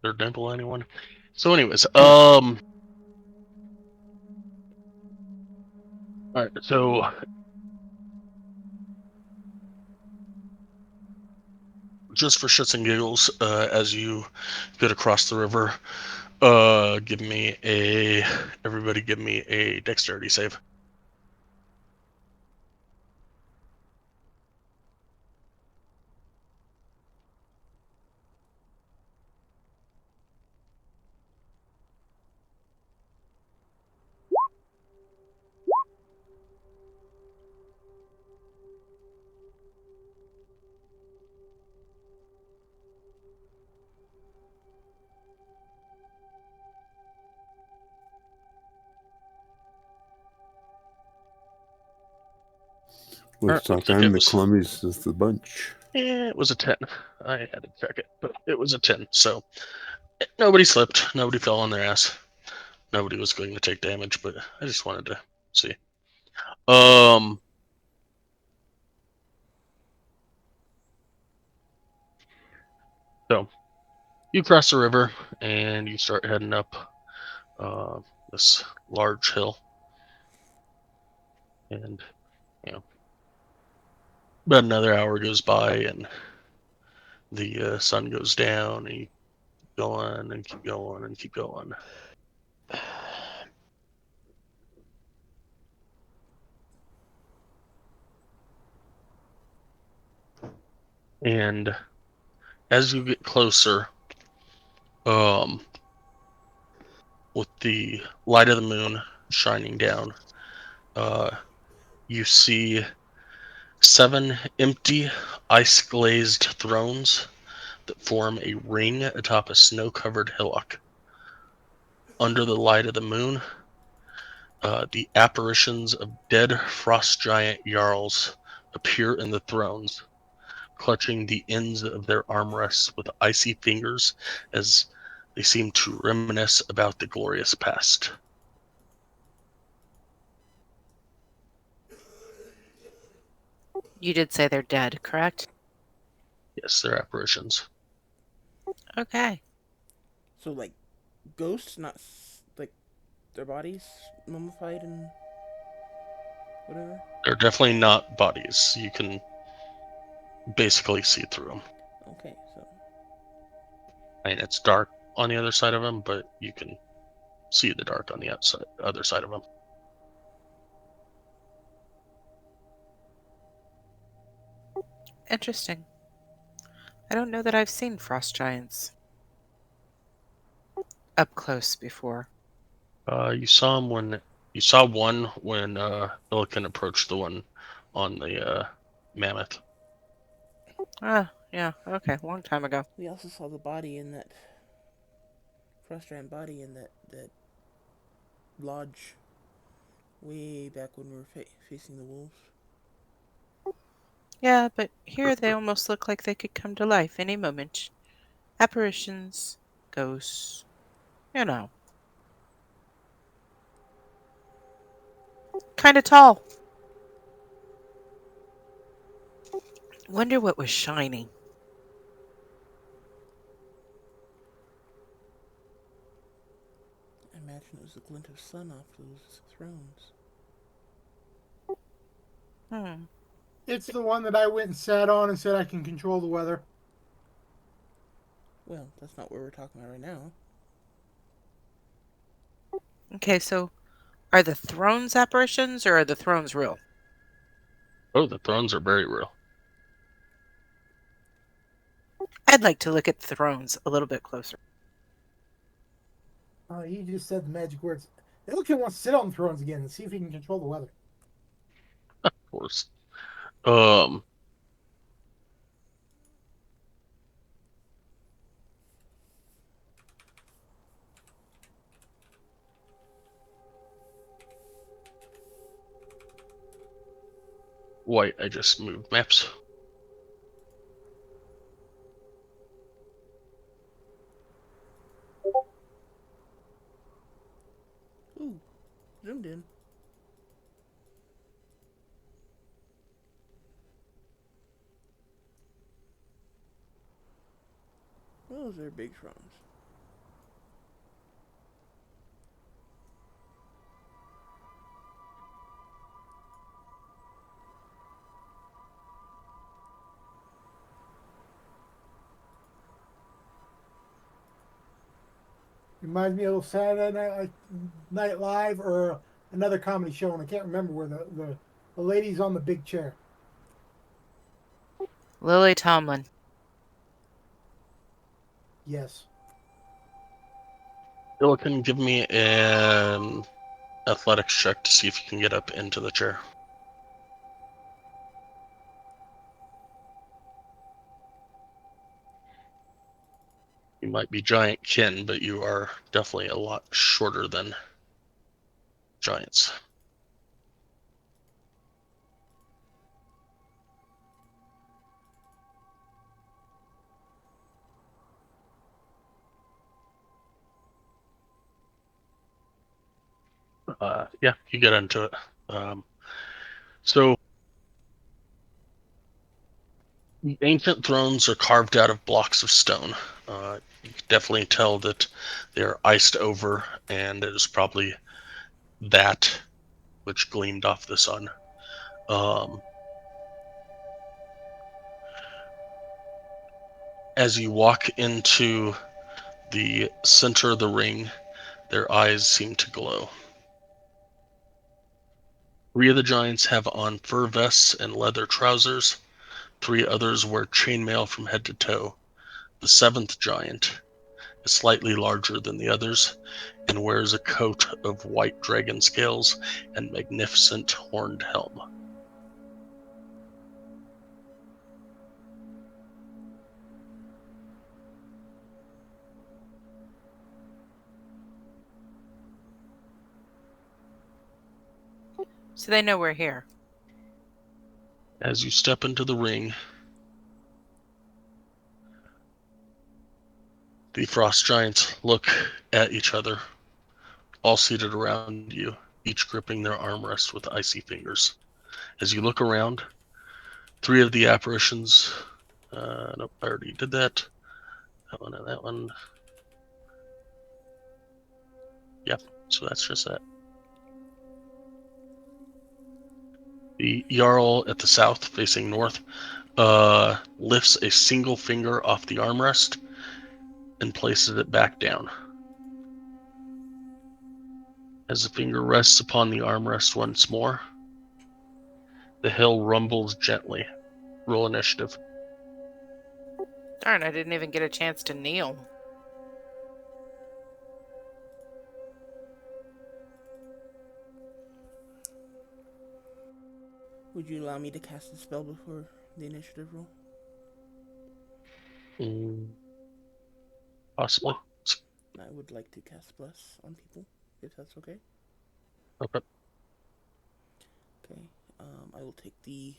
third dimple, anyone? So, anyways, all right. So, just for shits and giggles, as you get across the river, everybody give me a dexterity save. Looks like Looks like it I'm the was. clumsiest of the bunch. Yeah, it was a 10. I had to check it, but it was a 10. So nobody slipped. Nobody fell on their ass. Nobody was going to take damage, but I just wanted to see. So you cross the river and you start heading up this large hill, and about another hour goes by, and the sun goes down, and you keep going and keep going and keep going. And as you get closer, with the light of the moon shining down, you see 7 empty, ice-glazed thrones that form a ring atop a snow-covered hillock. Under the light of the moon, the apparitions of dead frost giant jarls appear in the thrones, clutching the ends of their armrests with icy fingers as they seem to reminisce about the glorious past. You did say they're dead, correct? Yes, they're apparitions. Okay. So, like, ghosts, not like their bodies mummified and whatever? They're definitely not bodies. You can basically see through them. Okay, so. I mean, it's dark on the other side of them, but you can see the dark on the other side of them. Interesting. I don't know that I've seen frost giants up close before. You saw one when Illican approached the one on the mammoth. Ah, yeah, okay, long time ago. We also saw the body in that. Frost giant body in that lodge way back when we were facing the wolves. Yeah, but here they almost look like they could come to life any moment. Apparitions, ghosts, you know. Kind of tall. Wonder what was shining. I imagine it was the glint of sun off those thrones. Hmm. It's the one that I went and sat on and said I can control the weather. Well, that's not what we're talking about right now. Okay, so are the thrones apparitions or are the thrones real? Oh, the thrones are very real. I'd like to look at the thrones a little bit closer. He just said the magic words. Illican wants to sit on the thrones again and see if he can control the weather. Of course. Um, White, I just moved maps. Ooh, zoomed in. Those are big shrooms. Reminds me of a little Saturday Night Live or another comedy show, and I can't remember where the lady's on the big chair. Lily Tomlin. Yes. Silicon, give me an athletics check to see if you can get up into the chair. You might be giant kin, but you are definitely a lot shorter than giants. Yeah, you get into it. So the ancient thrones are carved out of blocks of stone. You can definitely tell that they're iced over, and it is probably that which gleamed off the sun. As you walk into the center of the ring, their eyes seem to glow. 3 of the giants have on fur vests and leather trousers. 3 others wear chainmail from head to toe. The 7th giant is slightly larger than the others and wears a coat of white dragon scales and magnificent horned helm. So they know we're here. As you step into the ring, the frost giants look at each other, all seated around you, each gripping their armrest with icy fingers. As you look around, 3 of the apparitions, nope, I already did that. That one and that one. Yep, so that's just that. The Jarl at the south, facing north, lifts a single finger off the armrest and places it back down. As the finger rests upon the armrest once more, the hill rumbles gently. Roll initiative. Darn, I didn't even get a chance to kneel. Would you allow me to cast the spell before the initiative roll? Possibly. I would like to cast Bless on people, if that's okay. Okay. Okay, I will take the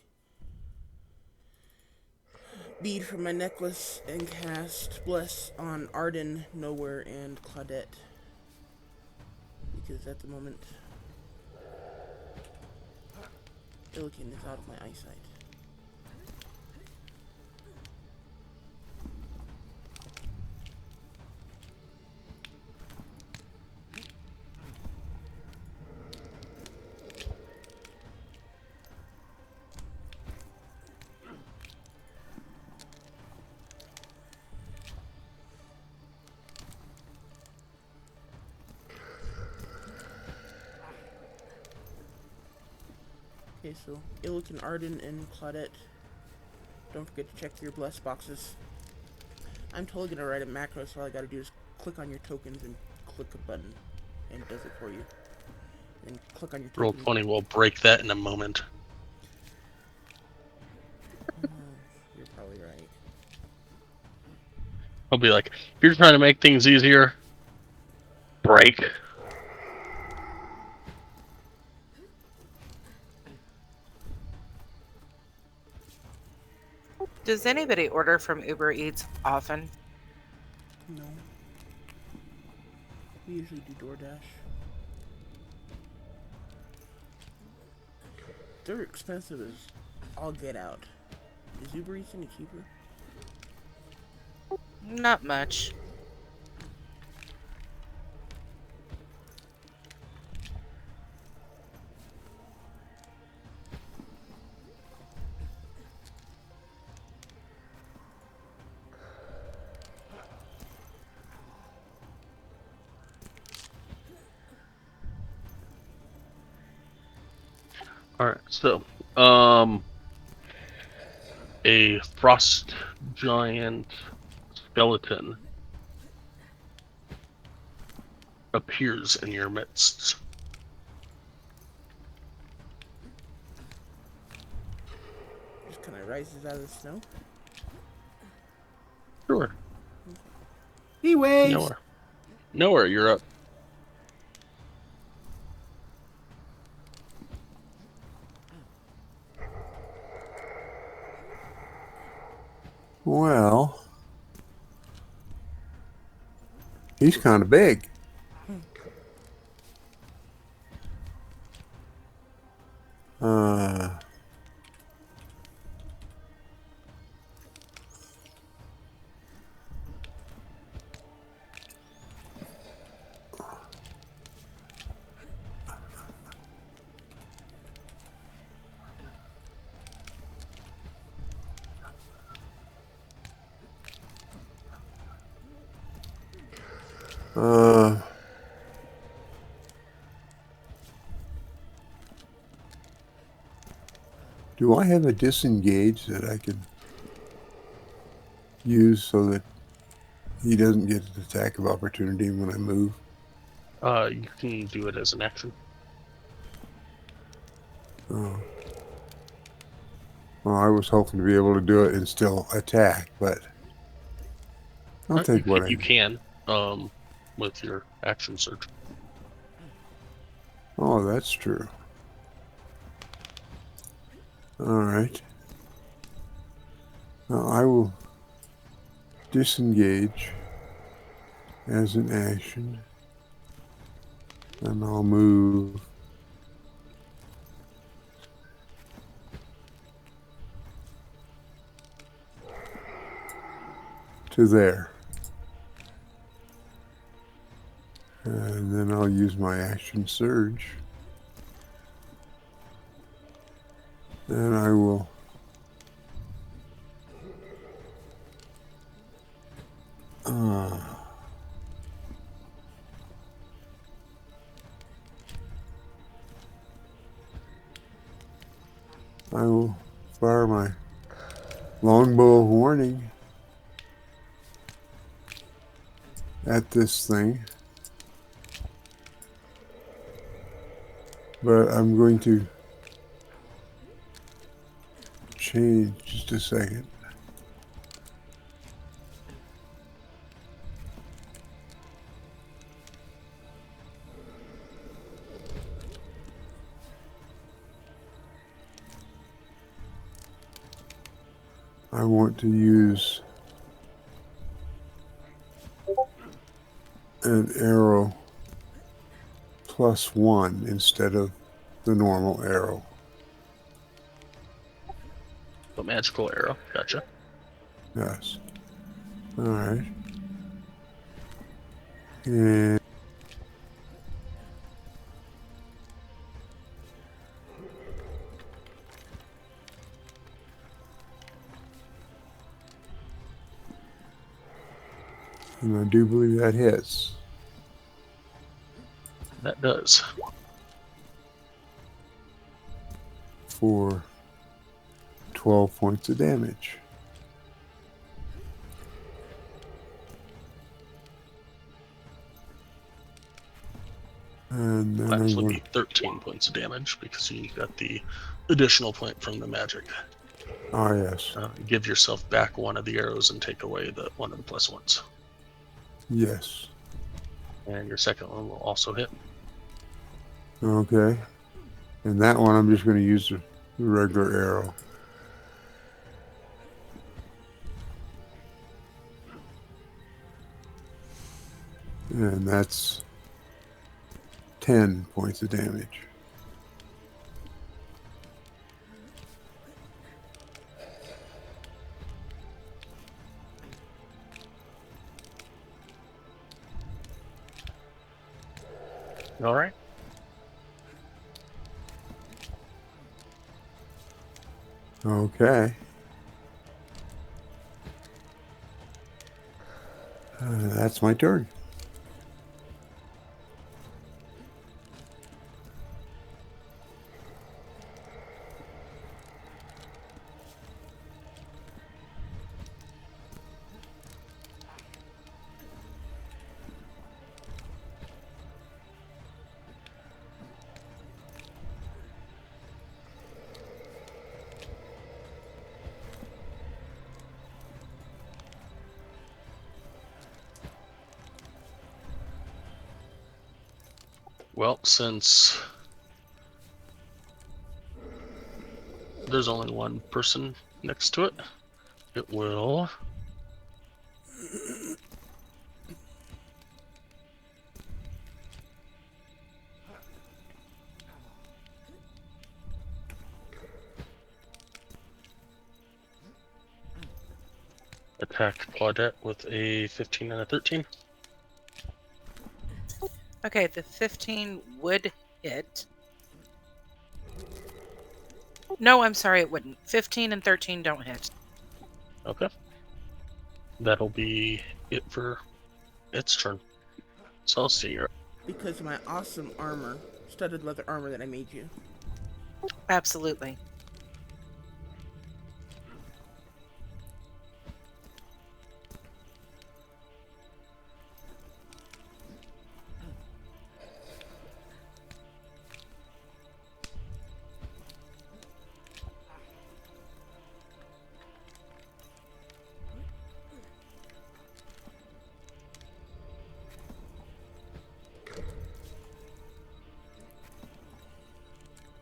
bead from my necklace and cast Bless on Arden, Nowhere, and Claudette. Because at the moment, Illikin is out of my eyesight. Okay, so Illikin, Arden, and Claudette. Don't forget to check your bless boxes. I'm totally gonna write a macro, so all I gotta do is click on your tokens and click a button, and it does it for you. And click on your tokens. Roll20 will break that in a moment. I'll be like, if you're trying to make things easier, break. Does anybody order from Uber Eats often? No. We usually do DoorDash. They're expensive as all get out. Is Uber Eats any cheaper? Not much. All right, so a frost giant skeleton appears in your midst. Just kind of rises out of the snow. Sure. He waves. Nowhere. Nowhere. You're up. Well, he's kind of big. Uh, uh, do I have a disengage that I can use so that he doesn't get an attack of opportunity when I move? You can do it as an action. Oh. Well, I was hoping to be able to do it and still attack, but I'll take what I You can with your action search. Oh, that's true. All right. Now I will disengage as an action, and I'll move to there. And then I'll use my action surge. And I will I will fire my longbow of warning at this thing. But I'm going to change just a second. I want to use an arrow +1 instead of the normal arrow. A magical arrow. Gotcha. Yes. All right. And I do believe that hits. That does. For 12 points of damage. And then I'm Actually, going, be 13 points of damage because you got the additional point from the magic. Oh, yes. Give yourself back one of the arrows and take away one of the plus ones. Yes. And your second one will also hit. Okay. And that one, I'm just going to use the regular arrow. And that's 10 points of damage. All right. Okay. That's my turn. Well, since there's only one person next to it, it will attack Claudette with a 15 and a 13. Okay, the 15 would hit. No, I'm sorry, it wouldn't. 15 and 13 don't hit. Okay. That'll be it for its turn. So I'll see you. Because of my awesome armor, studded leather armor that I made you. Absolutely.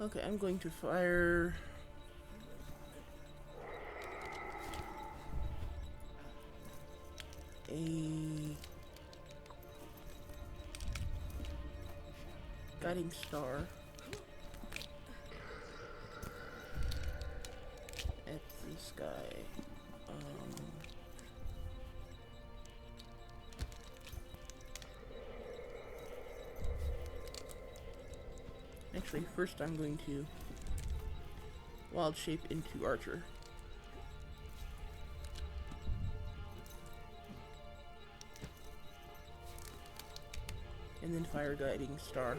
Okay, I'm going to fire... a... guiding star at this guy. Actually, first I'm going to wild shape into Archer. And then fire guiding star.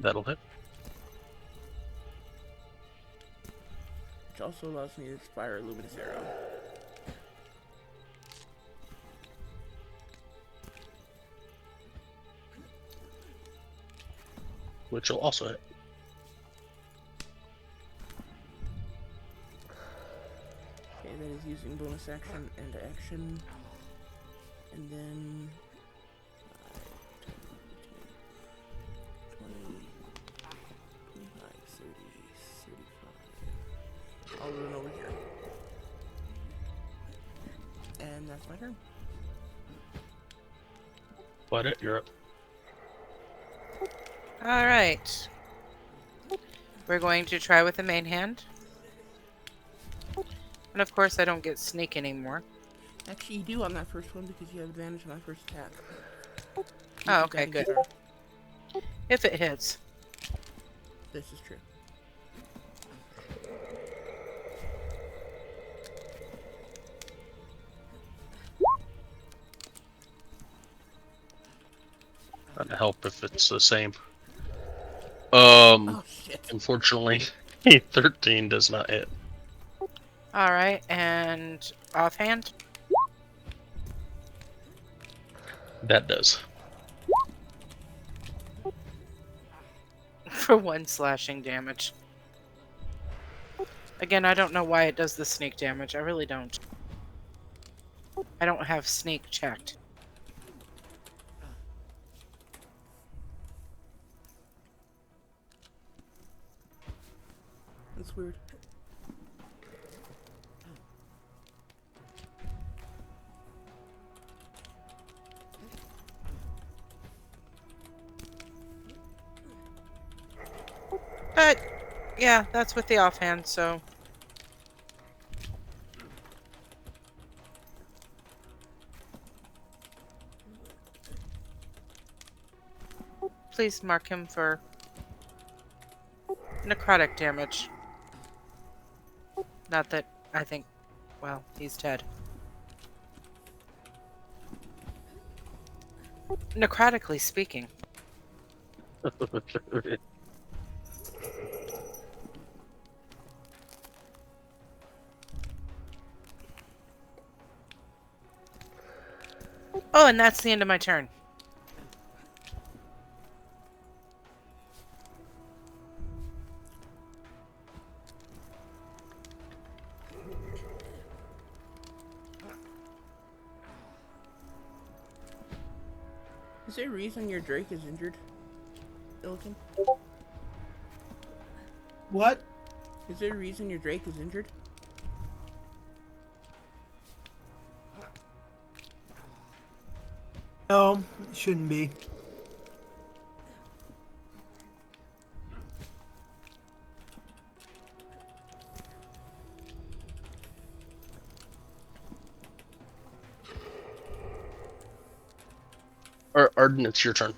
That'll hit. Which also allows me to fire a luminous arrow. Which will also hit. Okay, that is using bonus action and action. And then... 20, 25, 30, 35. I'll run over here. And that's my turn. Claudette, you're up. Alright. We're going to try with the main hand. And of course I don't get sneak anymore. Actually, you do on that first one because you have advantage on that first attack. Oh, okay, good. If it hits. This is true. That'd help if it's the same. Oh, shit. Unfortunately, 13 does not hit. Alright, and offhand? That does. for 1 slashing damage. Again, I don't know why it does the sneak damage. I really don't. I don't have sneak checked. That's weird. But, yeah, that's with the offhand, so... Please mark him for necrotic damage. Not that I think... Well, he's dead. Necrotically speaking. Oh, and that's the end of my turn. Is there a reason your Drake is injured, Illican? What? Is there a reason your Drake is injured? No, it shouldn't be. Arden, it's your turn.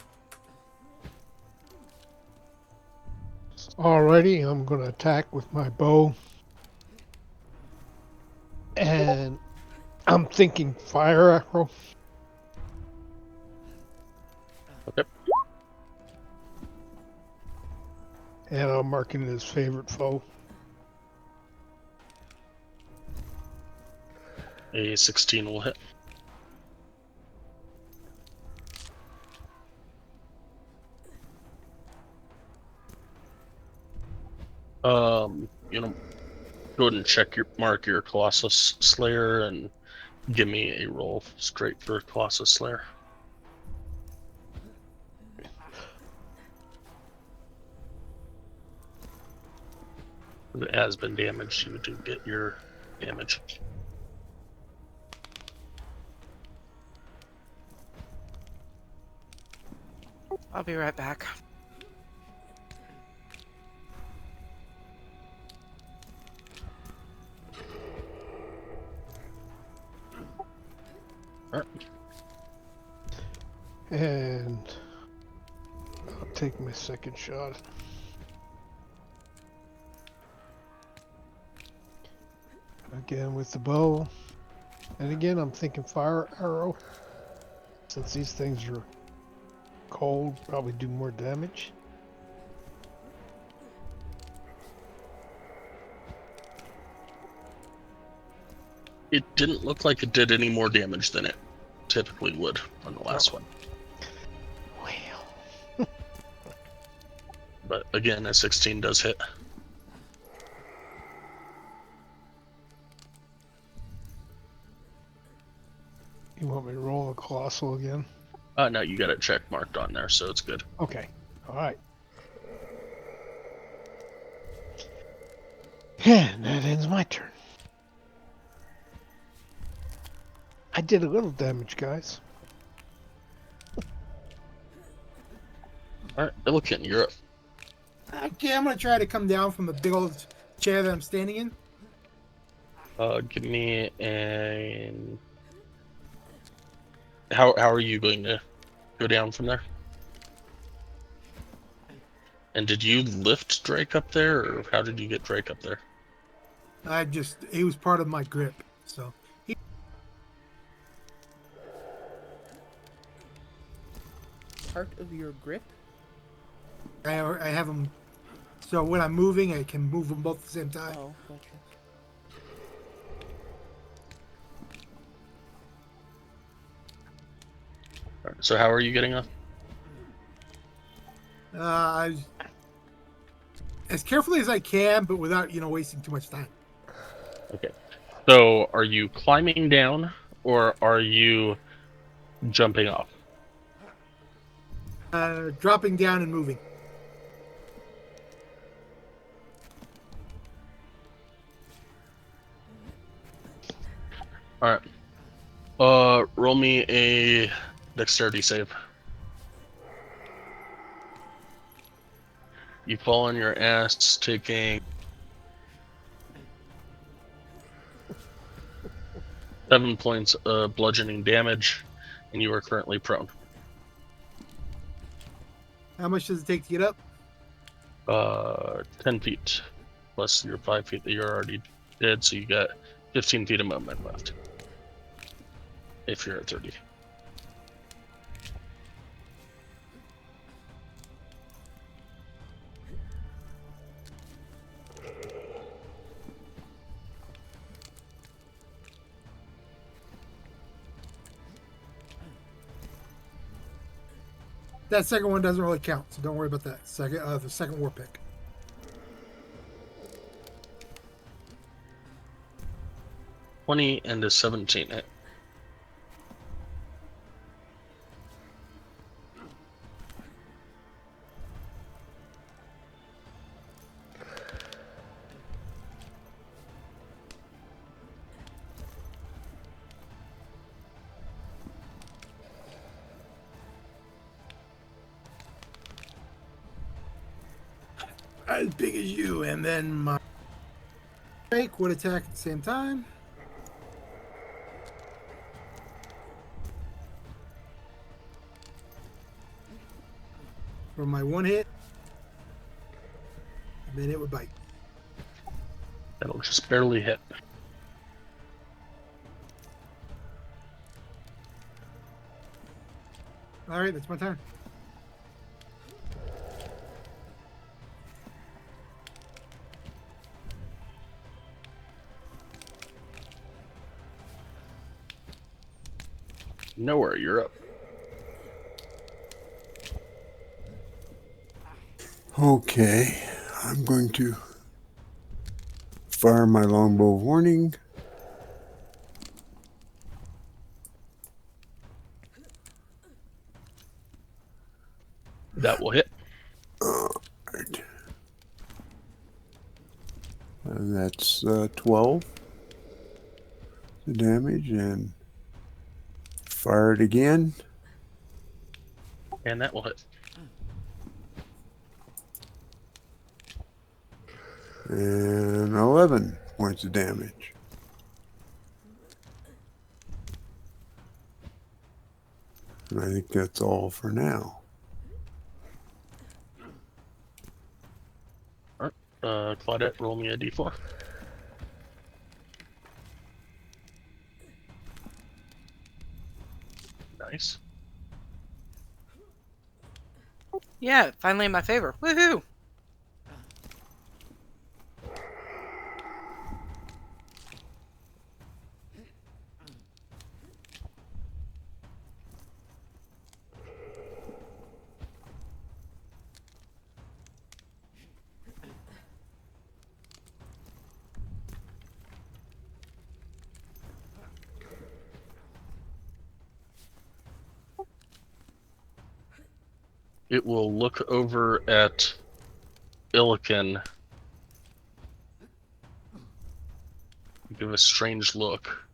Alrighty, I'm going to attack with my bow. And I'm thinking fire arrow. Okay. And I'm marking it as favorite foe. A 16 will hit. You know, go ahead and mark your Colossus Slayer and give me a roll straight for Colossus Slayer. If it has been damaged, you do get your damage. I'll be right back. All right. And I'll take my second shot. Again with the bow. And again, I'm thinking fire arrow. Since these things are cold, probably do more damage. It didn't look like it did any more damage than it typically would on the last one. Well. But again, a 16 does hit. You want me to roll a colossal again? No, you got it check marked on there, so it's good. Okay. Alright. And that ends my turn. I did a little damage, guys. All right, Illican, you're up. Okay, I'm gonna try to come down from the big old chair that I'm standing in. Give me an. How are you going to go down from there? And did you lift Drake up there, or how did you get Drake up there? He was part of my grip, so. Part of your grip? I have him, so when I'm moving, I can move them both at the same time. Oh, gotcha. All right, so how are you getting up? I as carefully as I can, but without wasting too much time. Okay. So, are you climbing down, or are you jumping off? Dropping down and moving. All right. Roll me a dexterity save. You fall on your ass, taking 7 points of bludgeoning damage, and you are currently prone. How much does it take to get up? 10 feet plus your 5 feet that you're already dead, so you got 15 feet of movement left. If you're at 30. That second one doesn't really count, so don't worry about that. The second war pick. And a 17 hit. As big as you, and then my break would attack at the same time. For my one hit, and then it would bite. That'll just barely hit. All right, that's my turn. Nowhere, you're up. Okay, I'm going to fire my longbow warning. That will hit. Right. And that's 12 the damage, and fire it again. And that will hit. And 11 points of damage. And I think that's all for now. Claudette, roll me a d4. Nice. Yeah, finally in my favor. Woohoo! It will look over at Illiken. Give a strange look.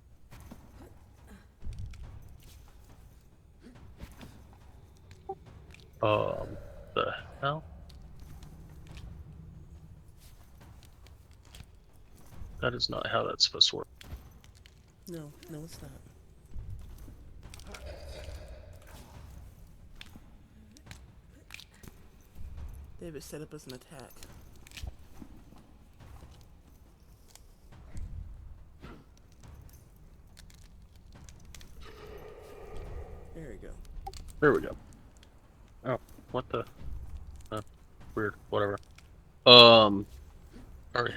The hell? That is not how that's supposed to work. No, it's not. They have it set up as an attack. There we go. There we go. Oh, what the? Weird. Whatever. Already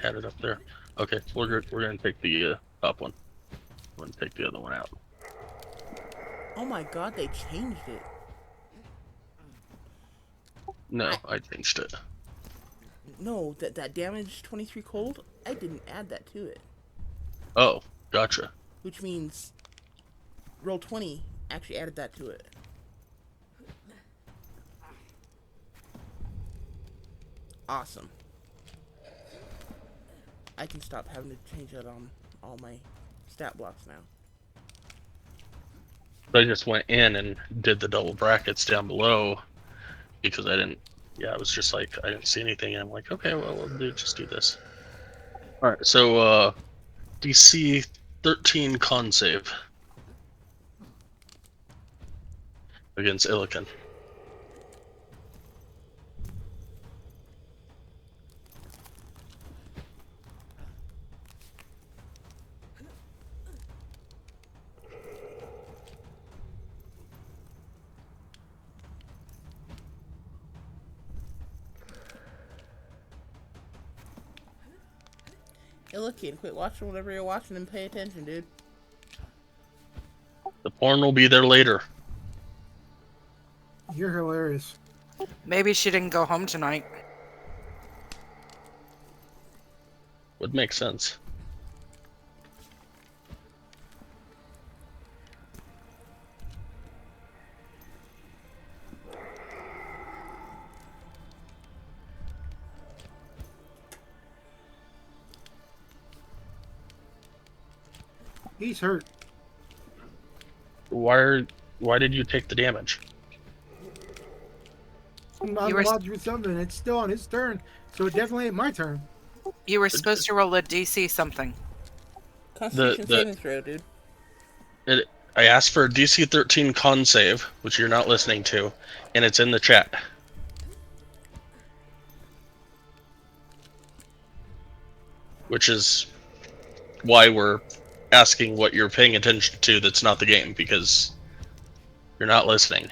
had it up there. Okay, we're gonna take the top one. We're gonna take the other one out. Oh my god, they changed it. No, I changed it. No, that damage 23 cold, I didn't add that to it. Oh, gotcha. Which means roll 20 actually added that to it. Awesome. I can stop having to change that on all my stat blocks now. I just went in and did the double brackets down below because I didn't. Yeah, I was just like, I didn't see anything, and I'm like, okay, well, we'll just do this. All right, so DC 13 con save against Illican. Hey, look, kid, quit watching whatever you're watching and pay attention, dude. The porn will be there later. You're hilarious. Maybe she didn't go home tonight. Would make sense. He's hurt. Why did you take the damage? I'm not allowed to do something. It's still on his turn, so it definitely ain't my turn. You were supposed to roll a DC something. Constitution saving throw, dude. I asked for a DC 13 con save, which you're not listening to, and it's in the chat. Which is why we're asking what you're paying attention to that's not the game, because you're not listening.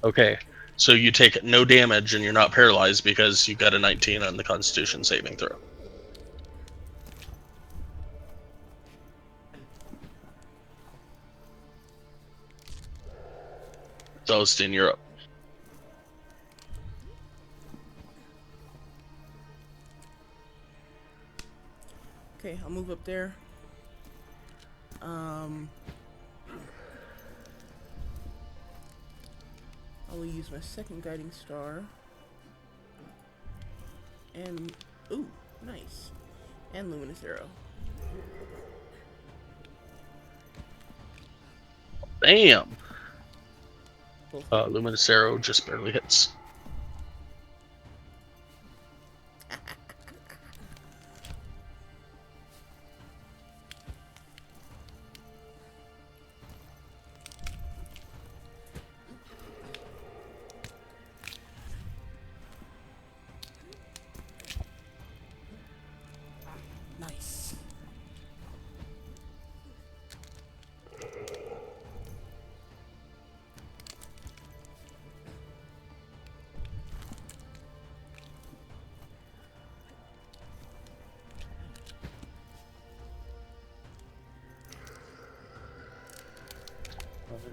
Okay, so you take no damage and you're not paralyzed because you got a 19 on the Constitution saving throw. Celestine, you're up. Okay, I'll move up there. I will use my second guiding star. And, ooh, nice. And luminous arrow. Bam! Luminous arrow just barely hits. Nice.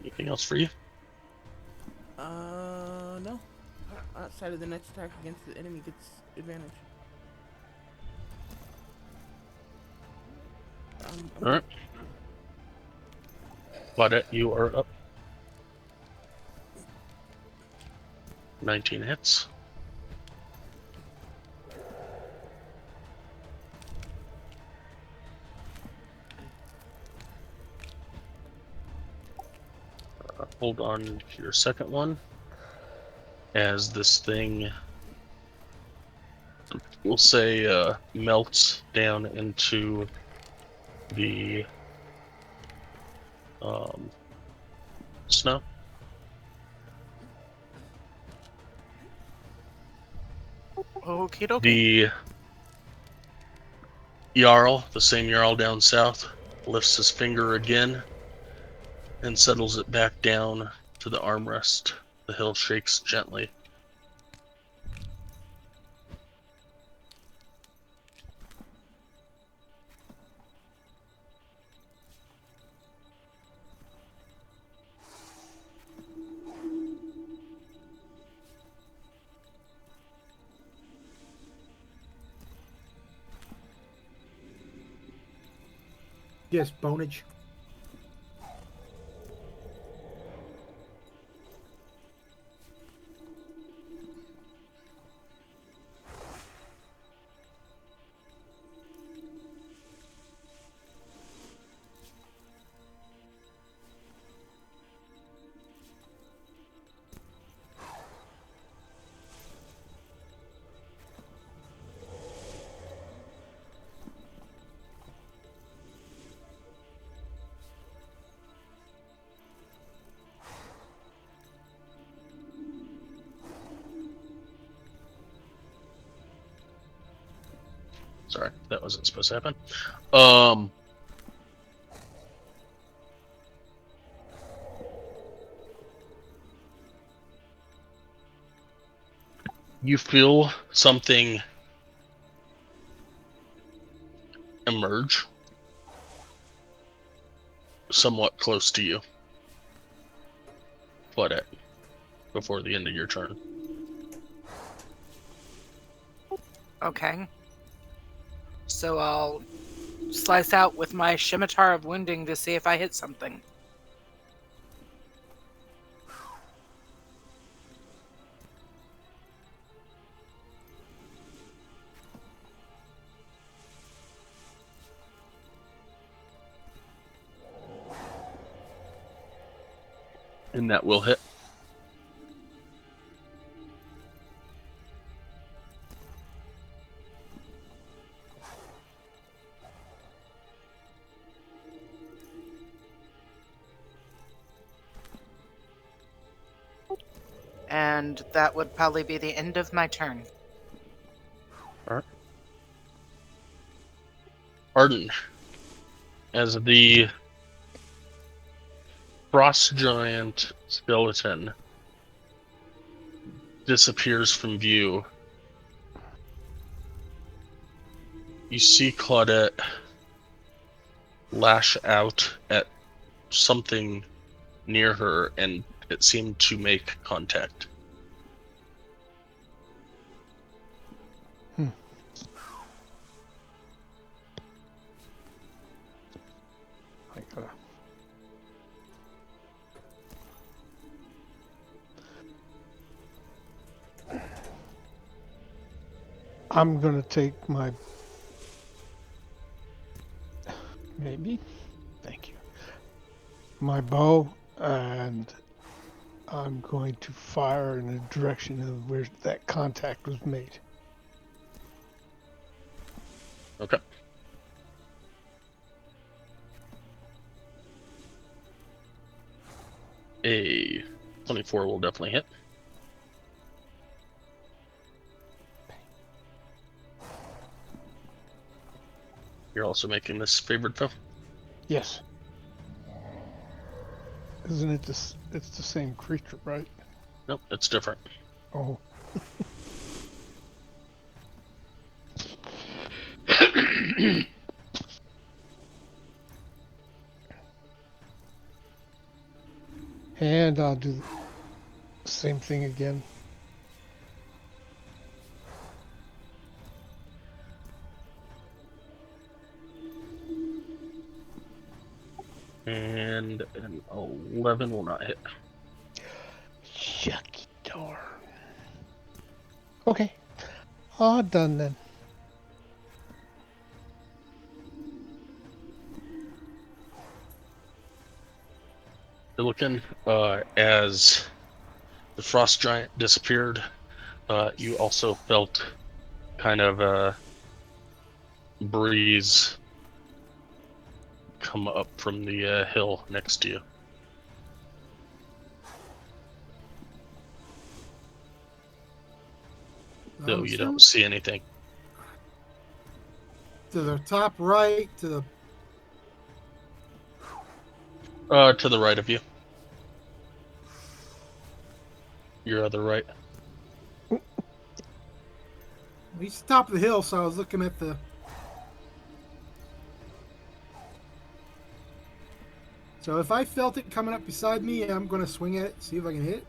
Anything else for you? No. Outside of the next attack against the enemy gets advantage. Alright. Claudette, you are up. 19 hits. Hold on to your second one. As this thing, we'll say, melts down into the snow. Okie dokie. The Jarl, the same Jarl down south, lifts his finger again and settles it back down to the armrest. The hill shakes gently. Yes, bonage. Sorry, that wasn't supposed to happen. You feel something emerge somewhat close to you. Flood it before the end of your turn. Okay. So I'll slice out with my scimitar of wounding to see if I hit something. And that will hit. And that would probably be the end of my turn. Alright. Arden, as the frost giant skeleton disappears from view, you see Claudette lash out at something near her, and it seemed to make contact. I gotta. I'm gonna take my. Maybe. Thank you. My bow, and I'm going to fire in the direction of where that contact was made. Okay. A 24 will definitely hit. You're also making this favored foe? Yes. Isn't it this? It's the same creature, right? Nope, it's different. Oh. And I'll do the same thing again. And an 11 will not hit. Shucky darn. Okay. All done then. You're looking as the frost giant disappeared. You also felt kind of a breeze come up from the hill next to you. Though you don't see anything. To the top right, to the right of you. Your other right. he's top of the hill, so I was looking at the. So if I felt it coming up beside me, I'm going to swing at it, see if I can hit it.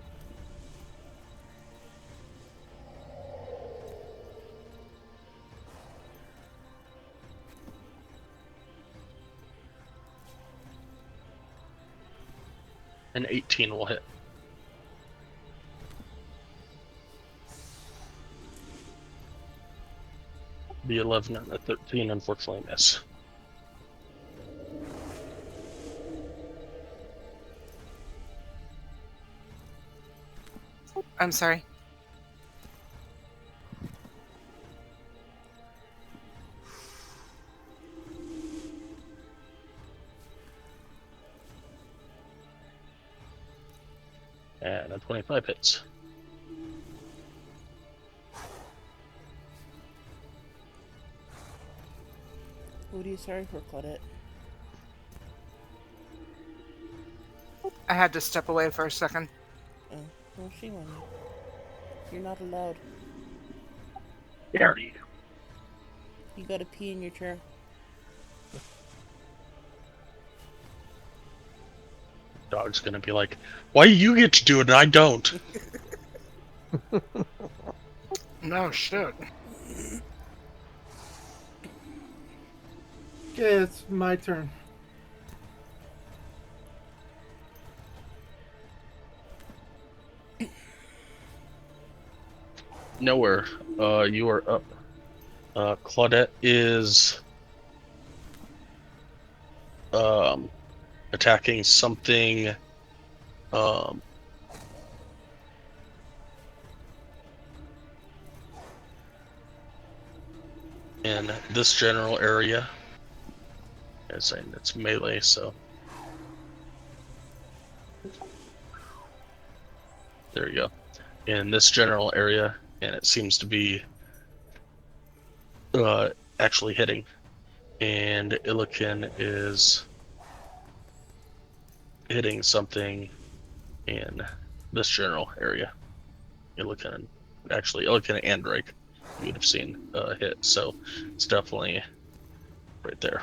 An 18 will hit. The 11 and the 13 unfortunately miss. I'm sorry. And a 25 hits. What are you sorry for, Claudette? I had to step away for a second. Oh, well, shame on you. You're not allowed. Dare you. You gotta pee in your chair. Dog's gonna be like, why do you get to do it and I don't? No shit. Okay, it's my turn. Nowhere. You are up. Claudette is attacking something in this general area. I'm saying it's melee, so there you go. In this general area, and it seems to be actually hitting. And Illiken is hitting something in this general area. Illiken and Drake you would have seen hit, so it's definitely right there.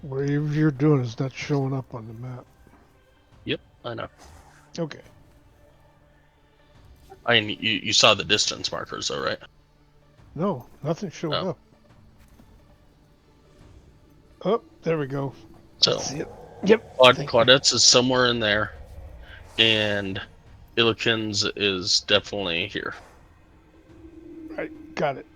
Whatever you're doing is not showing up on the map. Yep, I know. Okay. I mean, you saw the distance markers, though, right? No, nothing showed Oh. up. Oh, there we go. So, I see it. Yep. Claudette's is somewhere in there, and Illiken's is definitely here. Right, got it.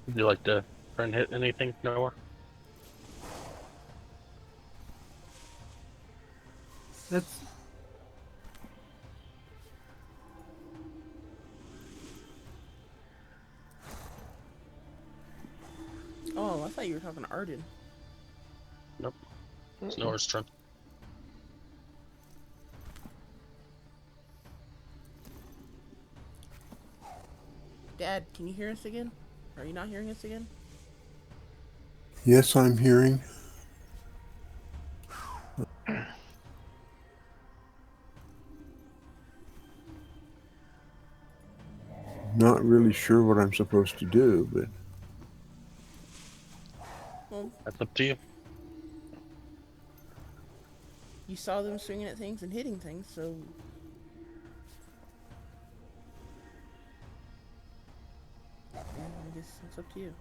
Would you like to try and hit anything, Noah? That's Oh, I thought you were talking to Arden. Nope. It's Noah's turn. Dad, can you hear us again? Are you not hearing us again? Yes, I'm hearing. Not really sure what I'm supposed to do, but Well, That's up to you. you saw them swinging at things and hitting things, so... Yeah, I guess it's up to you.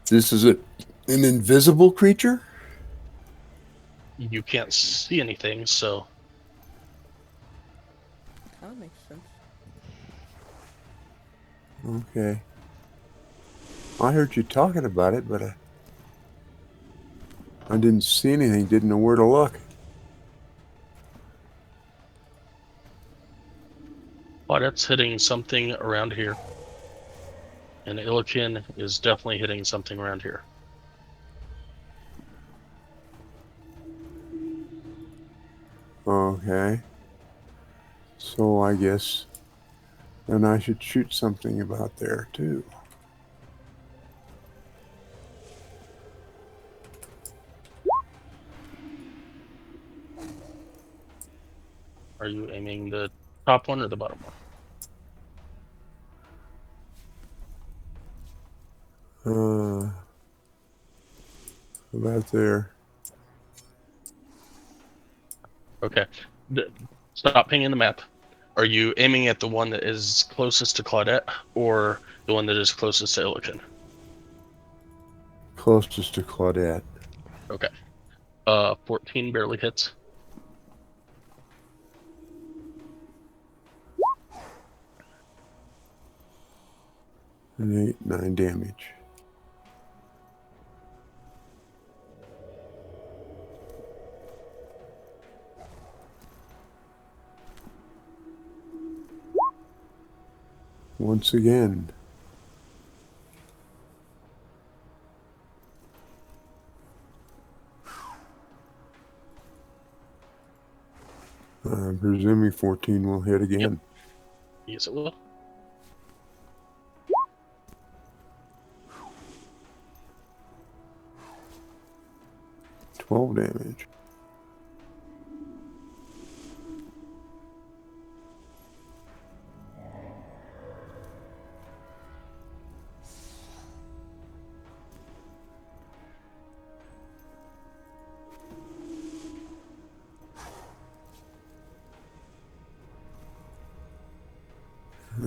this is an invisible creature? You can't see anything, so Kinda makes sense. Okay. I heard you talking about it, but I didn't see anything, didn't know where to look. Claudette's hitting something around here. And Illikin is definitely hitting something around here. Okay. So I guess then I should shoot something about there too. Are you aiming the top one or the bottom one? About there. Okay. Stop pinging the map. Are you aiming at the one that is closest to Claudette or the one that is closest to Illikin? Closest to Claudette. Okay. 14 barely hits. And 9 damage. Once again. I'm presuming 14 will hit again. Yep. Yes, it will. $12 damage.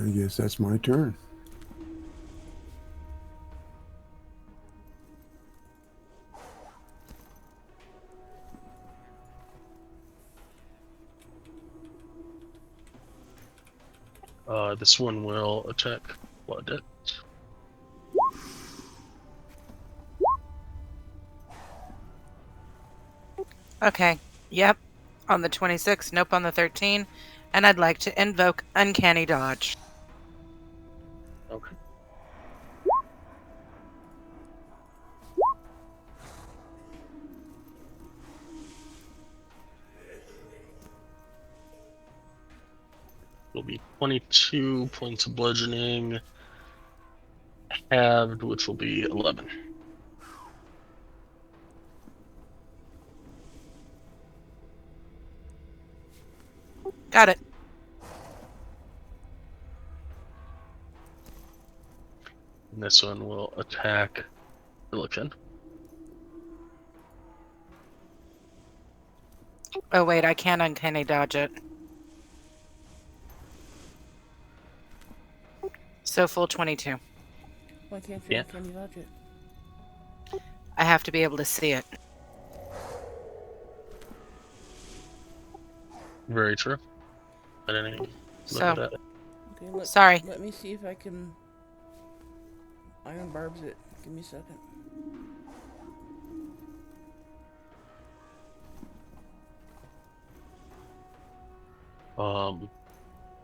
I guess that's my turn. This one will attack Claudette. Okay. Yep. On the 26, nope on the 13, and I'd like to invoke Uncanny Dodge. Okay. Will be 22 points of bludgeoning, halved, which will be 11. Got it. And this one will attack Illikin. Oh wait, I can't Uncanny Dodge it. So full 22. Why can't you Yeah. Uncanny Dodge it? I have to be able to see it. Very true. I didn't even So, look at that. Okay, sorry. Let me see if I can Iron Barbs it. Give me a second.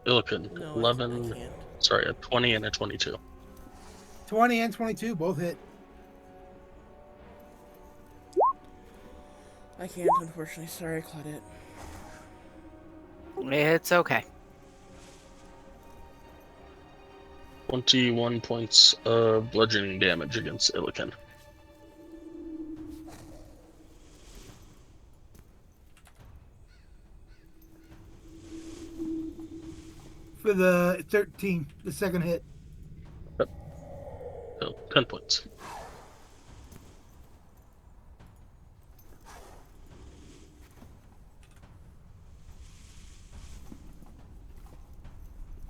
Illikin, No, 11, I can't. sorry, a 20 and a 22. 20 and 22 both hit. I can't, unfortunately. Sorry, Claudette. It's okay. 21 points of bludgeoning damage against Illikin. For the 13, the second hit. Yep. So 10 points.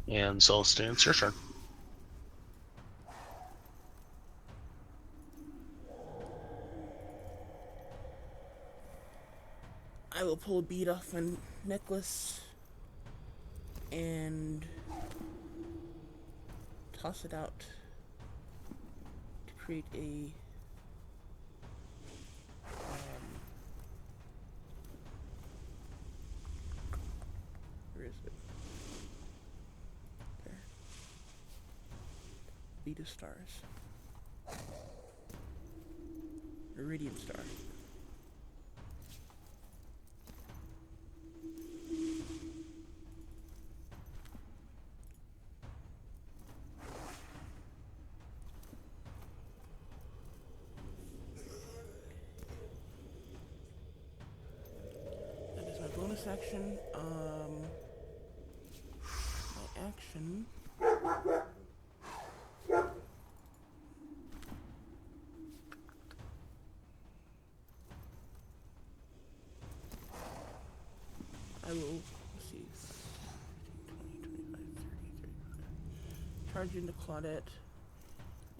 And Celestine, it's your turn. I will pull a bead off my necklace and toss it out to create a where is it? Beta stars. Iridium star. That is my bonus action. My action. I will, let's see, 20, 25, 30, 35. Charge into Claudette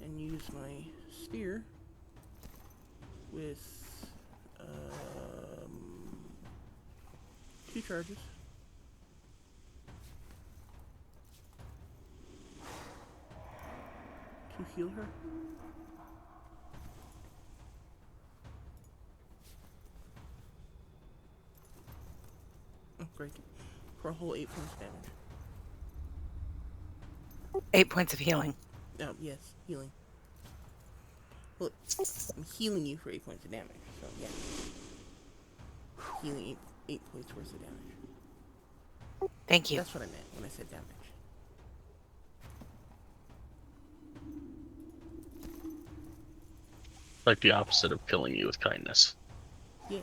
and use my sphere with 2 charges. To heal her. Oh, great. For a whole 8 points damage. 8 points of healing. Oh, yes, healing. Well, I'm healing you for 8 points of damage, so yeah. Healing 8 points worth of damage. Thank you. That's what I meant when I said damage. Like the opposite of killing you with kindness. Yeah.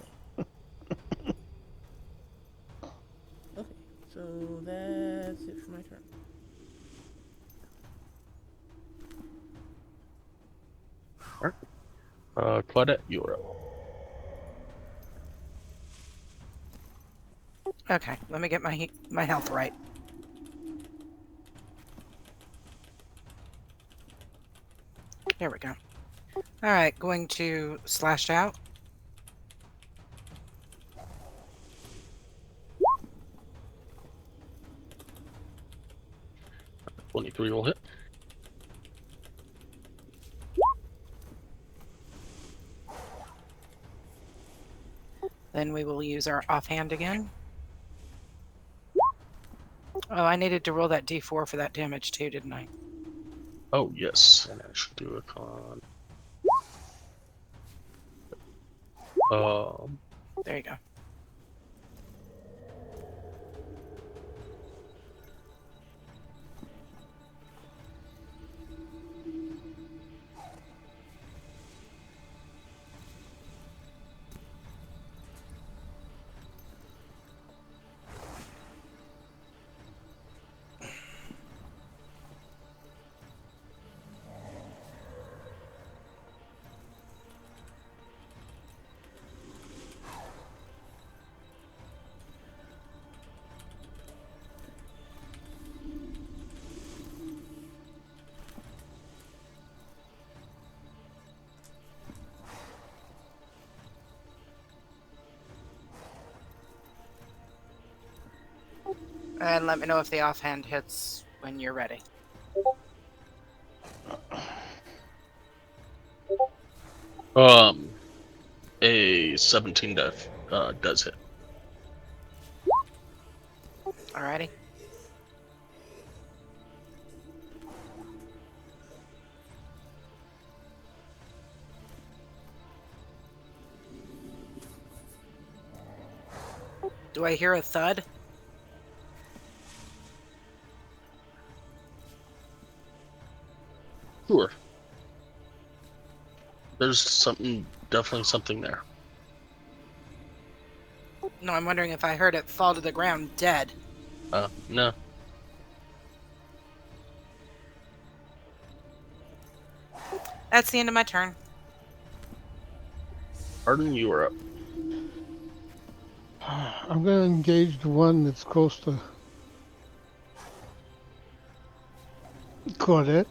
Okay, so that's it for my turn. Claudette, you're up. Okay, let me get my health right. There we go. Alright, going to slash out. $23 will hit. Then we will use our offhand again. Oh, I needed to roll that d4 for that damage too, didn't I? Oh, yes. And I should do a con. There you go. And let me know if the offhand hits when you're ready. A 17 does hit. Alrighty. Do I hear a thud? Sure. There's definitely something there. No, I'm wondering if I heard it fall to the ground dead. No. That's the end of my turn. Arden, you are up. I'm going to engage the one that's close to Claudette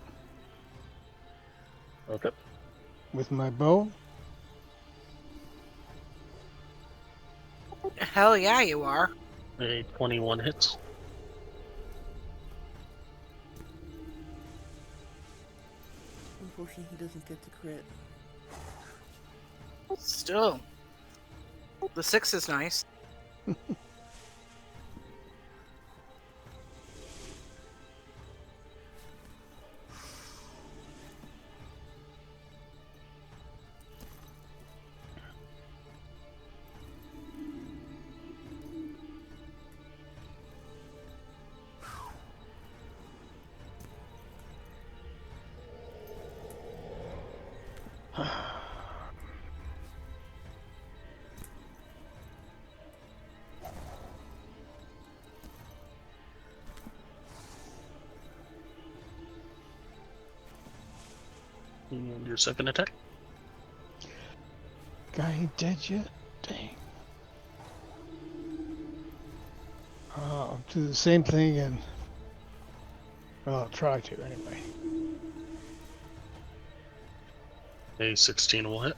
Okay. with my bow. Hell yeah, you are. A 21 hits. Unfortunately, he doesn't get the crit. Still. The 6 is nice. And your second attack. Guy ain't dead yet. Dang. I'll do the same thing again. Well, I'll try to anyway. A 16 will hit.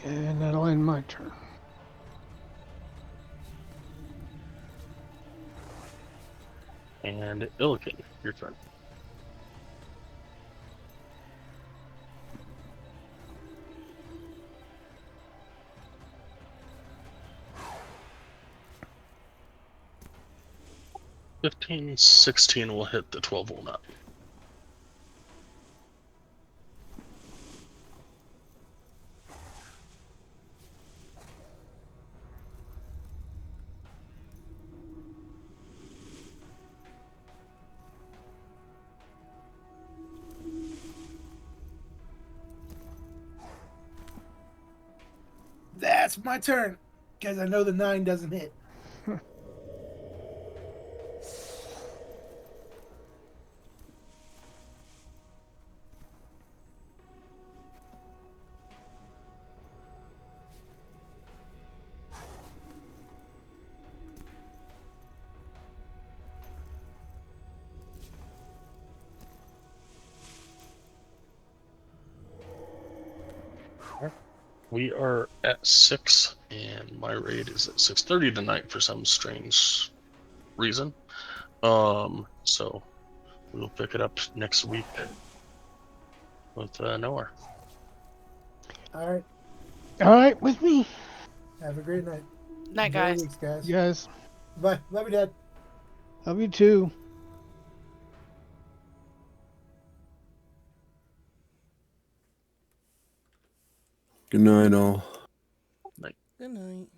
And that'll end my turn. And Illiken, your turn. "15, 16 will hit, the 12 will not." That's my turn. Because I know the 9 doesn't hit. We are at 6, and my raid is at 6:30 tonight for some strange reason. So we'll pick it up next week with Noah. All right. All right, with me. Have a great night. Night, Enjoy your guys. weeks, guys. Yes. Bye. Love you, Dad. Love you too. Good night, all. Good night.